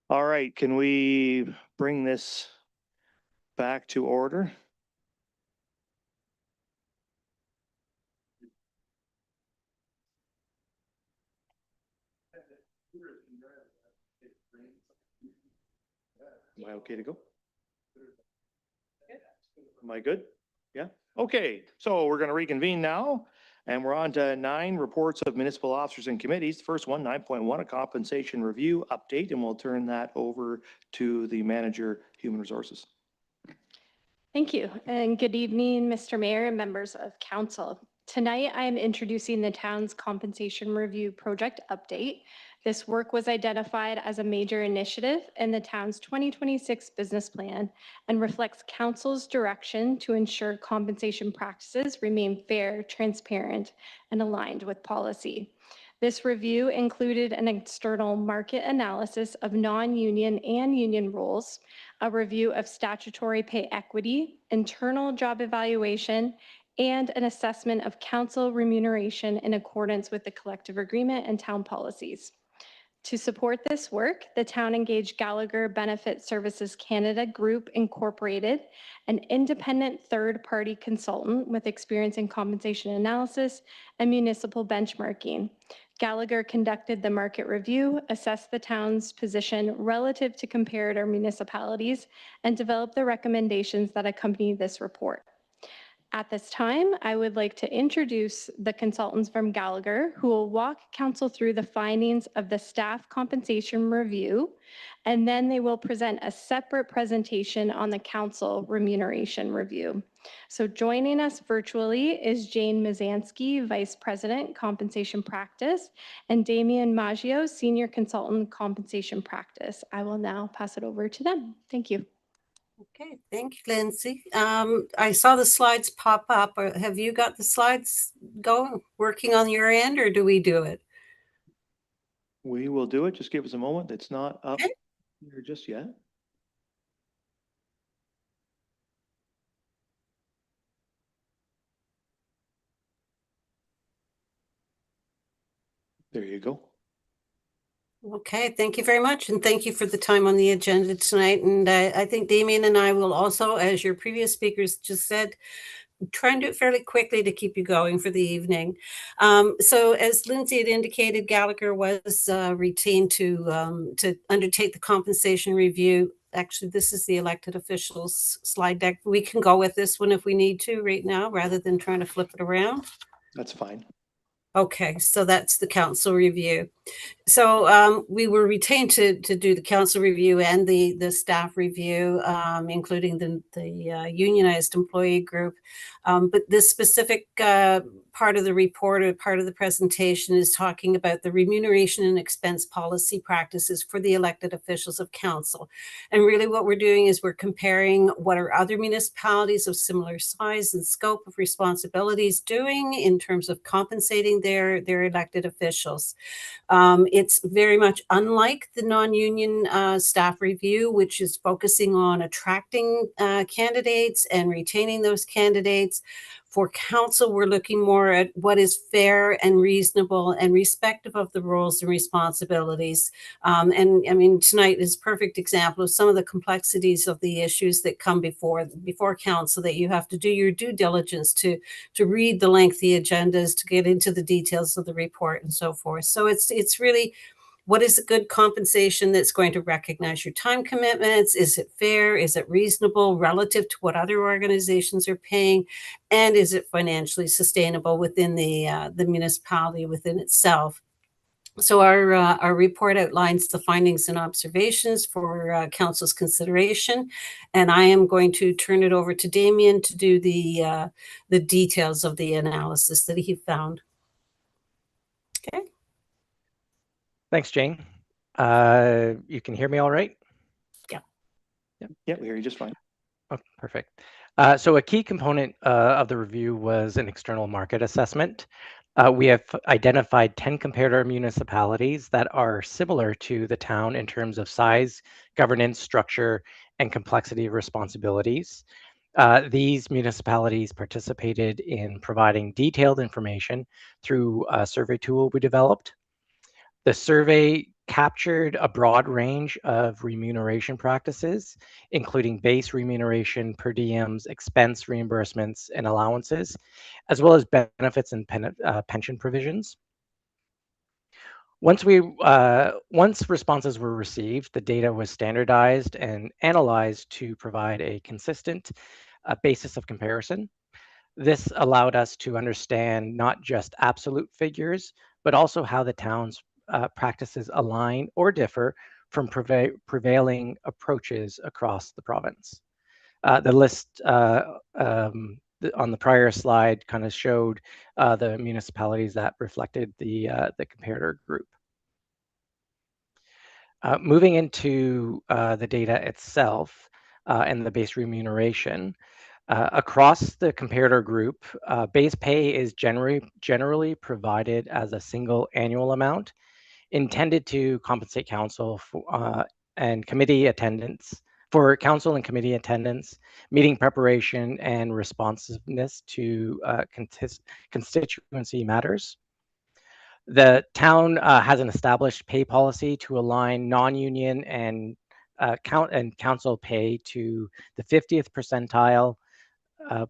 All right, can we bring this back to order? Am I okay to go? Am I good? Yeah? Okay, so we're going to reconvene now. And we're on to 9 reports of municipal officers and committees. First one, 9.1, a compensation review update, and we'll turn that over to the manager, Human Resources. Thank you, and good evening, Mr. Mayor and members of council. Tonight, I am introducing the town's compensation review project update. This work was identified as a major initiative in the town's 2026 business plan and reflects council's direction to ensure compensation practices remain fair, transparent, and aligned with policy. This review included an external market analysis of non-union and union roles, a review of statutory pay equity, internal job evaluation, and an assessment of council remuneration in accordance with the collective agreement and town policies. To support this work, the town engaged Gallagher Benefit Services Canada Group Incorporated, an independent third-party consultant with experience in compensation analysis and municipal benchmarking. Gallagher conducted the market review, assessed the town's position relative to comparator municipalities, and developed the recommendations that accompany this report. At this time, I would like to introduce the consultants from Gallagher who will walk council through the findings of the staff compensation review, and then they will present a separate presentation on the council remuneration review. So joining us virtually is Jane Mazansky, Vice President, Compensation Practice, and Damian Maggio, Senior Consultant, Compensation Practice. I will now pass it over to them. Thank you. Okay, thank you, Lindsay. I saw the slides pop up. Have you got the slides going, working on your end, or do we do it? We will do it. Just give us a moment. It's not up here just yet. There you go. Okay, thank you very much. And thank you for the time on the agenda tonight. And I think Damien and I will also, as your previous speakers just said, try and do it fairly quickly to keep you going for the evening. So as Lindsay had indicated, Gallagher was retained to undertake the compensation review. Actually, this is the elected officials slide deck. We can go with this one if we need to right now, rather than trying to flip it around. That's fine. Okay, so that's the council review. So we were retained to do the council review and the staff review, including the unionized employee group. But this specific part of the report or part of the presentation is talking about the remuneration and expense policy practices for the elected officials of council. And really what we're doing is we're comparing what are other municipalities of similar size and scope of responsibilities doing in terms of compensating their elected officials. It's very much unlike the non-union staff review, which is focusing on attracting candidates and retaining those candidates. For council, we're looking more at what is fair and reasonable and respective of the roles and responsibilities. And I mean, tonight is a perfect example of some of the complexities of the issues that come before council, that you have to do your due diligence to read the lengthy agendas, to get into the details of the report and so forth. So it's really, what is a good compensation that's going to recognize your time commitments? Is it fair? Is it reasonable relative to what other organizations are paying? And is it financially sustainable within the municipality within itself? So our report outlines the findings and observations for council's consideration, and I am going to turn it over to Damien to do the details of the analysis that he found. Okay. Thanks, Jane. You can hear me all right? Yeah. Yeah, we hear you just fine. Oh, perfect. So a key component of the review was an external market assessment. We have identified 10 comparator municipalities that are similar to the town in terms of size, governance, structure, and complexity of responsibilities. These municipalities participated in providing detailed information through a survey tool we developed. The survey captured a broad range of remuneration practices, including base remuneration, per diems, expense reimbursements, and allowances, as well as benefits and pension provisions. Once responses were received, the data was standardized and analyzed to provide a consistent basis of comparison. This allowed us to understand not just absolute figures, but also how the town's practices align or differ from prevailing approaches across the province. The list on the prior slide kind of showed the municipalities that reflected the comparator group. Moving into the data itself and the base remuneration, across the comparator group, base pay is generally provided as a single annual amount intended to compensate council and committee attendance for council and committee attendance, meeting preparation, and responsiveness to constituency matters. The town has an established pay policy to align non-union and council pay to the 50th percentile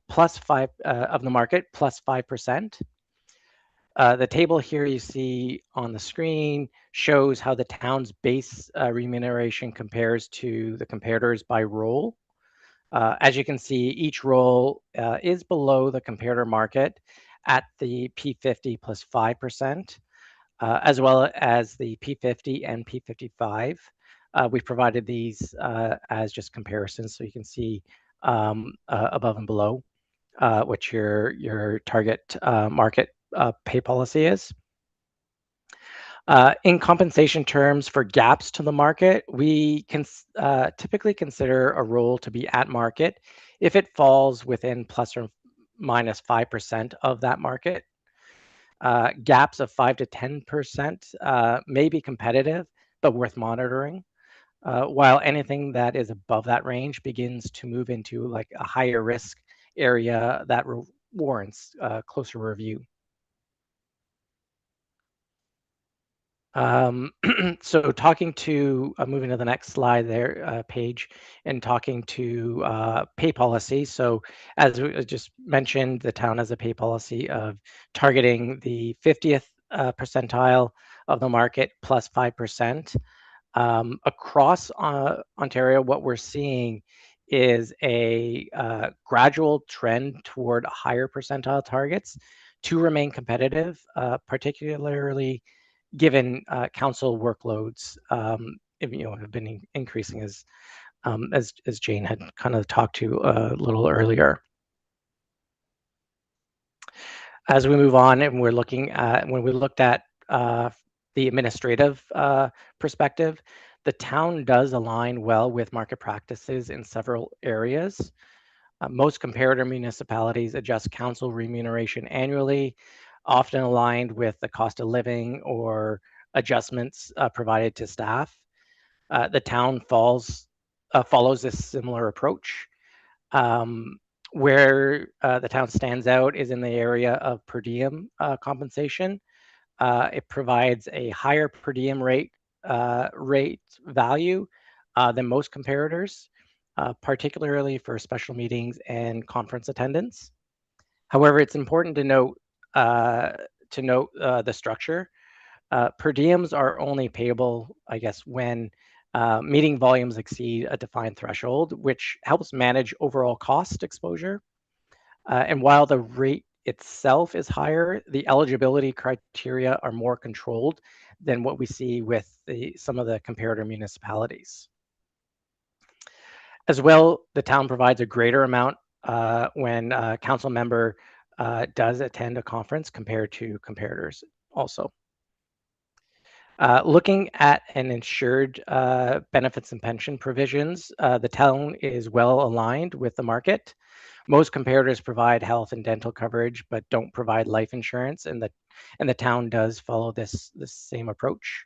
plus 5 of the market plus 5%. The table here you see on the screen shows how the town's base remuneration compares to the comparators by role. As you can see, each role is below the comparator market at the P50 plus 5%, as well as the P50 and P55. We provided these as just comparisons so you can see above and below what your target market pay policy is. In compensation terms for gaps to the market, we can typically consider a role to be at market if it falls within plus or minus 5% of that market. Gaps of 5 to 10% may be competitive, but worth monitoring. While anything that is above that range begins to move into like a higher risk area that warrants closer review. So talking to, moving to the next slide there, page, and talking to pay policy. So as I just mentioned, the town has a pay policy of targeting the 50th percentile of the market plus 5%. Across Ontario, what we're seeing is a gradual trend toward higher percentile targets to remain competitive, particularly given council workloads have been increasing as Jane had kind of talked to a little earlier. As we move on and we're looking at, when we looked at the administrative perspective, the town does align well with market practices in several areas. Most comparator municipalities adjust council remuneration annually, often aligned with the cost of living or adjustments provided to staff. The town follows this similar approach. Where the town stands out is in the area of per diem compensation. It provides a higher per diem rate value than most comparators, particularly for special meetings and conference attendance. However, it's important to note the structure. Per diems are only payable, I guess, when meeting volumes exceed a defined threshold, which helps manage overall cost exposure. And while the rate itself is higher, the eligibility criteria are more controlled than what we see with some of the comparator municipalities. As well, the town provides a greater amount when a council member does attend a conference compared to comparators also. Looking at an insured benefits and pension provisions, the town is well aligned with the market. Most comparators provide health and dental coverage, but don't provide life insurance, and the town does follow this same approach.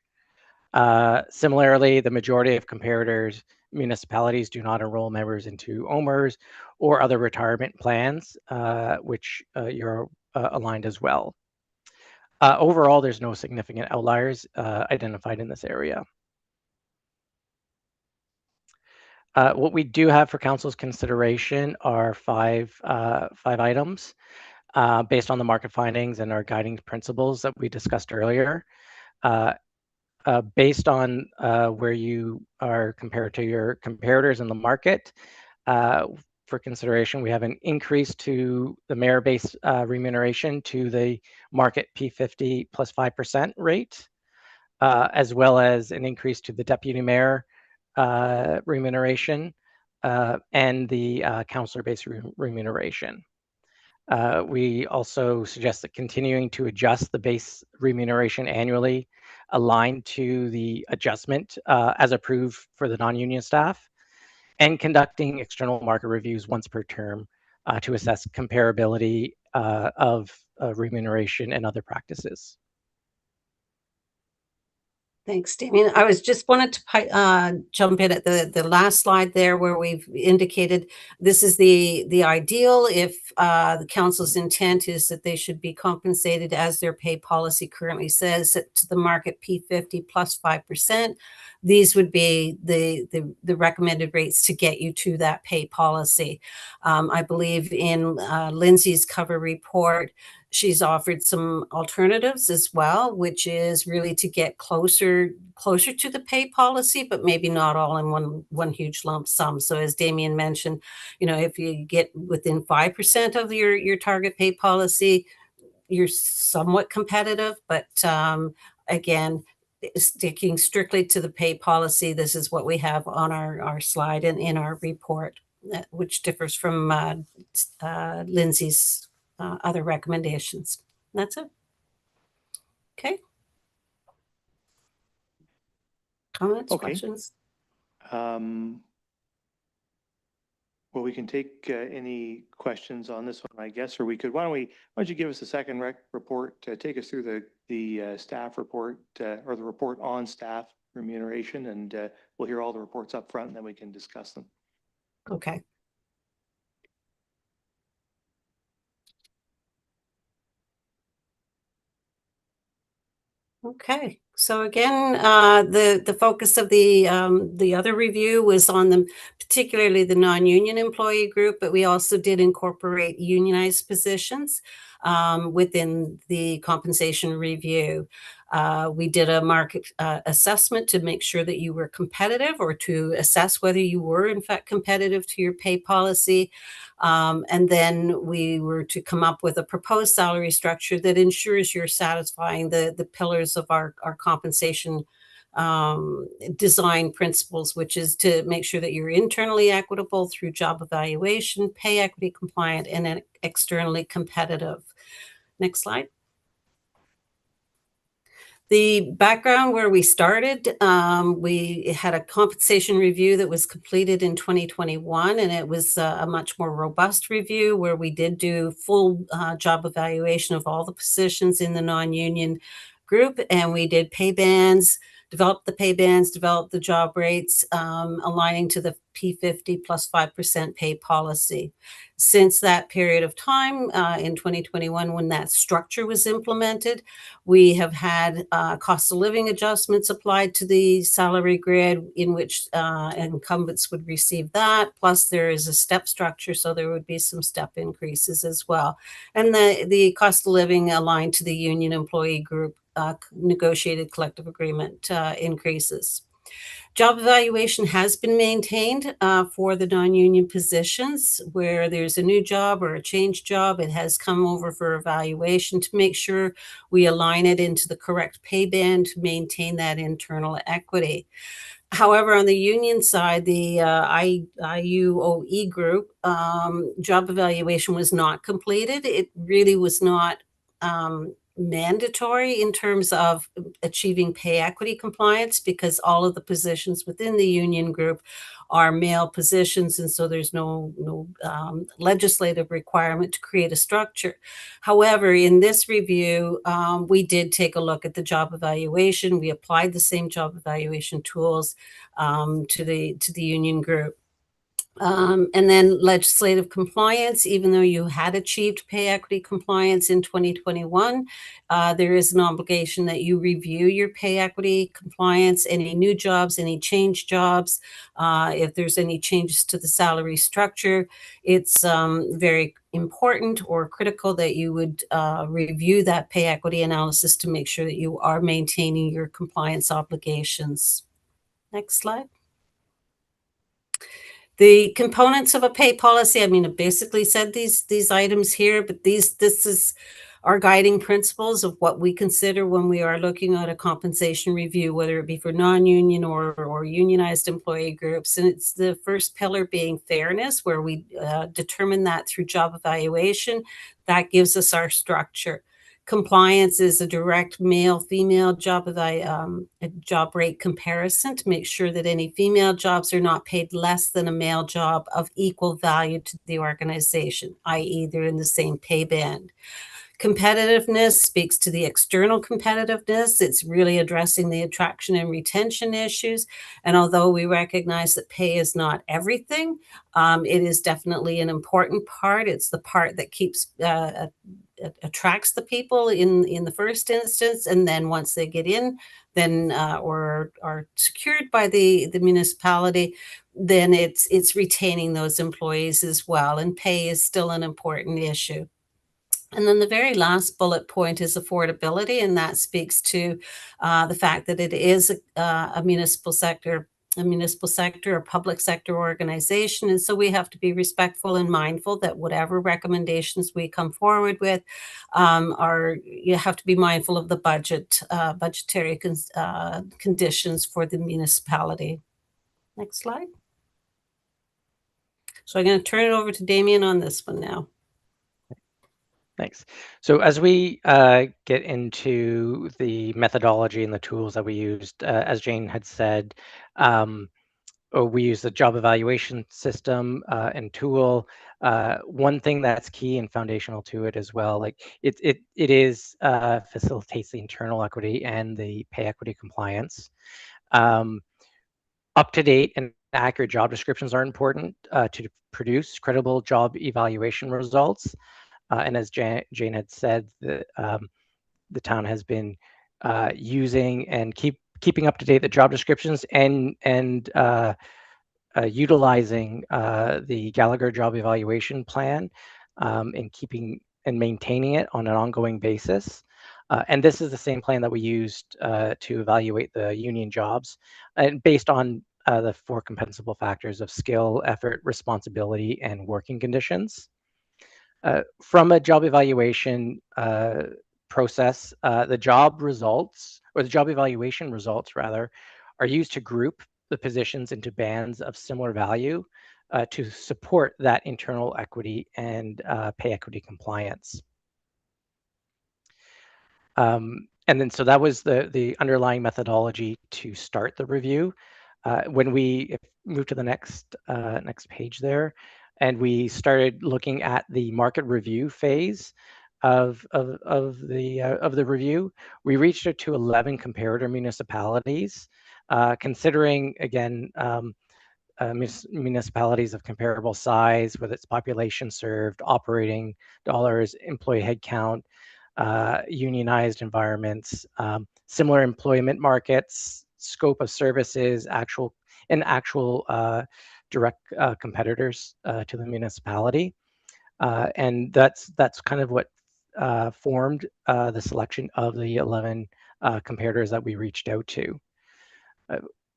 Similarly, the majority of comparators municipalities do not enroll members into OMERS or other retirement plans, which you're aligned as well. Overall, there's no significant outliers identified in this area. What we do have for council's consideration are five items based on the market findings and our guiding principles that we discussed earlier. Based on where you are compared to your comparators in the market, for consideration, we have an increase to the mayor-based remuneration to the market P50 plus 5% rate, as well as an increase to the deputy mayor remuneration and the councillor-based remuneration. We also suggest that continuing to adjust the base remuneration annually aligned to the adjustment as approved for the non-union staff, and conducting external market reviews once per term to assess comparability of remuneration and other practices. Thanks, Damien. I was just wanted to jump in at the last slide there where we've indicated this is the ideal if the council's intent is that they should be compensated as their pay policy currently says to the market P50 plus 5%. These would be the recommended rates to get you to that pay policy. I believe in Lindsay's cover report, she's offered some alternatives as well, which is really to get closer to the pay policy, but maybe not all in one huge lump sum. So as Damien mentioned, if you get within 5% of your target pay policy, you're somewhat competitive. But again, sticking strictly to the pay policy, this is what we have on our slide and in our report, which differs from Lindsay's other recommendations. That's it. Okay. Comments, questions? Well, we can take any questions on this one, I guess, or we could, why don't you give us a second report, take us through the staff report or the report on staff remuneration, and we'll hear all the reports up front and then we can discuss them. Okay. Okay, so again, the focus of the other review was on particularly the non-union employee group, but we also did incorporate unionized positions within the compensation review. We did a market assessment to make sure that you were competitive, or to assess whether you were in fact competitive to your pay policy. And then we were to come up with a proposed salary structure that ensures you're satisfying the pillars of our compensation design principles, which is to make sure that you're internally equitable through job evaluation, pay equity compliant, and externally competitive. Next slide. The background where we started, we had a compensation review that was completed in 2021, and it was a much more robust review where we did do full job evaluation of all the positions in the non-union group, and we did pay bands, developed the pay bands, developed the job rates, aligning to the P50 plus 5% pay policy. Since that period of time, in 2021, when that structure was implemented, we have had cost of living adjustments applied to the salary grid, in which incumbents would receive that. Plus, there is a step structure, so there would be some step increases as well. And the cost of living aligned to the union employee group negotiated collective agreement increases. Job evaluation has been maintained for the non-union positions. Where there's a new job or a changed job, it has come over for evaluation to make sure we align it into the correct pay band to maintain that internal equity. However, on the union side, the IUOE group job evaluation was not completed. It really was not mandatory in terms of achieving pay equity compliance, because all of the positions within the union group are male positions, and so there's no legislative requirement to create a structure. However, in this review, we did take a look at the job evaluation. We applied the same job evaluation tools to the union group. And then legislative compliance, even though you had achieved pay equity compliance in 2021, there is an obligation that you review your pay equity compliance, any new jobs, any change jobs, if there's any changes to the salary structure. It's very important or critical that you would review that pay equity analysis to make sure that you are maintaining your compliance obligations. Next slide. The components of a pay policy, I mean, it basically said these items here, but this is our guiding principles of what we consider when we are looking at a compensation review, whether it be for non-union or unionized employee groups. And it's the first pillar being fairness, where we determine that through job evaluation. That gives us our structure. Compliance is a direct male-female job job rate comparison to make sure that any female jobs are not paid less than a male job of equal value to the organization, i.e. they're in the same pay band. Competitiveness speaks to the external competitiveness. It's really addressing the attraction and retention issues. And although we recognize that pay is not everything, it is definitely an important part. It's the part that keeps attracts the people in the first instance, and then once they get in, then or are secured by the municipality, then it's retaining those employees as well. And pay is still an important issue. And then the very last bullet point is affordability, and that speaks to the fact that it is a municipal sector or public sector organization. And so we have to be respectful and mindful that whatever recommendations we come forward with you have to be mindful of the budgetary conditions for the municipality. Next slide. So I'm going to turn it over to Damien on this one now. Thanks. So as we get into the methodology and the tools that we used, as Jane had said, we use the job evaluation system and tool. One thing that's key and foundational to it as well, like it facilitates the internal equity and the pay equity compliance. Up-to-date and accurate job descriptions are important to produce credible job evaluation results. And as Jane had said, the town has been using and keeping up to date the job descriptions and utilizing the Gallagher job evaluation plan and keeping and maintaining it on an ongoing basis. And this is the same plan that we used to evaluate the union jobs, and based on the 4 compensable factors of skill, effort, responsibility, and working conditions. From a job evaluation process, the job evaluation results rather, are used to group the positions into bands of similar value to support that internal equity and pay equity compliance. And then so that was the underlying methodology to start the review. When we move to the next page there, and we started looking at the market review phase of the review, we reached out to 11 comparator municipalities, considering again municipalities of comparable size with its population served, operating dollars, employee headcount, unionized environments, similar employment markets, scope of services, actual direct competitors to the municipality. And that's kind of what formed the selection of the 11 comparators that we reached out to.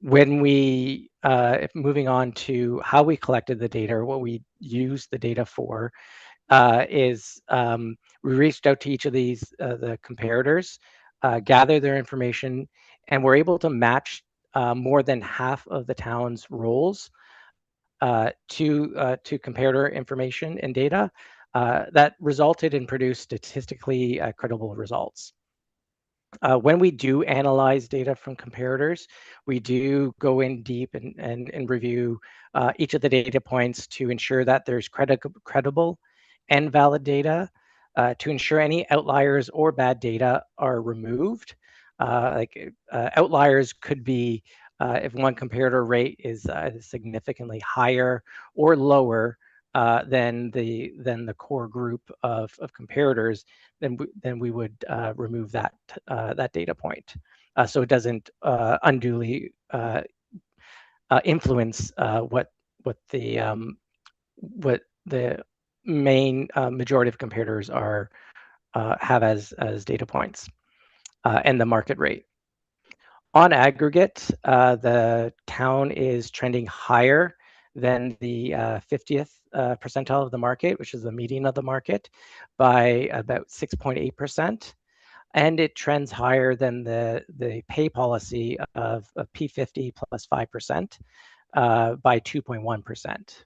When we, moving on to how we collected the data, or what we used the data for, is we reached out to each of these, the comparators, gathered their information, and we're able to match more than half of the town's roles to comparator information and data that resulted in produced statistically credible results. When we do analyze data from comparators, we do go in deep and review each of the data points to ensure that there's credible and valid data, to ensure any outliers or bad data are removed. Outliers could be If one comparator rate is significantly higher or lower than the core group of comparators, then we would remove that data point, so it doesn't unduly influence what the main majority of comparators are have as data points, and the market rate. On aggregate, the town is trending higher than the 50th percentile of the market, which is the median of the market, by about 6.8%. And it trends higher than the pay policy of P50 plus 5% by 2.1%.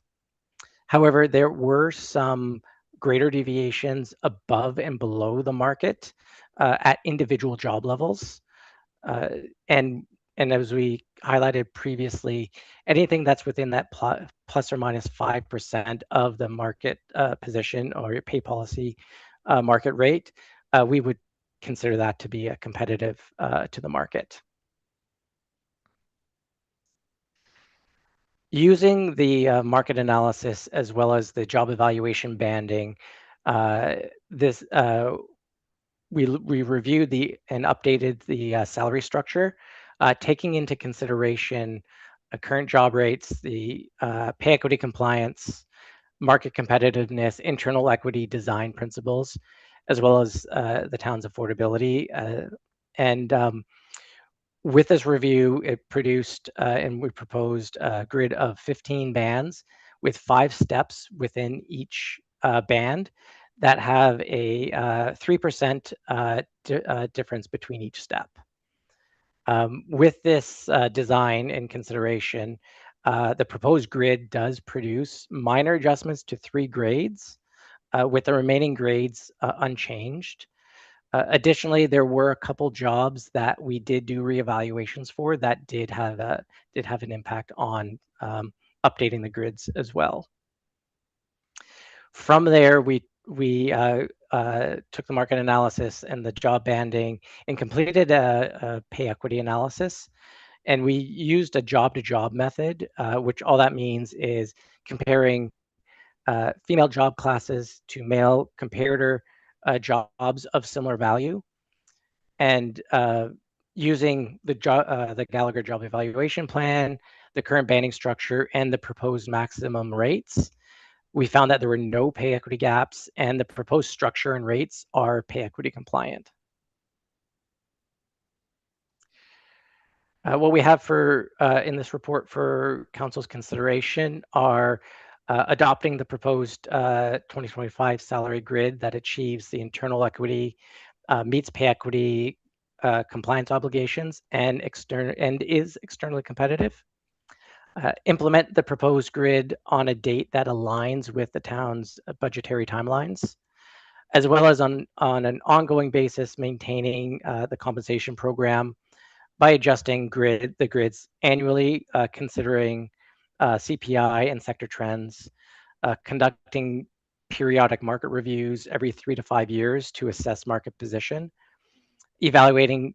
However, there were some greater deviations above and below the market at individual job levels. And as we highlighted previously, anything that's within that plus or minus 5% of the market position or your pay policy market rate, we would consider that to be a competitive to the market. Using the market analysis as well as the job evaluation banding, we reviewed and updated the salary structure, taking into consideration current job rates, the pay equity compliance, market competitiveness, internal equity design principles, as well as the town's affordability. With this review, it produced and we proposed a grid of 15 bands with 5 steps within each band that have a 3% difference between each step. With this design in consideration, the proposed grid does produce minor adjustments to 3 grades, with the remaining grades unchanged. Additionally, there were a couple jobs that we did do reevaluations for that did have an impact on updating the grids as well. From there, we took the market analysis and the job banding and completed a pay equity analysis. And we used a job-to-job method, which all that means is comparing female job classes to male comparator jobs of similar value, and using the Gallagher job evaluation plan, the current banding structure, and the proposed maximum rates, we found that there were no pay equity gaps, and the proposed structure and rates are pay equity compliant. What we have for in this report for Council's consideration are adopting the proposed 2025 salary grid that achieves the internal equity, meets pay equity compliance obligations, and is externally competitive. Implement the proposed grid on a date that aligns with the town's budgetary timelines, as well as on an ongoing basis, maintaining the compensation program by adjusting the grids annually, considering CPI and sector trends, conducting periodic market reviews every 3 to 5 years to assess market position, evaluating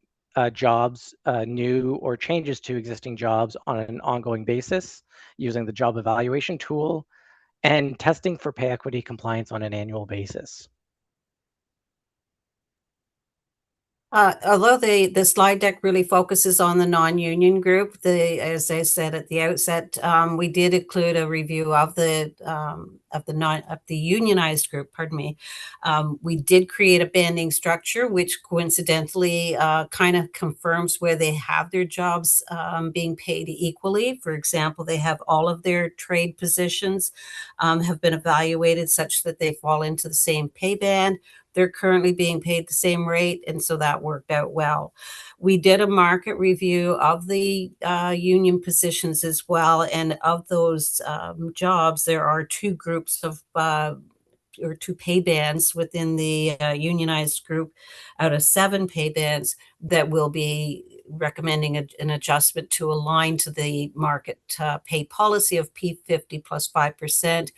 jobs, new or changes to existing jobs on an ongoing basis using the job evaluation tool, and testing for pay equity compliance on an annual basis. Although the slide deck really focuses on the non-union group, as I said at the outset, we did include a review of the unionized group. Pardon me. We did create a banding structure, which coincidentally kind of confirms where they have their jobs being paid equally. For example, they have all of their trade positions have been evaluated such that they fall into the same pay band. They're currently being paid the same rate, and so that worked out well. We did a market review of the union positions as well, and of those jobs, there are 2 groups of or 2 pay bands within the unionized group out of 7 pay bands that will be recommending an adjustment to align to the market pay policy of P50 plus 5%.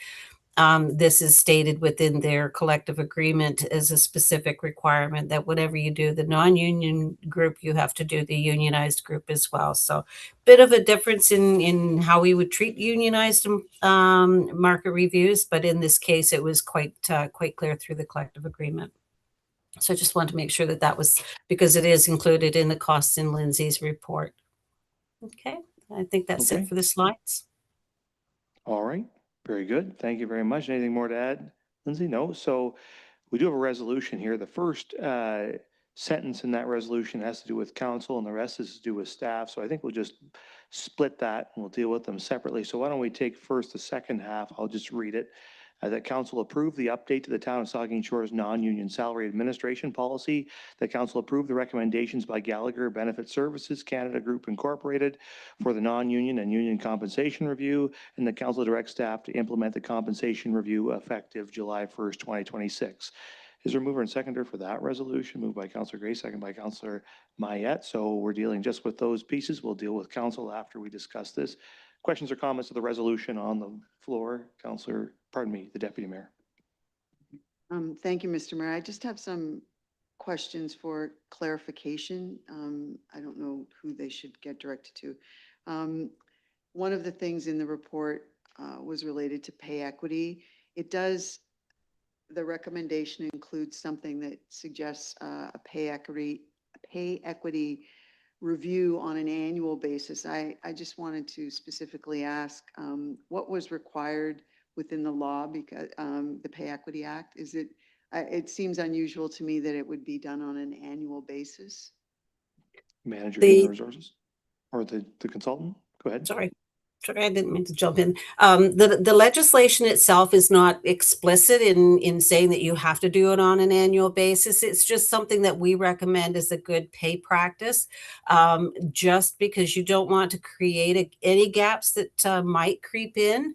this is stated within their collective agreement as a specific requirement that whenever you do the non-union group, you have to do the unionized group as well. So bit of a difference in how we would treat unionized market reviews, but in this case, it was quite clear through the collective agreement. So I just wanted to make sure that that was, because it is included in the costs in Lindsay's report. Okay, I think that's Okay. it for the slides. All right, very good. Thank you very much. Anything more to add, Lindsay? No? So we do have a resolution here. The first sentence in that resolution has to do with council and the rest is to do with staff. So I think we'll just split that and we'll deal with them separately. So why don't we take first the second half? I'll just read it. That council approved the update to the town of Saugeen Shores non-union salary administration policy. That council approved the recommendations by Gallagher Benefit Services Canada Group Incorporated for the non-union and union compensation review, and the council directs staff to implement the compensation review effective July 1st, 2026. Is there a mover and seconder for that resolution? Moved by Councillor Gray, second by Councillor Mayette. So we're dealing just with those pieces. We'll deal with council after we discuss this. Questions or comments of the resolution on the floor? The Deputy Mayor. Thank you, Mr. Mayor. I just have some questions for clarification. I don't know who they should get directed to. One of the things in the report was related to pay equity. The recommendation includes something that suggests a pay equity review on an annual basis. I just wanted to specifically ask what was required within the law, because the Pay Equity Act, it seems unusual to me that it would be done on an annual basis. Manager Human Resources or the consultant? Go ahead. Sorry, I didn't mean to jump in. The legislation itself is not explicit in saying that you have to do it on an annual basis. It's just something that we recommend as a good pay practice, just because you don't want to create any gaps that might creep in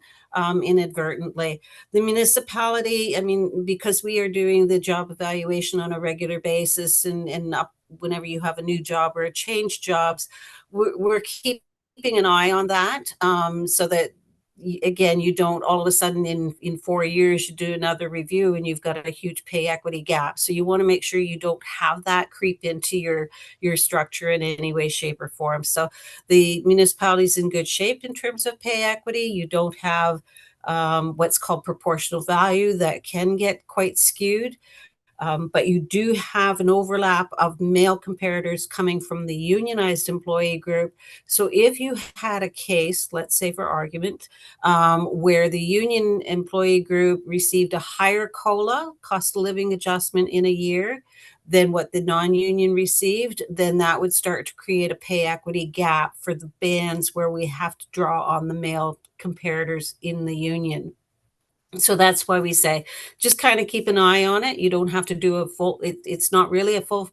inadvertently. The municipality, I mean, because we are doing the job evaluation on a regular basis and up whenever you have a new job or a change jobs, we're keeping an eye on that, so that again, you don't all of a sudden in 4 years you do another review and you've got a huge pay equity gap. So you want to make sure you don't have that creep into your structure in any way, shape, or form. So the municipality is in good shape in terms of pay equity. You don't have what's called proportional value that can get quite skewed. But you do have an overlap of male comparators coming from the unionized employee group. So if you had a case, let's say for argument, where the union employee group received a higher COLA, cost of living adjustment, in a year than what the non-union received, then that would start to create a pay equity gap for the bands where we have to draw on the male comparators in the union. So that's why we say, just kind of keep an eye on it. You don't have to do a full, it's not really a full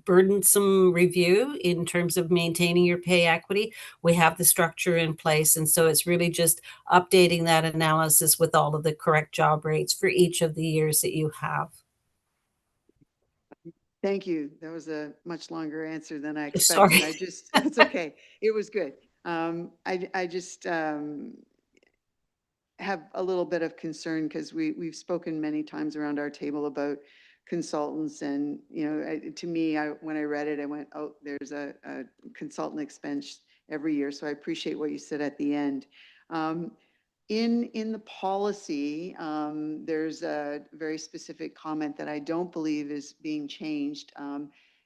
burdensome review in terms of maintaining your pay equity. We have the structure in place. And so it's really just updating that analysis with all of the correct job rates for each of the years that you have. Thank you. That was a much longer answer than I Sorry. expected. It's okay. It was good. I just have a little bit of concern because we've spoken many times around our table about consultants, and to me, when I read it, I went, oh, there's a consultant expense every year. So I appreciate what you said at the end. In the policy, there's a very specific comment that I don't believe is being changed.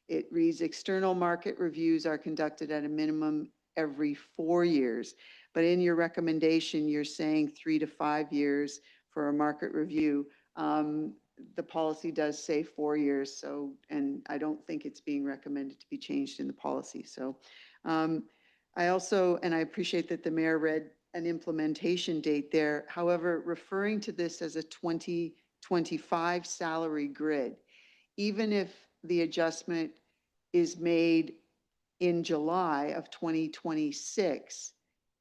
It reads, external market reviews are conducted at a minimum every 4 years. But in your recommendation, you're saying 3 to 5 years for a market review. The policy does say 4 years, so, and I don't think it's being recommended to be changed in the policy. So I also, and I appreciate that the mayor read an implementation date there. However, referring to this as a 2025 salary grid, even if the adjustment is made in July of 2026,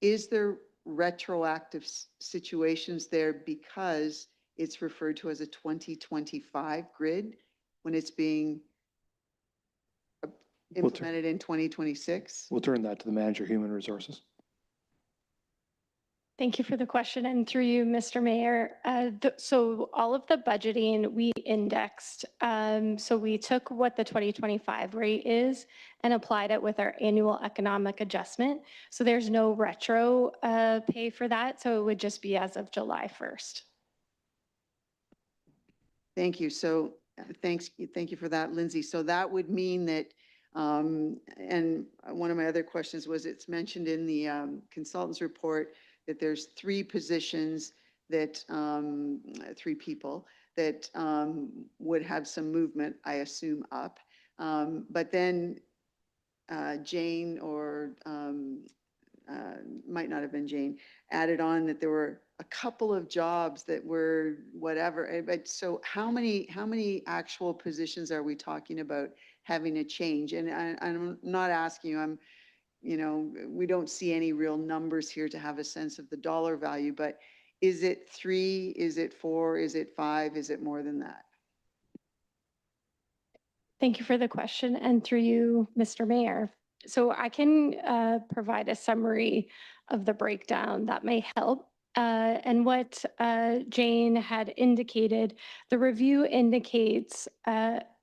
is there retroactive situations there because it's referred to as a 2025 grid when it's being implemented in 2026? We'll turn that to the Manager Human Resources. Thank you for the question. And through you, Mr. Mayor, so all of the budgeting we indexed. So we took what the 2025 rate is and applied it with our annual economic adjustment. So there's no retro pay for that. So it would just be as of July 1st. Thank you. So thank you for that, Lindsay. So that would mean that, and one of my other questions was, it's mentioned in the consultant's report that there's 3 positions that, 3 people that would have some movement, I assume, up. But then Jane, or might not have been Jane, added on that there were a couple of jobs that were whatever. But so how many actual positions are we talking about having a change? And I'm not asking you, we don't see any real numbers here to have a sense of the dollar value, but is it 3? Is it 4? Is it 5? Is it more than that? Thank you for the question. And through you, Mr. Mayor. So I can provide a summary of the breakdown that may help. And what Jane had indicated, the review indicates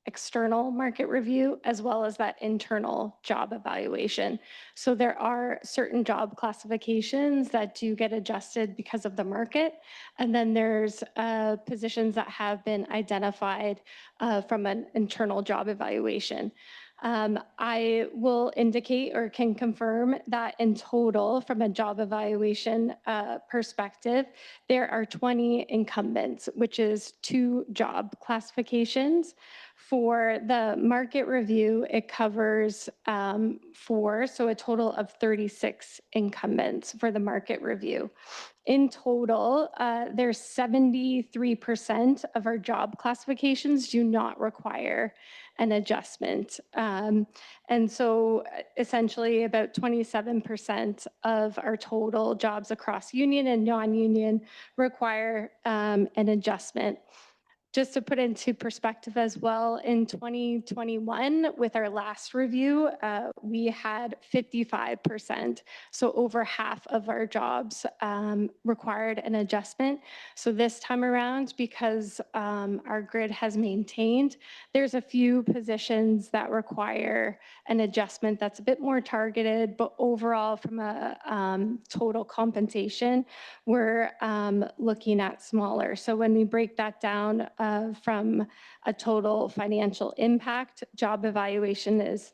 external market review as well as that internal job evaluation. So there are certain job classifications that do get adjusted because of the market. And then there's positions that have been identified from an internal job evaluation. I will indicate or can confirm that in total, from a job evaluation perspective, there are 20 incumbents, which is 2 job classifications. For the market review, it covers 4, so a total of 36 incumbents for the market review. In total, there's 73% of our job classifications do not require an adjustment. And so essentially about 27% of our total jobs across union and non-union require an adjustment. Just to put into perspective as well, in 2021, with our last review, we had 55%. So over half of our jobs required an adjustment. So this time around, because our grid has maintained, there's a few positions that require an adjustment that's a bit more targeted, but overall from a total compensation, we're looking at smaller. So when we break that down, from a total financial impact, job evaluation is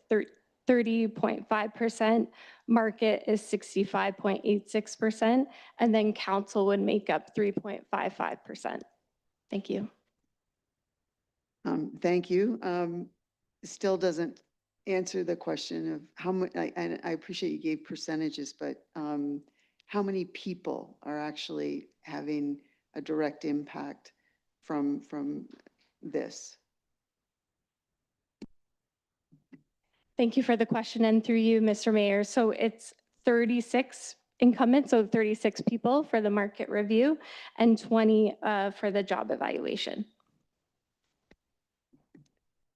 30.5%, market is 65.86%, and then council would make up 3.55%. Thank you. Thank you. Still doesn't answer the question of how much, and I appreciate you gave percentages, but how many people are actually having a direct impact from this? Thank you for the question, and through you, Mr. Mayor. So it's 36 incumbents, so 36 people for the market review and 20 for the job evaluation.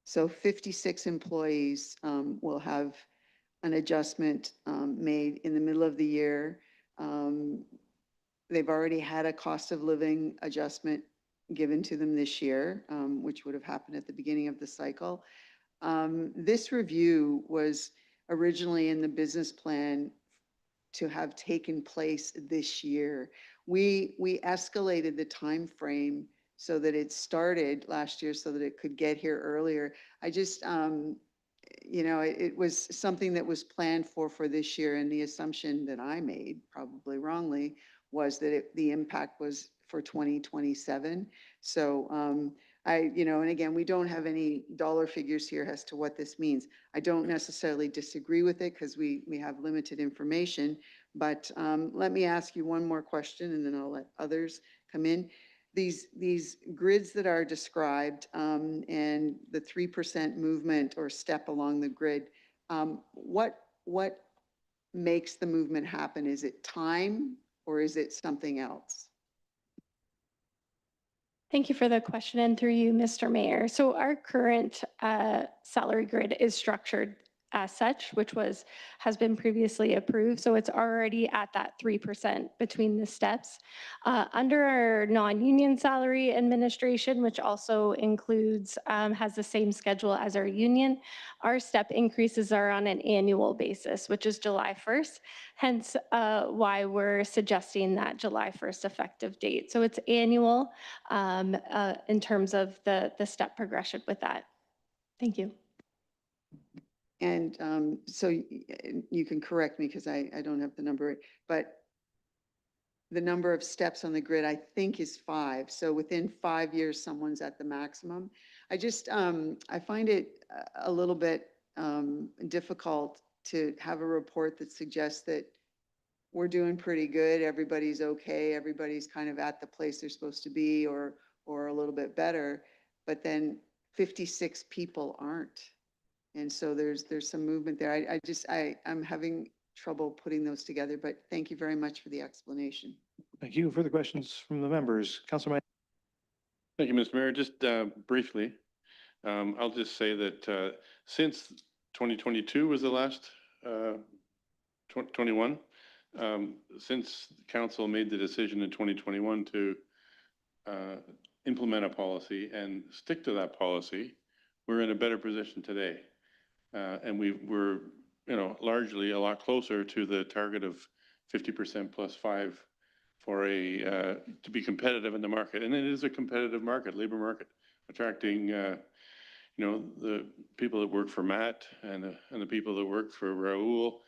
So 56 employees will have an adjustment made in the middle of the year. They've already had a cost of living adjustment given to them this year, which would have happened at the beginning of the cycle. This review was originally in the business plan to have taken place this year. We escalated the time frame so that it started last year so that it could get here earlier. I just, it was something that was planned for this year, and the assumption that I made, probably wrongly, was that the impact was for 2027. So and again, we don't have any dollar figures here as to what this means. I don't necessarily disagree with it because we have limited information, but let me ask you one more question and then I'll let others come in. These grids that are described and the 3% movement or step along the grid, what makes the movement happen? Is it time or is it something else? Thank you for the question, and through you, Mr. Mayor. So our current salary grid is structured as such, which has been previously approved. So it's already at that 3% between the steps. Under our non-union salary administration, which also includes, has the same schedule as our union, our step increases are on an annual basis, which is July 1st, hence why we're suggesting that July 1st effective date. So it's annual in terms of the step progression with that. Thank you. And so you can correct me because I don't have the number, but the number of steps on the grid, I think, is 5. So within 5 years, someone's at the maximum. I just, I find it a little bit difficult to have a report that suggests that we're doing pretty good, everybody's okay, everybody's kind of at the place they're supposed to be or a little bit better, but then 56 people aren't. And so there's some movement there. I'm having trouble putting those together, but thank you very much for the explanation. Thank you. Further questions from the members? Councilor. Thank you, Mr. Mayor. Just briefly, I'll just say that since 2022 was the last 21, since the council made the decision in 2021 to implement a policy and stick to that policy, we're in a better position today. And we're, largely a lot closer to the target of 50% plus 5 for to be competitive in the market. And it is a competitive market, labor market, attracting, the people that work for Matt and the people that work for Raul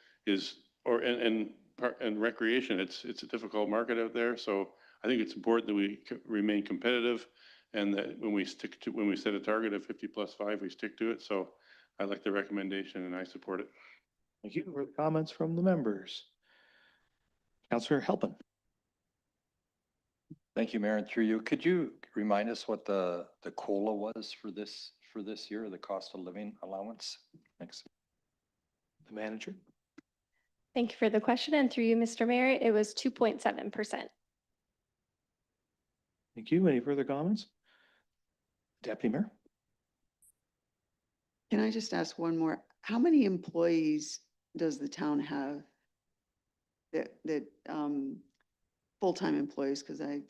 and recreation. It's a difficult market out there. So I think it's important that we remain competitive and that when we set a target of 50 plus 5, we stick to it. So I like the recommendation and I support it. Thank you. For the comments from the members. Councillor Halpin. Thank you, Mayor. And through you, could you remind us what the COLA was for this year, the cost of living allowance? Thanks. The manager. Thank you for the question. And through you, Mr. Mayor, it was 2.7%. Thank you. Any further comments? Deputy Mayor. Can I just ask one more? How many employees does the town have that full-time employees? Because I'm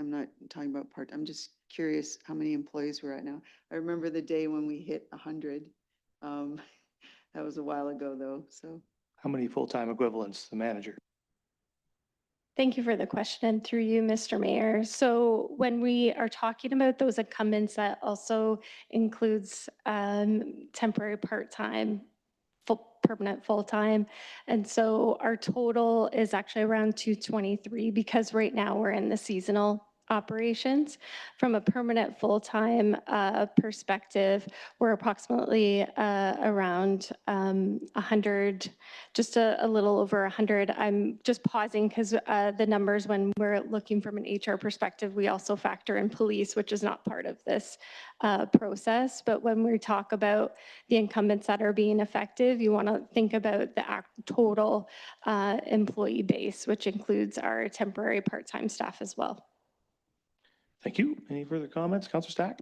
not talking about part. I'm just curious how many employees we're at now. I remember the day when we hit 100. That was a while ago, though. So how many full-time equivalents? The manager. Thank you for the question. And through you, Mr. Mayor. So when we are talking about those incumbents, that also includes temporary part-time, permanent full-time. And so our total is actually around 223 because right now we're in the seasonal operations. From a permanent full-time perspective, we're approximately around 100, just a little over 100. I'm just pausing because the numbers, when we're looking from an HR perspective, we also factor in police, which is not part of this process. But when we talk about the incumbents that are being effective, you want to think about the total employee base, which includes our temporary part-time staff as well. Thank you. Any further comments? Councillor Stack?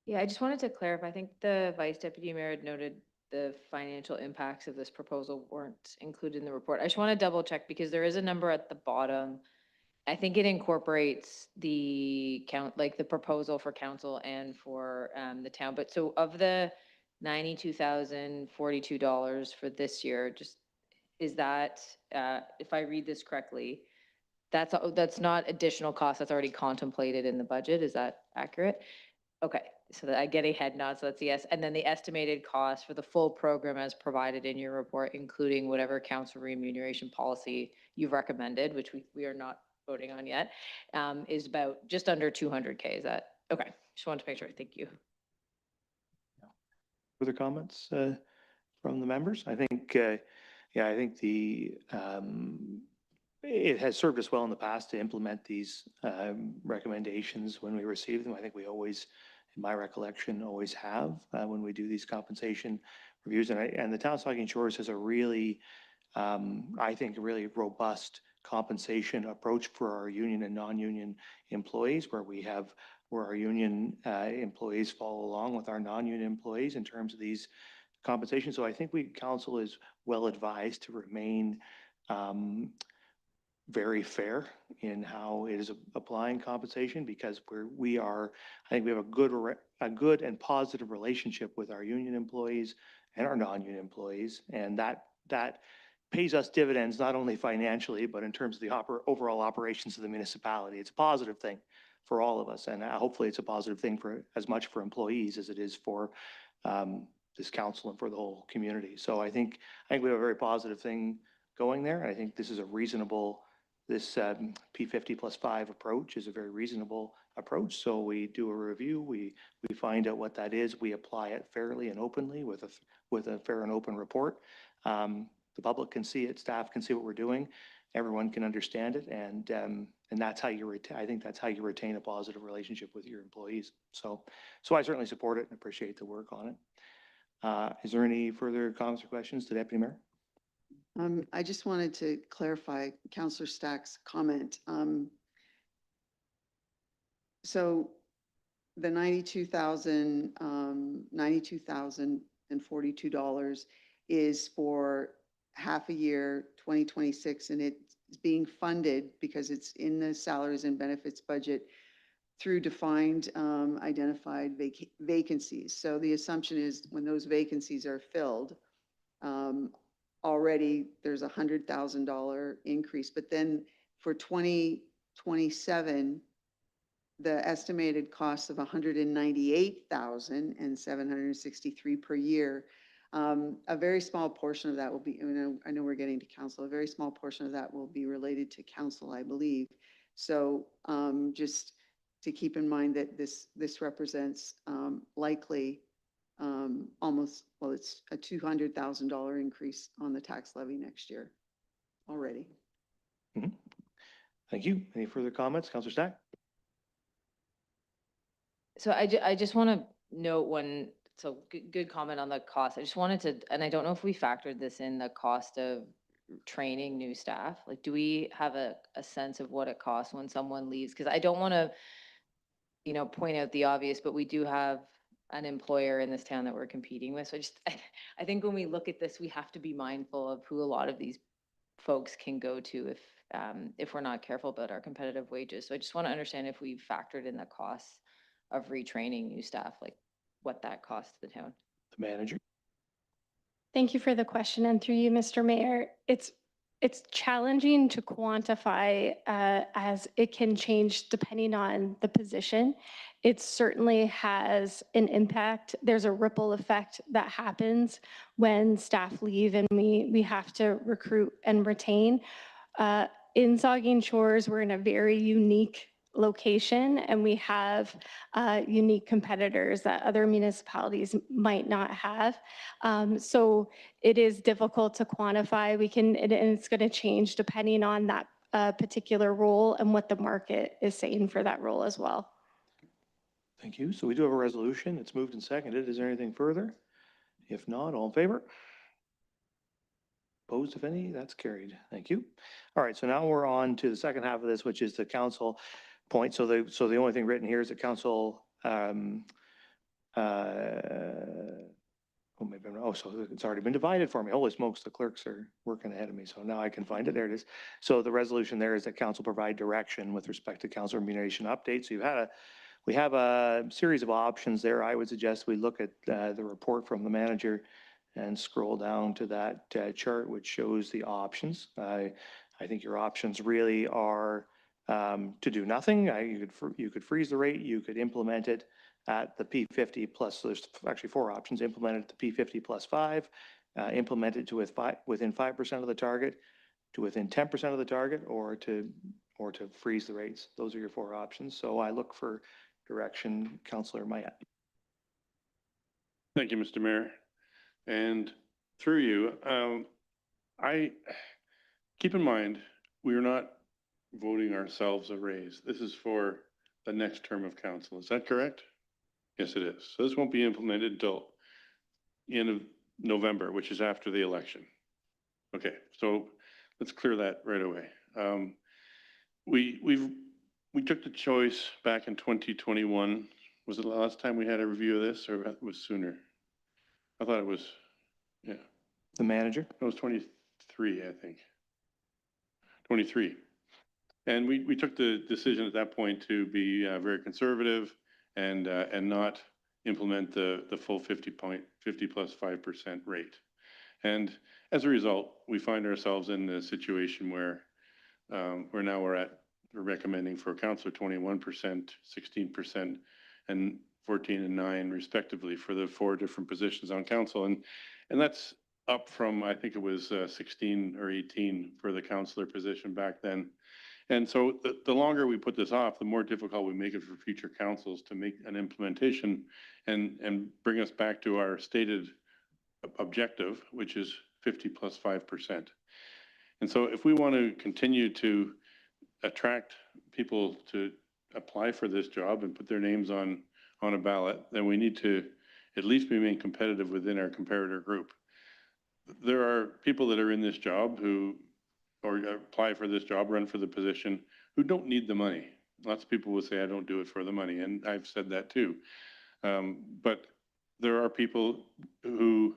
Yeah, I just wanted to clarify. I think the Vice Deputy Mayor had noted the financial impacts of this proposal weren't included in the report. I just want to double check because there is a number at the bottom. I think it incorporates the the proposal for council and for the town. But so of the $92,042 for this year, just is that, if I read this correctly, that's not additional cost, that's already contemplated in the budget. Is that accurate? Okay, so I get a head nod, so that's a yes. And then the estimated cost for the full program as provided in your report, including whatever council remuneration policy you've recommended, which we are not voting on yet, is about just under 200K. Is that okay? Just wanted to make sure. Thank you. Further comments from the members? I think, I think it has served us well in the past to implement these recommendations when we receive them. I think we always, in my recollection, always have when we do these compensation reviews. And the town of Saugeen Shores has a really, I think, a really robust compensation approach for our union and non-union employees, where our union employees follow along with our non-union employees in terms of these compensation. So I think council is well advised to remain very fair in how it is applying compensation, because I think we have a good and positive relationship with our union employees and our non-union employees, and that pays us dividends not only financially but in terms of the overall operations of the municipality. It's a positive thing for all of us, and hopefully it's a positive thing for as much for employees as it is for this council and for the whole community. So I think we have a very positive thing going there. I think this is a reasonable. This P50 plus 5 approach is a very reasonable approach. So we do a review, we find out what that is, we apply it fairly and openly with a fair and open report. The public can see it, staff can see what we're doing, everyone can understand it, and that's how I think that's how you retain a positive relationship with your employees. So I certainly support it and appreciate the work on it. Is there any further comments or questions to Deputy Mayor? I just wanted to clarify Councillor Stack's comment. So the $92,042 is for half a year, 2026, and it's being funded because it's in the salaries and benefits budget through defined identified vacancies. So the assumption is when those vacancies are filled, already there's $100,000 increase, but then for 2027, the estimated cost of $198,763 per year. A very small portion of that will be, I know we're getting to council, a very small portion of that will be related to council, I believe. So just to keep in mind that this represents likely almost, well, it's a $200,000 increase on the tax levy next year already. Mm-hmm. Thank you. Any further comments, Councillor Stack? So I just want to note good comment on the cost. I just wanted to, and I don't know if we factored this in, the cost of training new staff. Like, do we have a sense of what it costs when someone leaves? Because I don't want to, point out the obvious, but we do have an employer in this town that we're competing with. So I think when we look at this, we have to be mindful of who a lot of these folks can go to if we're not careful about our competitive wages. So I just want to understand if we've factored in the costs of retraining new staff, like what that costs the town. The manager. Thank you for the question, and through you, Mr. Mayor. It's challenging to quantify as it can change depending on the position. It certainly has an impact. There's a ripple effect that happens when staff leave and we have to recruit and retain. In Saugeen Shores, we're in a very unique location, and we have unique competitors that other municipalities might not have. So it is difficult to quantify. And it's going to change depending on that particular role and what the market is saying for that role as well. Thank you. So we do have a resolution. It's moved and seconded. Is there anything further? If not, all in favor? Opposed, if any? That's carried. Thank you. All right, so now we're on to the second half of this, which is the council point. So the only thing written here is the council, so it's already been divided for me. Holy smokes, the clerks are working ahead of me. So now I can find it. There it is. So the resolution there is that council provide direction with respect to council remuneration updates. So we have a series of options there. I would suggest we look at the report from the manager and scroll down to that chart, which shows the options. I think your options really are to do nothing. You could freeze the rate. You could implement it at the P50 plus. So there's actually 4 options: implement it at the P50 plus 5, implement it to within 5% of the target, to within 10% of the target, or to freeze the rates. Those are your 4 options. So I look for direction, Councillor Mayette. Thank you, Mr. Mayor. And through you, I keep in mind, we're not voting ourselves a raise. This is for the next term of council. Is that correct? Yes, it is. So this won't be implemented until end of November, which is after the election. Okay, so let's clear that right away. We took the choice back in 2021. Was it the last time we had a review of this, or it was sooner? I thought it was Yeah, The manager? it was 23, I think. 23. And we took the decision at that point to be very conservative and not implement the full 50 plus 5% rate. And as a result, we find ourselves in a situation where we're recommending for councillor 21%, 16%, and 14 and 9 respectively for the 4 different positions on council. And that's up from, I think it was 16 or 18 for the councillor position back then. And so the longer we put this off, the more difficult we make it for future councils to make an implementation and bring us back to our stated objective, which is 50 plus 5%. And so if we want to continue to attract people to apply for this job and put their names on a ballot, then we need to at least remain competitive within our comparator group. There are people that are in this job who, or apply for this job, run for the position, who don't need the money. Lots of people will say, I don't do it for the money, and I've said that too. But there are people who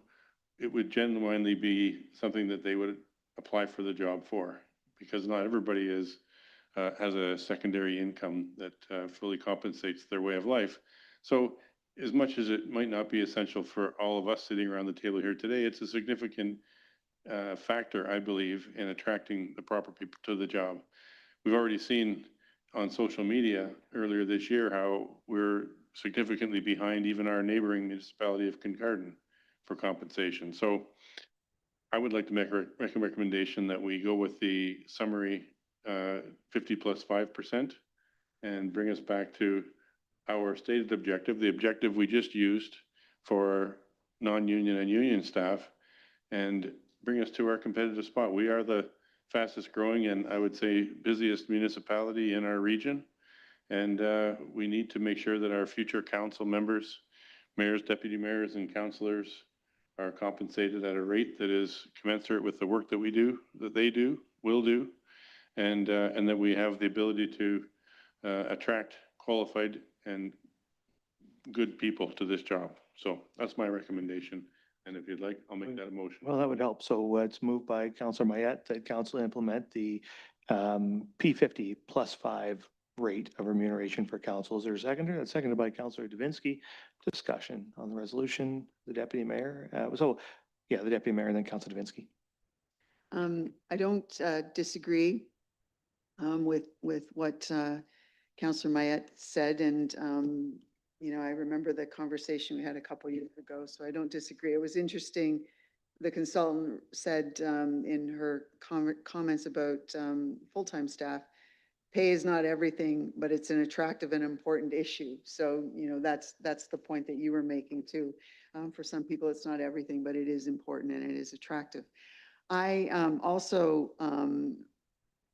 it would genuinely be something that they would apply for the job for, because not everybody has a secondary income that fully compensates their way of life. So as much as it might not be essential for all of us sitting around the table here today, it's a significant factor, I believe, in attracting the proper people to the job. We've already seen on social media earlier this year how we're significantly behind even our neighboring municipality of Kincardine for compensation. So I would like to make a recommendation that we go with the summary 50 plus 5% and bring us back to our stated objective, the objective we just used for non-union and union staff, and bring us to our competitive spot. We are the fastest growing and I would say busiest municipality in our region. And we need to make sure that our future council members, mayors, deputy mayors, and councillors are compensated at a rate that is commensurate with the work that we do, that they do, will do, and that we have the ability to attract qualified and good people to this job. So that's my recommendation. And if you'd like, I'll make that a motion. Well, that would help. So it's moved by Councillor Mayette that council implement the P50 plus 5 rate of remuneration for council. Is there a seconder? That's seconded by Councillor Davinsky. Discussion on the resolution. The deputy mayor. The deputy mayor and then Councillor Davinsky. I don't disagree with what Councillor Mayette said, and I remember the conversation we had a couple years ago, so I don't disagree. It was interesting. The consultant said in her comments about full-time staff, pay is not everything, but it's an attractive and important issue. So, that's the point that you were making too. For some people, it's not everything, but it is important and it is attractive. I also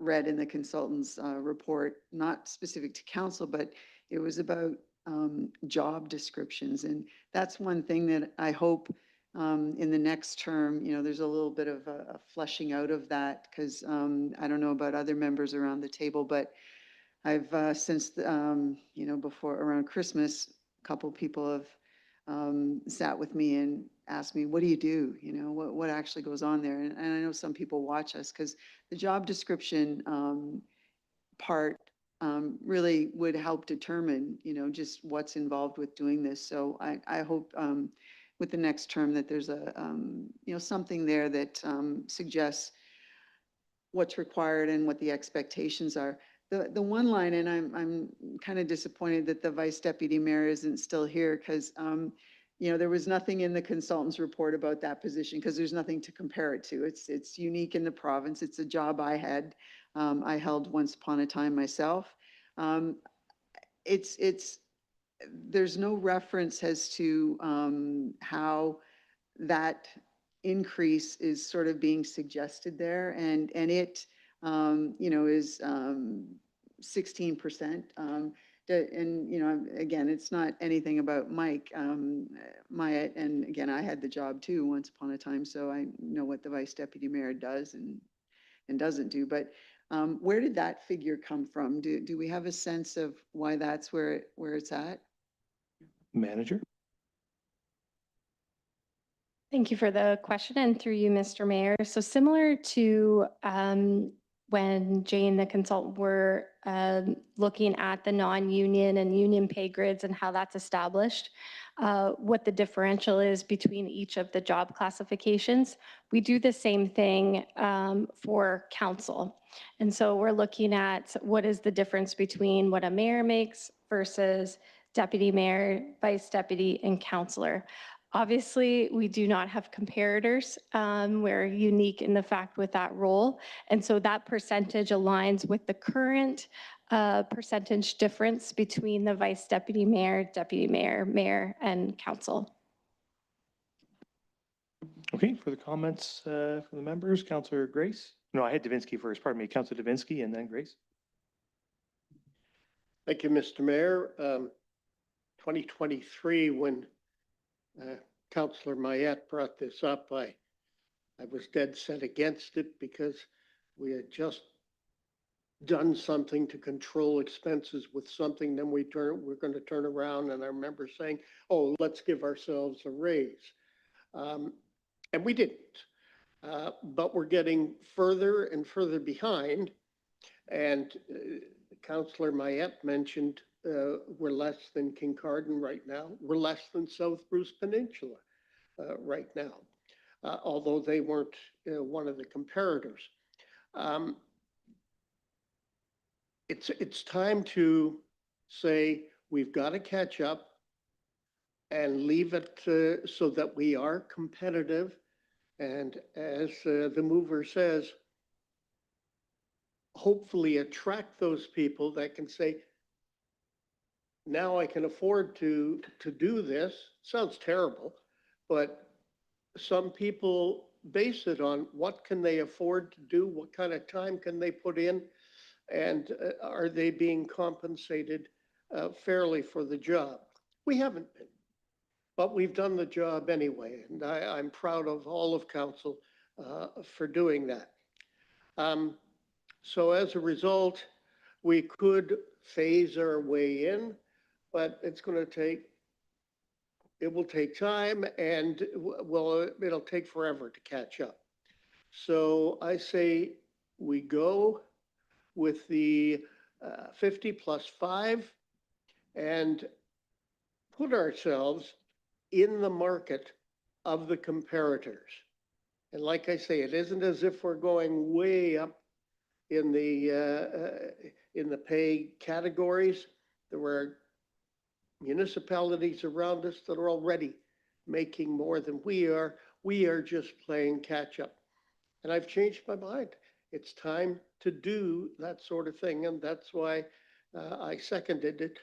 read in the consultant's report, not specific to council, but it was about job descriptions. And that's one thing that I hope in the next term, there's a little bit of a fleshing out of that, because I don't know about other members around the table, but I've since, before around Christmas, a couple people have sat with me and asked me, what do you do? What actually goes on there? And I know some people watch us because the job description part really would help determine, just what's involved with doing this. So I hope with the next term that there's a, something there that suggests what's required and what the expectations are. The one line, and I'm kind of disappointed that the vice deputy mayor isn't still here, because there was nothing in the consultant's report about that position, because there's nothing to compare it to. It's unique in the province. It's a job I held once upon a time myself. There's no reference as to how that increase is sort of being suggested there, and it is 16%. And again, it's not anything about Mike Myatt, and again, I had the job too once upon a time, so I know what the vice deputy mayor does and doesn't do. But where did that figure come from? Do we have a sense of why that's where it's at? Manager. Thank you for the question, and through you, Mr. Mayor. So similar to when Jane, the consultant, were looking at the non-union and union pay grids and how that's established, what the differential is between each of the job classifications. We do the same thing for council. And so we're looking at what is the difference between what a mayor makes versus deputy mayor, vice deputy, and councillor. Obviously, we do not have comparators. We're unique in the fact with that role. And so that percentage aligns with the current percentage difference between the vice deputy mayor, mayor, and council. Okay, further comments from the members? Councillor Grace? No, I had Davinsky first, pardon me. Councillor Davinsky and then Grace. Thank you, Mr. Mayor. 2023, when Councillor Mayette brought this up, I was dead set against it because we had just done something to control expenses with something, then we're going to turn around, and I remember saying, oh, let's give ourselves a raise. And we didn't. But we're getting further and further behind. And Councillor Mayette mentioned we're less than Kincardine right now. We're less than South Bruce Peninsula right now, although they weren't one of the comparators. It's time to say we've got to catch up and leave it so that we are competitive. And as the mover says, hopefully attract those people that can say, now I can afford to do this. Sounds terrible, but some people base it on what can they afford to do, what kind of time can they put in, and are they being compensated fairly for the job? We haven't been, but we've done the job anyway, and I'm proud of all of council for doing that. So as a result, we could phase our way in, but it's going to take, it will take time, and well, it'll take forever to catch up. So I say we go with the 50 plus 5 and put ourselves in the market of the comparators. And like I say, it isn't as if we're going way up in the pay categories. There were municipalities around us that are already making more than we are. We are just playing catch up. And I've changed my mind. It's time to do that sort of thing. And that's why I seconded it,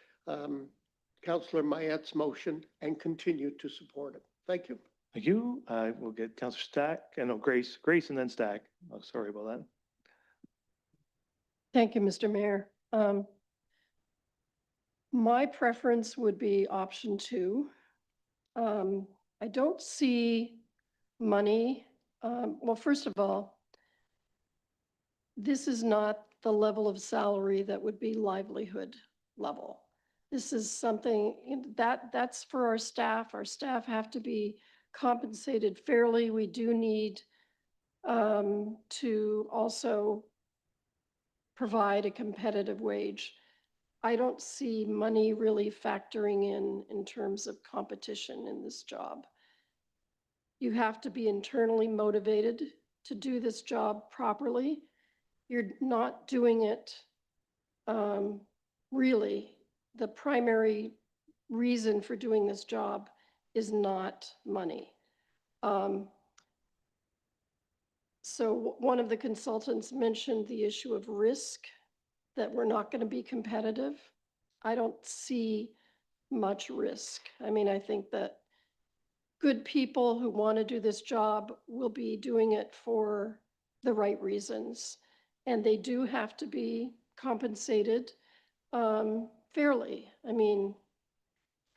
Councillor Mayette's motion, and continue to support it. Thank you. Thank you. We'll get Councillor Stack and Grace and then Stack. Oh, sorry about that. Thank you, Mr. Mayor. My preference would be option 2. I don't see money. Well, first of all, this is not the level of salary that would be livelihood level. This is something that's for our staff. Our staff have to be compensated fairly. We do need to also provide a competitive wage. I don't see money really factoring in terms of competition in this job. You have to be internally motivated to do this job properly. You're not doing it really. The primary reason for doing this job is not money. So one of the consultants mentioned the issue of risk, that we're not going to be competitive. I don't see much risk. I mean, I think that good people who want to do this job will be doing it for the right reasons. And they do have to be compensated fairly. I mean,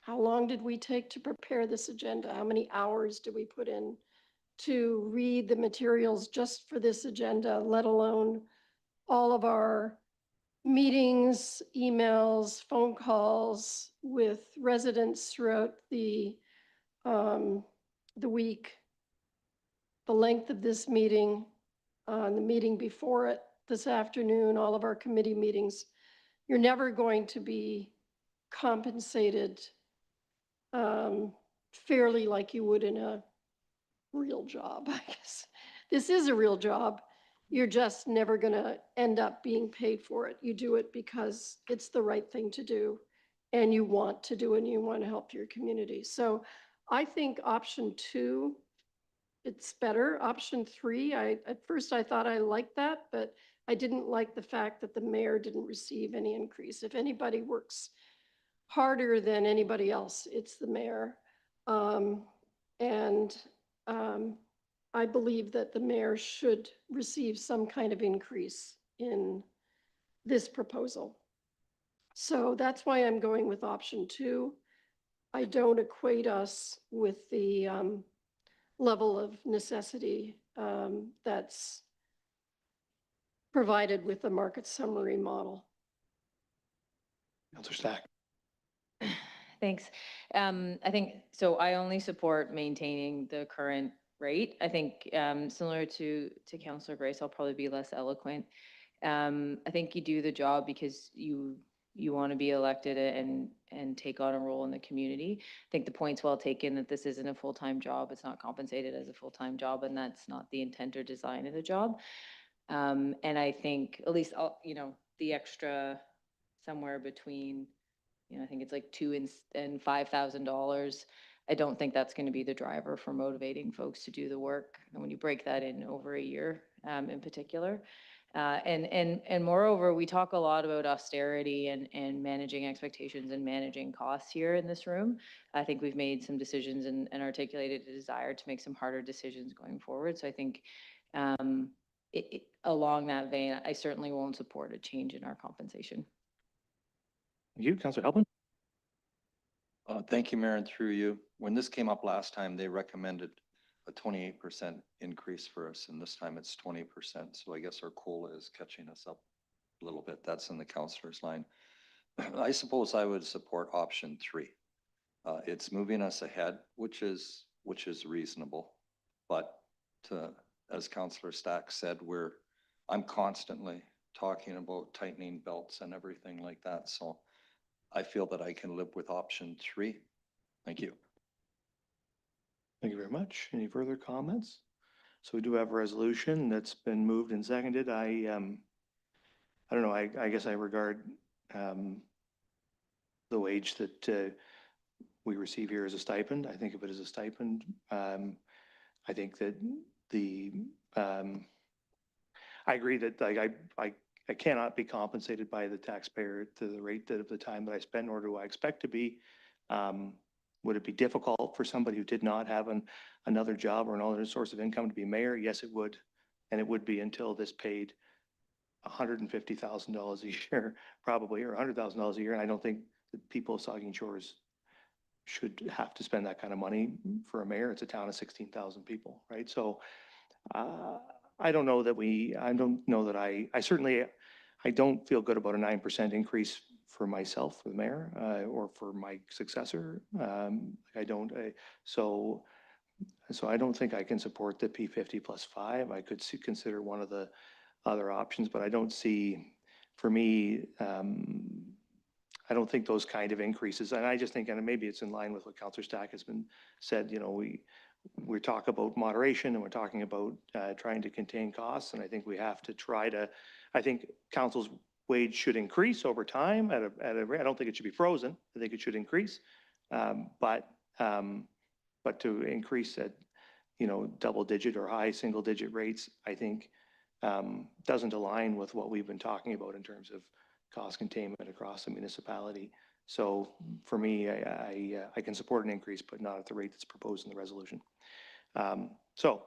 how long did we take to prepare this agenda? How many hours did we put in to read the materials just for this agenda, let alone all of our meetings, emails, phone calls with residents throughout the week the length of this meeting, the meeting before it this afternoon, all of our committee meetings, you're never going to be compensated fairly like you would in a real job, I guess. This is a real job. You're just never going to end up being paid for it. You do it because it's the right thing to do and you want to do it and you want to help your community. So I think option 2, it's better. Option 3, at first I thought I liked that, but I didn't like the fact that the mayor didn't receive any increase. If anybody works harder than anybody else, it's the mayor. I believe that the mayor should receive some kind of increase in this proposal. So that's why I'm going with option 2. I don't equate us with the level of necessity that's provided with the market summary model. Councillor Stack. Thanks. I think, so I only support maintaining the current rate. I think similar to Councillor Grace, I'll probably be less eloquent. I think you do the job because you want to be elected and take on a role in the community. I think the point's well taken that this isn't a full-time job. It's not compensated as a full-time job, and that's not the intent or design of the job. And I think at least, the extra somewhere between, I think it's like $2,000 and $5,000. I don't think that's going to be the driver for motivating folks to do the work. And when you break that in over a year, in particular, and moreover, we talk a lot about austerity and managing expectations and managing costs here in this room. I think we've made some decisions and articulated a desire to make some harder decisions going forward. So I think along that vein, I certainly won't support a change in our compensation. Thank you. Councillor Halpin. Thank you, Mayor, and through you. When this came up last time, they recommended a 28% increase for us, and this time it's 20%. So I guess our COLA is catching us up a little bit. That's in the councillor's line. I suppose I would support option 3. It's moving us ahead, which is reasonable. But as Councillor Stack said, I'm constantly talking about tightening belts and everything like that. So I feel that I can live with option 3. Thank you. Thank you very much. Any further comments? So we do have a resolution that's been moved and seconded. I don't know, I guess I regard the wage that we receive here as a stipend. I think of it as a stipend. I think that I agree that I cannot be compensated by the taxpayer to the rate of the time that I spend, nor do I expect to be. Would it be difficult for somebody who did not have another job or another source of income to be mayor? Yes, it would. And it would be until this paid $150,000 a year, probably, or $100,000 a year. And I don't think the people of Saugeen Shores should have to spend that kind of money for a mayor. It's a town of 16,000 people, right? So I don't know that I don't feel good about a 9% increase for myself, for the mayor, or for my successor. So I don't think I can support the P50 plus 5. I could consider one of the other options, but I don't see, for me, I don't think those kind of increases, and I just think, and maybe it's in line with what Councillor Stack has been said, we talk about moderation and we're talking about trying to contain costs, and I think we have to I think council's wage should increase over time at a rate. I don't think it should be frozen. I think it should increase, but to increase at double digit or high single digit rates, I think doesn't align with what we've been talking about in terms of cost containment across the municipality. So for me, I can support an increase, but not at the rate that's proposed in the resolution. So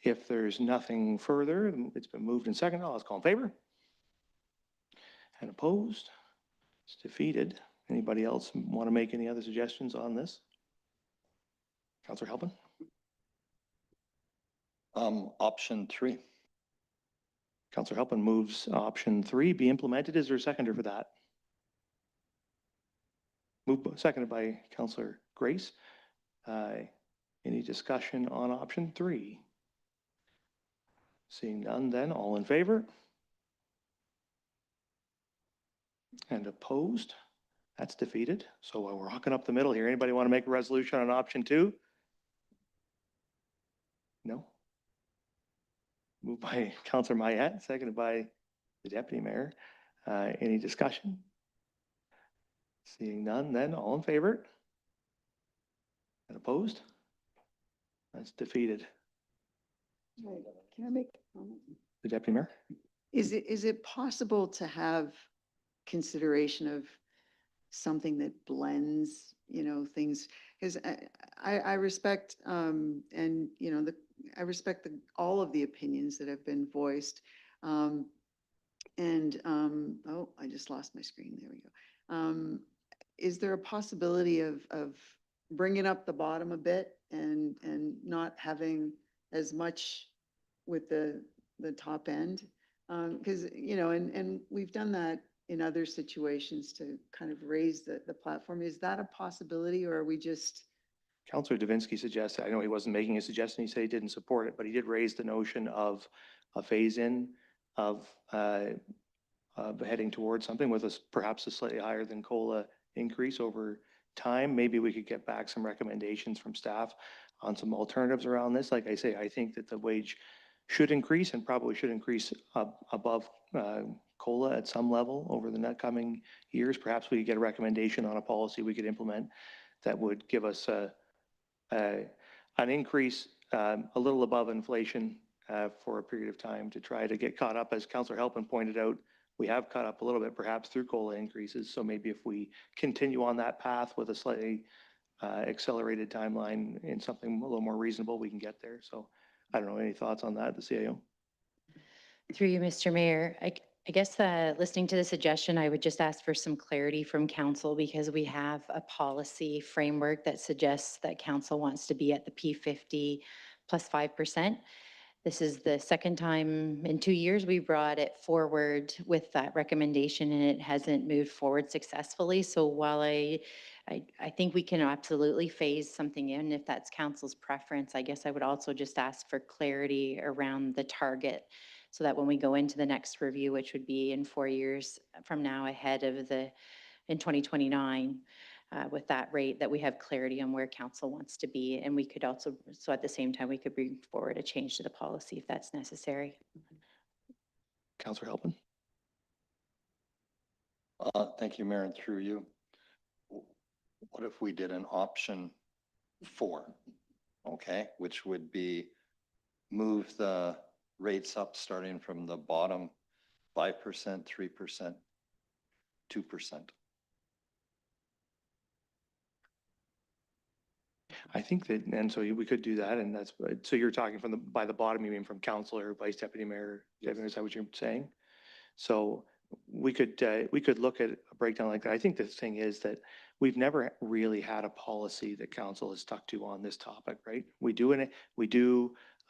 if there's nothing further, it's been moved and seconded. I'll call in favor. And opposed? It's defeated. Anybody else want to make any other suggestions on this? Councillor Halpin? Option 3. Councillor Halpin moves option 3 be implemented. Is there a seconder for that? Seconded by Councillor Grace. Any discussion on option 3? Seeing none then, all in favor? And opposed? That's defeated. So we're rocking up the middle here. Anybody want to make a resolution on option 2? No? Moved by Councillor Mayette, seconded by the Deputy Mayor. Any discussion? Seeing none then, all in favor? And opposed? That's defeated. Can I make a comment? The Deputy Mayor? Is it possible to have consideration of something that blends, things? Because I respect, and, I respect all of the opinions that have been voiced. Oh, I just lost my screen. There we go. Is there a possibility of bringing up the bottom a bit and not having as much with the top end? Because, and we've done that in other situations to kind of raise the platform. Is that a possibility, or are we just? Councillor Davinsky suggested, I know he wasn't making a suggestion, he said he didn't support it, but he did raise the notion of a phase-in of heading towards something with perhaps a slightly higher than COLA increase over time. Maybe we could get back some recommendations from staff on some alternatives around this. Like I say, I think that the wage should increase and probably should increase above COLA at some level over the coming years. Perhaps we could get a recommendation on a policy we could implement that would give us an increase a little above inflation for a period of time to try to get caught up. As Councillor Halpin pointed out, we have caught up a little bit perhaps through COLA increases. So maybe if we continue on that path with a slightly accelerated timeline in something a little more reasonable, we can get there. So I don't know, any thoughts on that, the CIO? Through you, Mr. Mayor, I guess listening to the suggestion, I would just ask for some clarity from council, because we have a policy framework that suggests that council wants to be at the P50 plus 5%. This is the second time in 2 years we brought it forward with that recommendation, and it hasn't moved forward successfully. So while I think we can absolutely phase something in if that's council's preference, I guess I would also just ask for clarity around the target, so that when we go into the next review, which would be in 4 years from now, ahead of in 2029, with that rate, that we have clarity on where council wants to be. And we could also, so at the same time, we could bring forward a change to the policy if that's necessary. Councillor Halpin. Thank you, Mayor, and through you. What if we did an option 4, okay, which would be move the rates up starting from the bottom 5%, 3%, 2%. I think that, and so we could do that, and that's, so you're talking from by the bottom, you mean from councillor, vice deputy mayor, yes. Is that what you're saying? So we could look at a breakdown like that. I think the thing is that we've never really had a policy that council has stuck to on this topic, right? We do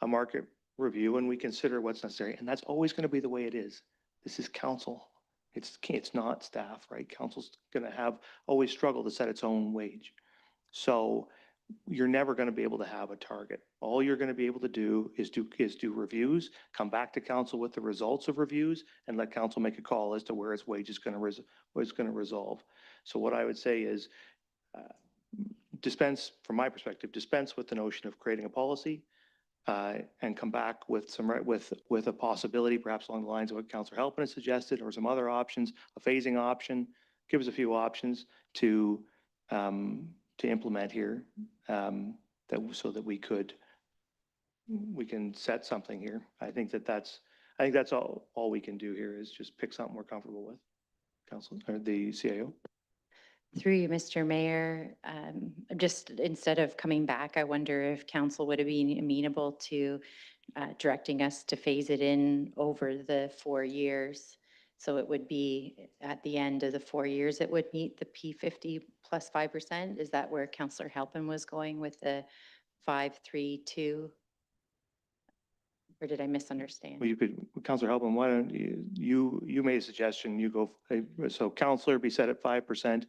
a market review and we consider what's necessary, and that's always going to be the way it is. This is council. It's not staff, right? Council's going to have always struggle to set its own wage. So you're never going to be able to have a target. All you're going to be able to do is do reviews, come back to council with the results of reviews, and let council make a call as to where its wage is going to resolve. So what I would say is dispense, from my perspective, dispense with the notion of creating a policy and come back with with a possibility, perhaps along the lines of what Councillor Halpin has suggested, or some other options, a phasing option. Give us a few options to implement here, so that we can set something here. I think that's all we can do here is just pick something we're comfortable with. Council or the CIO. Through you, Mr. Mayor, just instead of coming back, I wonder if council would have been amenable to directing us to phase it in over the 4 years. So it would be at the end of the 4 years, it would meet the P50 plus 5%. Is that where Councillor Halpin was going with the 5-3-2? Or did I misunderstand? Well, you could, Councillor Halpin, why don't you made a suggestion, you go, so councillor be set at 5%,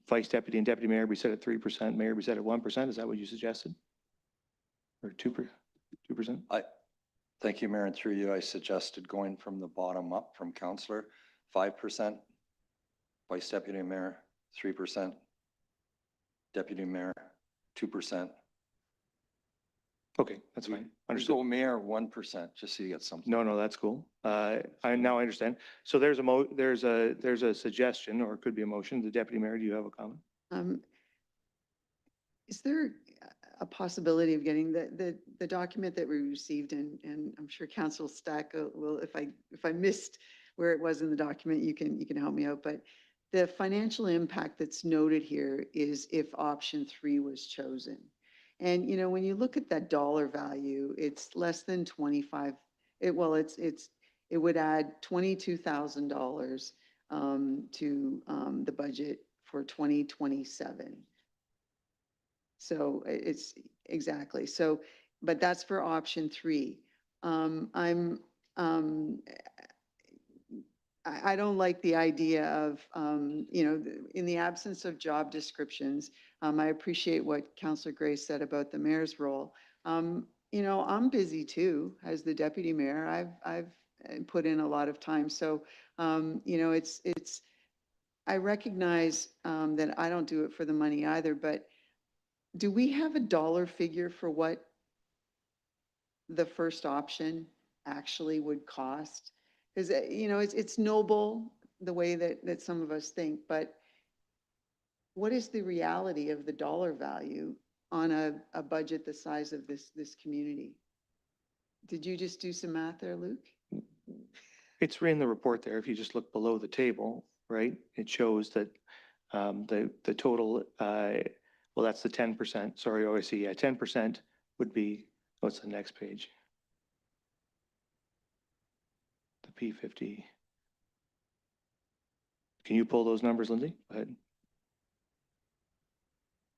vice deputy and deputy mayor be set at 3%, mayor be set at 1%. Is that what you suggested? Or 2%? Thank you, Mayor. And through you, I suggested going from the bottom up from councillor, 5%, vice deputy mayor, 3%, deputy mayor, 2%. Okay, that's fine. Just Understood. go mayor 1%, just so you get something. No, that's cool. I now understand. So there's a suggestion, or it could be a motion. The deputy mayor, do you have a comment? Is there a possibility of getting the document that we received, and I'm sure Council Stack will, if I missed where it was in the document, you can help me out, but the financial impact that's noted here is if option 3 was chosen. And, you know, when you look at that dollar value, it's less than 25. It would add $22,000 to the budget for 2027. So it's exactly so, but that's for option 3. I don't like the idea of, you know, in the absence of job descriptions. I appreciate what Councillor Gray said about the mayor's role. You know, I'm busy too as the deputy mayor. I've put in a lot of time. So, you know, I recognize that I don't do it for the money either, but do we have a dollar figure for what the first option actually would cost? Because, you know, it's noble the way that some of us think, but what is the reality of the dollar value on a budget the size of this community? Did you just do some math there, Luke? It's in the report there. If you just look below the table, right, it shows that the total, well, that's the 10%. Sorry, OIC, yeah, 10% would be, what's the next page? The P50. Can you pull those numbers, Lindsay? Go ahead.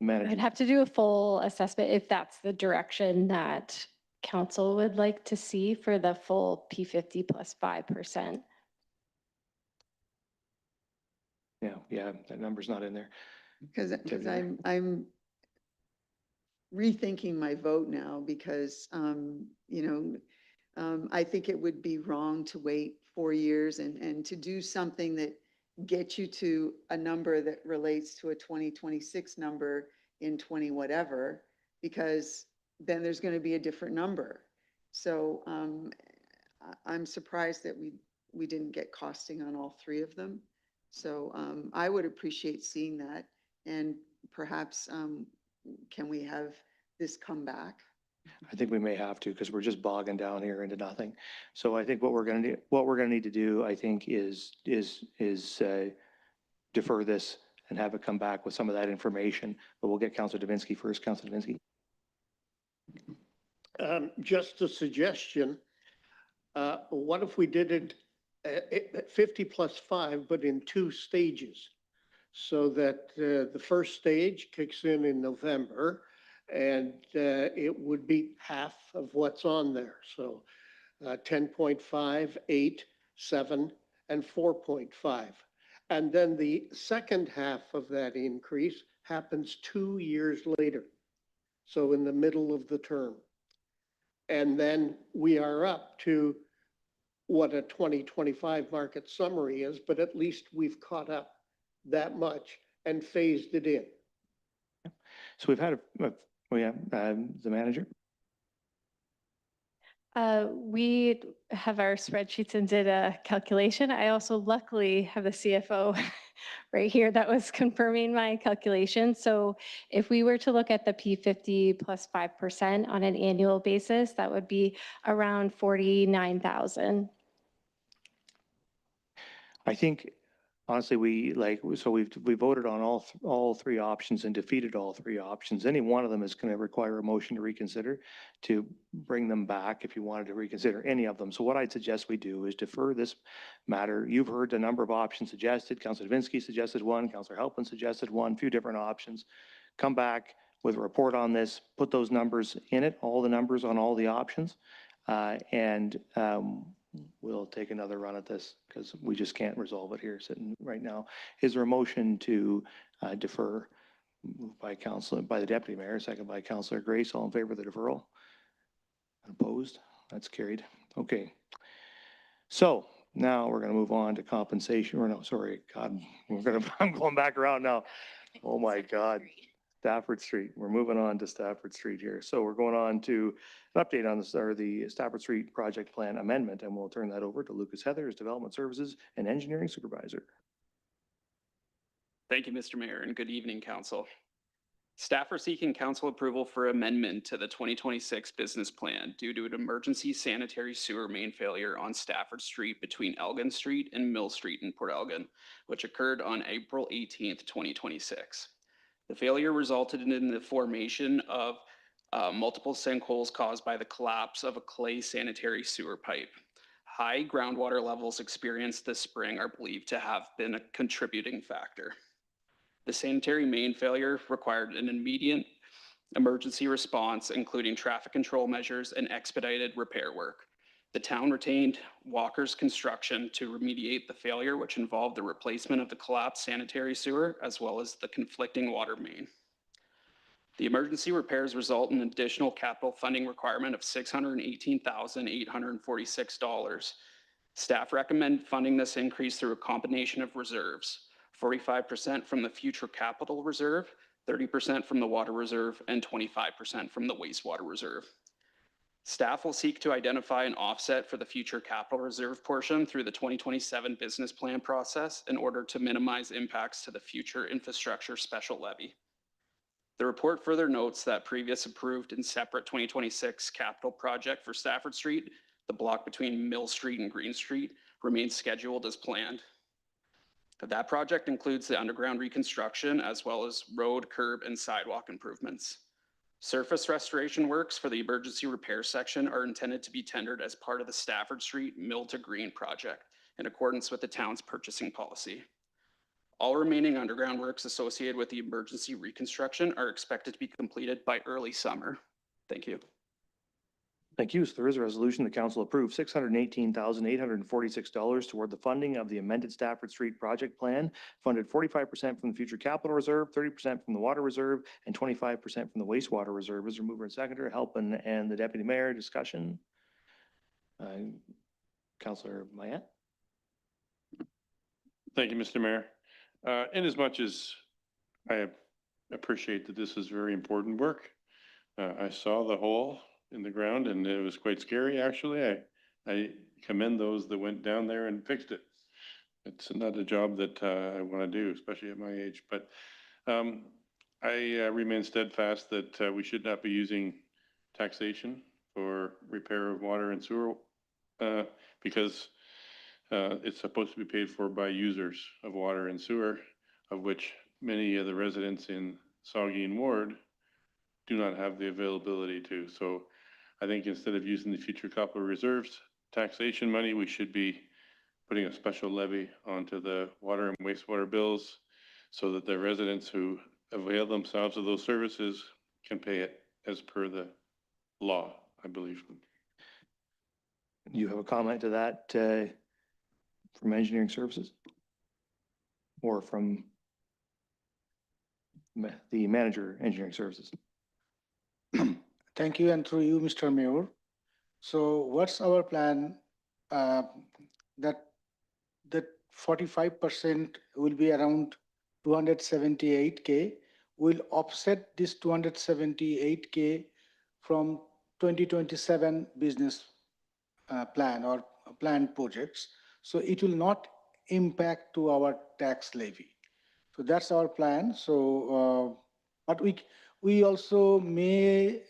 Manager. I'd have to do a full assessment if that's the direction that council would like to see for the full P50 plus 5%. Yeah, that number's not in there. Because I'm rethinking my vote now because, you know, I think it would be wrong to wait 4 years and to do something that gets you to a number that relates to a 2026 number in 20 whatever, because then there's going to be a different number. So I'm surprised that we didn't get costing on all 3 of them. So I would appreciate seeing that, and perhaps can we have this come back? I think we may have to, because we're just bogging down here into nothing. So I think what we're going to need to do, I think, is defer this and have it come back with some of that information. But we'll get Councillor Davinsky first. Councillor Davinsky. Just a suggestion. What if we did it at 50 plus 5, but in 2 stages? So that the first stage kicks in November, and it would be half of what's on there. So 10.5, 8, 7, and 4.5. And then the second half of that increase happens 2 years later. So in the middle of the term. And then we are up to what a 2025 market summary is, but at least we've caught up that much and phased it in. So we've had the manager. We have our spreadsheets and did a calculation. I also luckily have the CFO right here that was confirming my calculation. So if we were to look at the P50 plus 5% on an annual basis, that would be around 49,000. I think, honestly, we voted on all 3 options and defeated all 3 options. Any one of them is going to require a motion to reconsider, to bring them back if you wanted to reconsider any of them. So what I'd suggest we do is defer this matter. You've heard a number of options suggested. Councillor Davinsky suggested one, Councillor Halpin suggested one, a few different options. Come back with a report on this, put those numbers in it, all the numbers on all the options, and we'll take another run at this, because we just can't resolve it here sitting right now. Is there a motion to defer? Moved by the deputy mayor, second by Councillor Grace. All in favor of the deferral? Opposed? That's carried. Okay. So now we're going to move on to compensation, or no, sorry, God, I'm going back around now. Oh my God. Stafford Street. We're moving on to Stafford Street here. So we're going on to an update on this, or the Stafford Street project plan amendment, and we'll turn that over to Lucas Heathers, Development Services and Engineering Supervisor. Thank you, Mr. Mayor, and good evening, Council. Staff are seeking council approval for amendment to the 2026 business plan due to an emergency sanitary sewer main failure on Stafford Street between Elgin Street and Mill Street in Port Elgin, which occurred on April 18th, 2026. The failure resulted in the formation of multiple sinkholes caused by the collapse of a clay sanitary sewer pipe. High groundwater levels experienced this spring are believed to have been a contributing factor. The sanitary main failure required an immediate emergency response, including traffic control measures and expedited repair work. The town retained Walker's Construction to remediate the failure, which involved the replacement of the collapsed sanitary sewer as well as the conflicting water main. The emergency repairs result in an additional capital funding requirement of $618,846. Staff recommend funding this increase through a combination of reserves. 45% from the future capital reserve, 30% from the water reserve, and 25% from the wastewater reserve. Staff will seek to identify an offset for the future capital reserve portion through the 2027 business plan process in order to minimize impacts to the future infrastructure special levy. The report further notes that previous approved and separate 2026 capital project for Stafford Street, the block between Mill Street and Green Street, remains scheduled as planned. That project includes the underground reconstruction as well as road, curb, and sidewalk improvements. Surface restoration works for the emergency repair section are intended to be tendered as part of the Stafford Street Mill to Green project in accordance with the town's purchasing policy. All remaining underground works associated with the emergency reconstruction are expected to be completed by early summer. Thank you. Thank you. So there is a resolution. The council approved $618,846 toward the funding of the amended Stafford Street project plan, funded 45% from the future capital reserve, 30% from the water reserve, and 25% from the wastewater reserve. Is there mover and seconder? Help and the deputy mayor discussion? Councillor Mayette. Thank you, Mr. Mayor. In as much as I appreciate that this is very important work, I saw the hole in the ground and it was quite scary. Actually, I commend those that went down there and fixed it. It's not a job that I want to do, especially at my age, but I remain steadfast that we should not be using taxation for repair of water and sewer because it's supposed to be paid for by users of water and sewer, of which many of the residents in Saugeen Ward do not have the availability to. So I think instead of using the future capital reserves taxation money, we should be putting a special levy onto the water and wastewater bills so that the residents who avail themselves of those services can pay it as per the law, I believe. You have a comment to that from engineering services or from the manager engineering services? Thank you, and through you, Mr. Mayor. So what's our plan? That 45% will be around 278K. We'll offset this 278K from 2027 business plan or planned projects. So it will not impact to our tax levy. So that's our plan. So, but we also may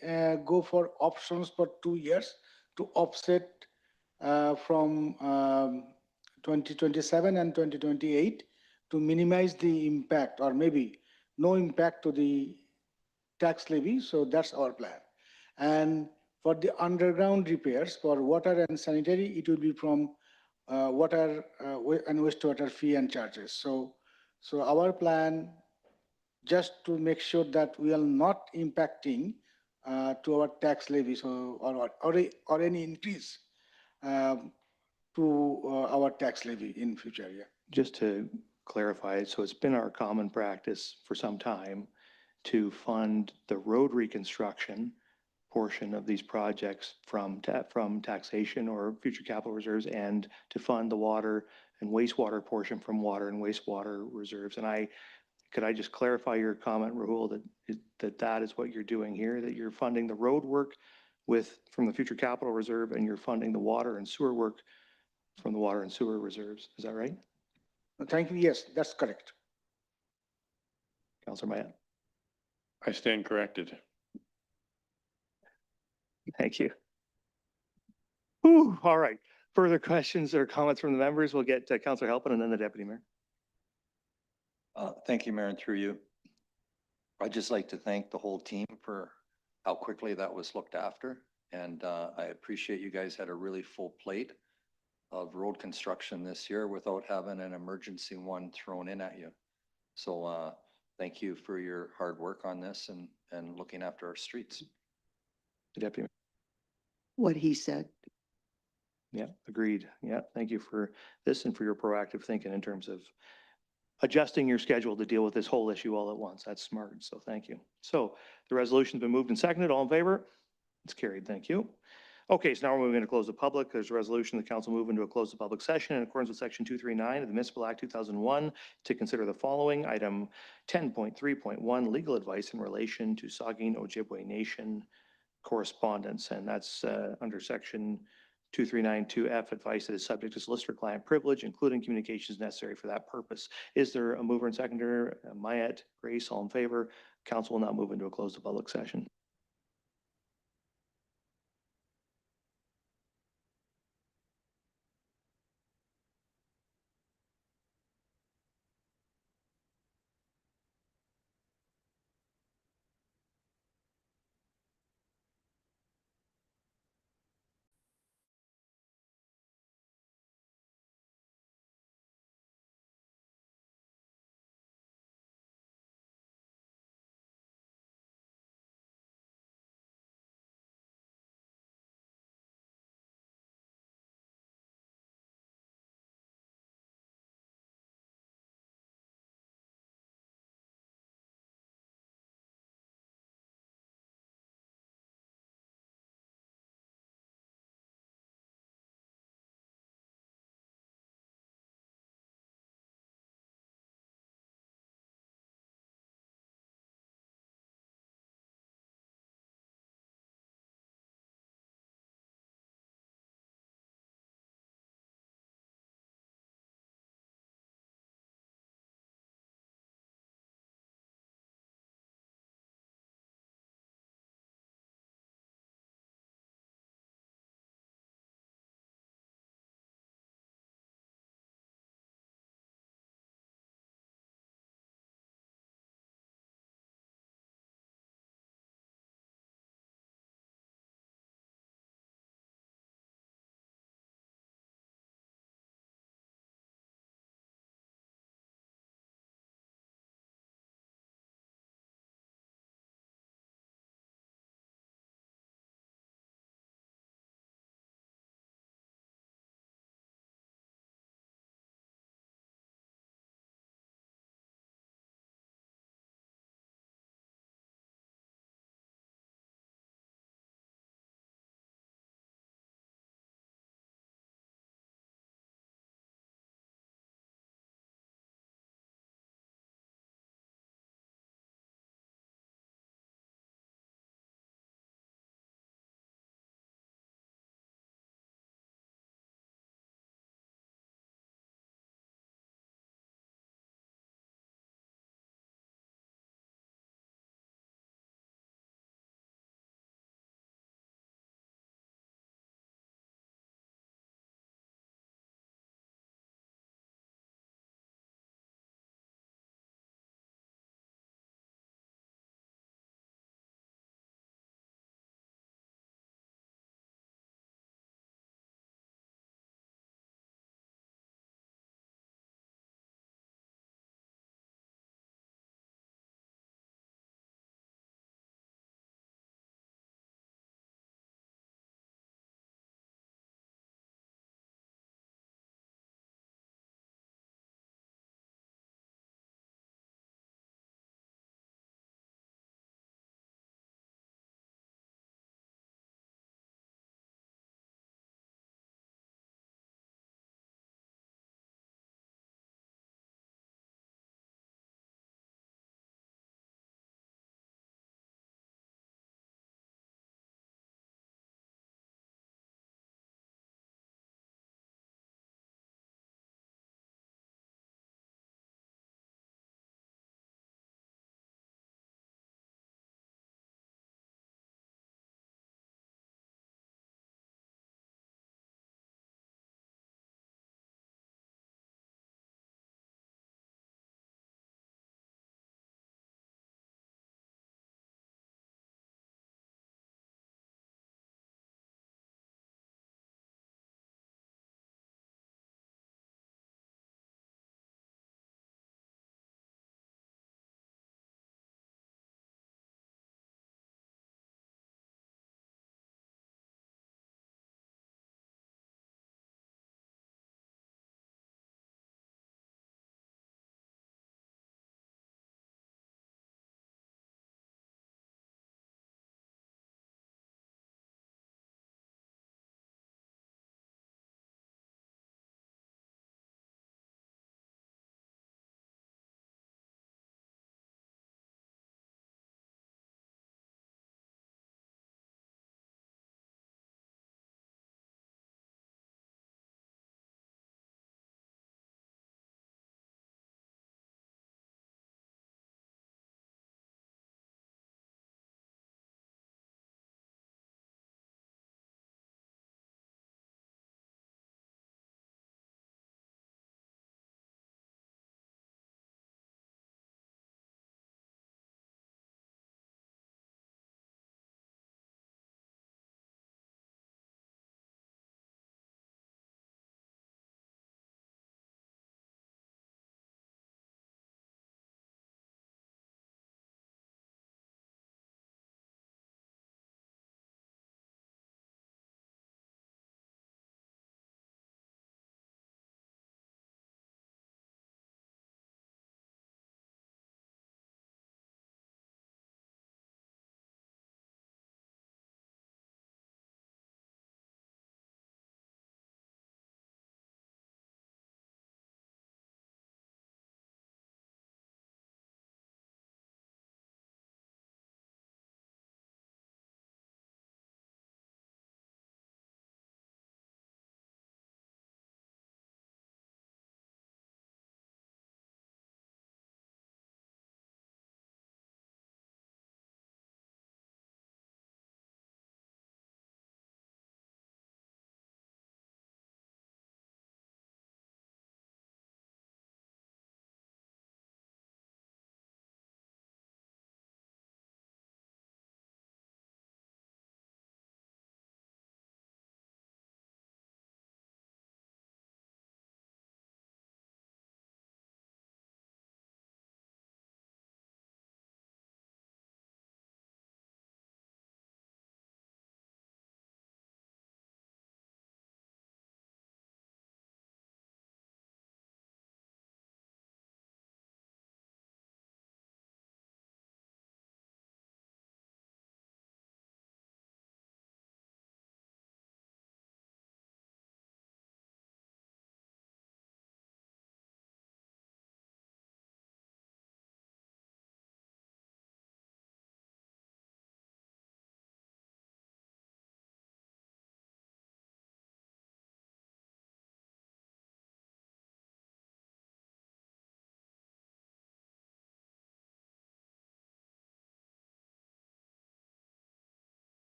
go for options for 2 years to offset from 2027 and 2028 to minimize the impact or maybe no impact to the tax levy. So that's our plan. And for the underground repairs for water and sanitary, it will be from water and wastewater fee and charges. So our plan, just to make sure that we are not impacting to our tax levy, so or any increase to our tax levy in future. Yeah. Just to clarify, so it's been our common practice for some time to fund the road reconstruction portion of these projects from taxation or future capital reserves and to fund the water and wastewater portion from water and wastewater reserves. And could I just clarify your comment, Rahul, that is what you're doing here, that you're funding the road work from the future capital reserve and you're funding the water and sewer work from the water and sewer reserves. Is that right? Thank you. Yes, that's correct. Councillor Mayette. I stand corrected. Thank you. Whew, all right. Further questions or comments from the members? We'll get Councillor Halpin and then the Deputy Mayor. Thank you, Mayor, and through you. I'd just like to thank the whole team for how quickly that was looked after. And I appreciate you guys had a really full plate of road construction this year without having an emergency one thrown in at you. So thank you for your hard work on this and looking after our streets. The Deputy Mayor. What he said. Yeah, agreed. Yeah, thank you for this and for your proactive thinking in terms of adjusting your schedule to deal with this whole issue all at once. That's smart. So thank you. So the resolution's been moved and seconded. All in favor? It's carried. Thank you. Okay, so now we're moving to close the public. There's a resolution, the council move into a closed public session in accordance with section 239 of the Municipal Act 2001 to consider the following. Item 10.3.1, legal advice in relation to Saugeen Ojibwe Nation correspondence. And that's under section 2392F, advice that is subject to solicitor-client privilege, including communications necessary for that purpose. Is there a mover and seconder? Mayette, Grace, all in favor? Council will now move into a closed public session.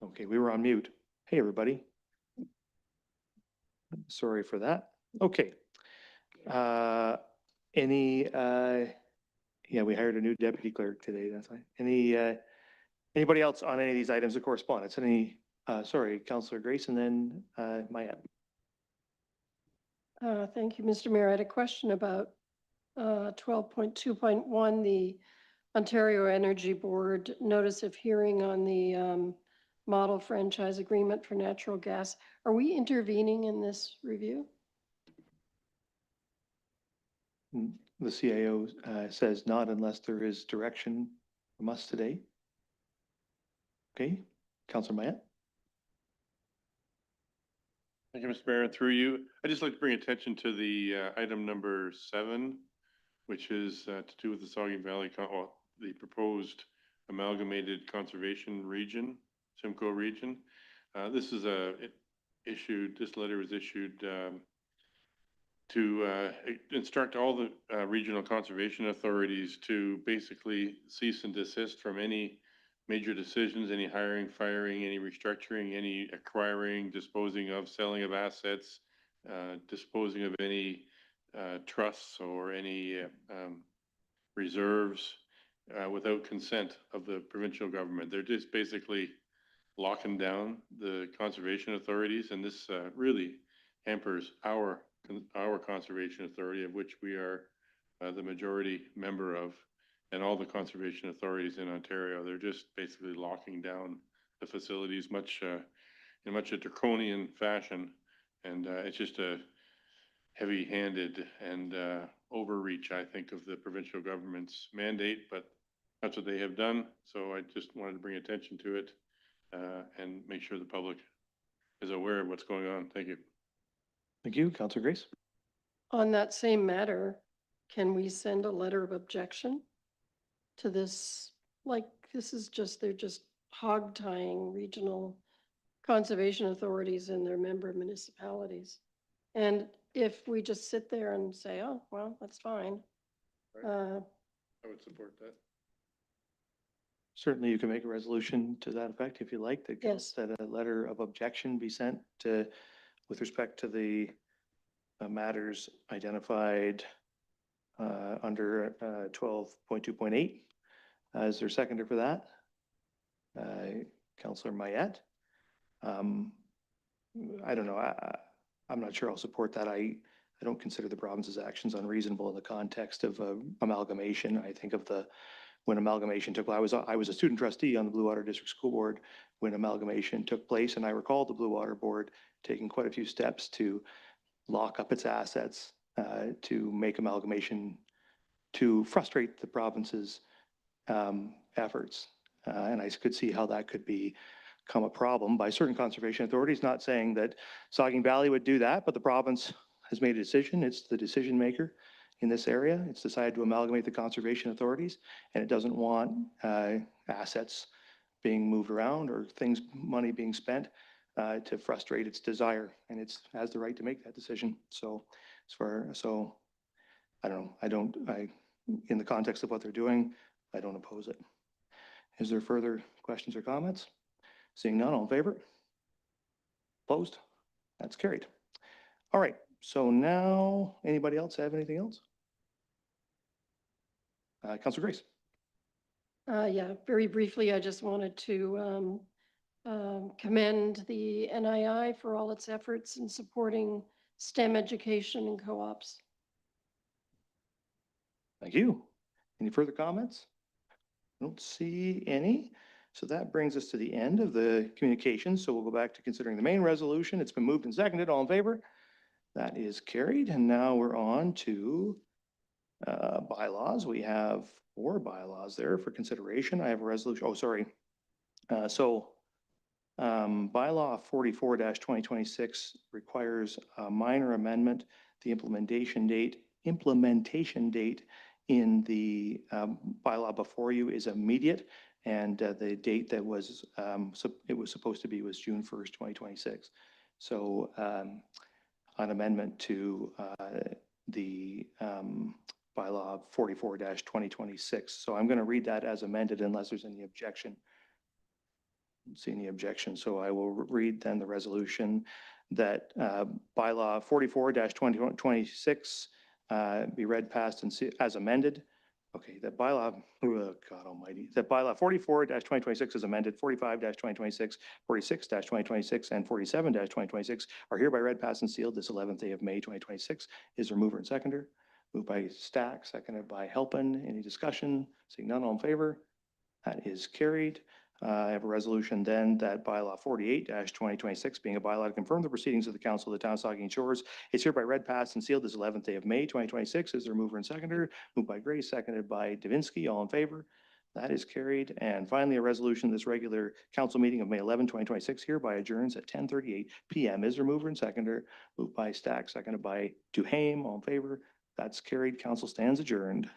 Okay, we were on mute. Hey, everybody. Sorry for that. Okay. Yeah, we hired a new deputy clerk today. That's fine. Anybody else on any of these items of correspondence? Sorry, Councillor Grace and then Maya. Thank you, Mr. Mayor. I had a question about 12.2.1, the Ontario Energy Board notice of hearing on the model franchise agreement for natural gas. Are we intervening in this review? The CIO says not unless there is direction from us today. Okay, Councillor Maya. Thank you, Mr. Mayor, and through you. I'd just like to bring attention to the item number 7, which is to do with the Saugeen Valley, the proposed amalgamated conservation region, Simcoe region. This letter was issued to instruct all the regional conservation authorities to basically cease and desist from any major decisions, any hiring, firing, any restructuring, any acquiring, disposing of, selling of assets, disposing of any trusts or any reserves without consent of the provincial government. They're just basically locking down the conservation authorities, and this really hampers our conservation authority, of which we are the majority member of, and all the conservation authorities in Ontario. They're just basically locking down the facilities in much a draconian fashion, and it's just a heavy-handed and overreach, I think, of the provincial government's mandate, but that's what they have done. So I just wanted to bring attention to it and make sure the public is aware of what's going on. Thank you. Thank you, Councillor Grace. On that same matter, can we send a letter of objection to this? Like, this is just, they're just hog tying regional conservation authorities and their member municipalities. And if we just sit there and say, oh, well, that's fine. I would support that. Certainly, you can make a resolution to that effect if you like. Yes. That a letter of objection be sent with respect to the matters identified under 12.2.8. Is there a seconder for that? Councillor Mayette. I don't know. I'm not sure I'll support that. I don't consider the province's actions unreasonable in the context of amalgamation. I think of when amalgamation took place. I was a student trustee on the Blue Water District School Board when amalgamation took place, and I recall the Blue Water Board taking quite a few steps to lock up its assets, to make amalgamation, to frustrate the province's efforts. And I could see how that could become a problem by certain conservation authorities, not saying that Saugeen Valley would do that, but the province has made a decision. It's the decision maker in this area. It's decided to amalgamate the conservation authorities, and it doesn't want assets being moved around or money being spent to frustrate its desire, and it has the right to make that decision. So I don't know. In the context of what they're doing, I don't oppose it. Is there further questions or comments? Seeing none, all in favor? Opposed? That's carried. All right. So now, anybody else have anything else? Councillor Grace. Yeah, very briefly, I just wanted to commend the NII for all its efforts in supporting STEM education and co-ops. Thank you. Any further comments? I don't see any. So that brings us to the end of the communications. So we'll go back to considering the main resolution. It's been moved and seconded. All in favor? That is carried. And now we're on to bylaws. We have 4 bylaws there for consideration. I have a resolution. Oh, sorry. Bylaw 44-2026 requires a minor amendment. The implementation date in the bylaw before you is immediate, and the date that it was supposed to be was June 1st, 2026. So an amendment to the bylaw 44-2026. So I'm going to read that as amended unless there's any objection. See any objection, so I will read then the resolution that bylaw 44-2026 be read, passed, and as amended. Okay, that bylaw, oh, God almighty, that bylaw 44-2026 is amended, 45-2026, 46-2026, and 47-2026 are hereby read, passed, and sealed this 11th day of May 2026. Is there mover and seconder? Moved by Stack, seconded by Halpin. Any discussion? Seeing none, all in favor? That is carried. I have a resolution then that bylaw 48-2026, being a bylaw to confirm the proceedings of the Council of the Town of Saugeen Shores, is hereby read, passed, and sealed this 11th day of May 2026. Is there mover and seconder? Moved by Gray, seconded by Davinsky. All in favor? That is carried. And finally, a resolution, this regular council meeting of May 11, 2026 hereby adjourns at 10:38 p.m. Is there mover and seconder? Moved by Stack, seconded by Duhame. All in favor? That's carried. Council stands adjourned.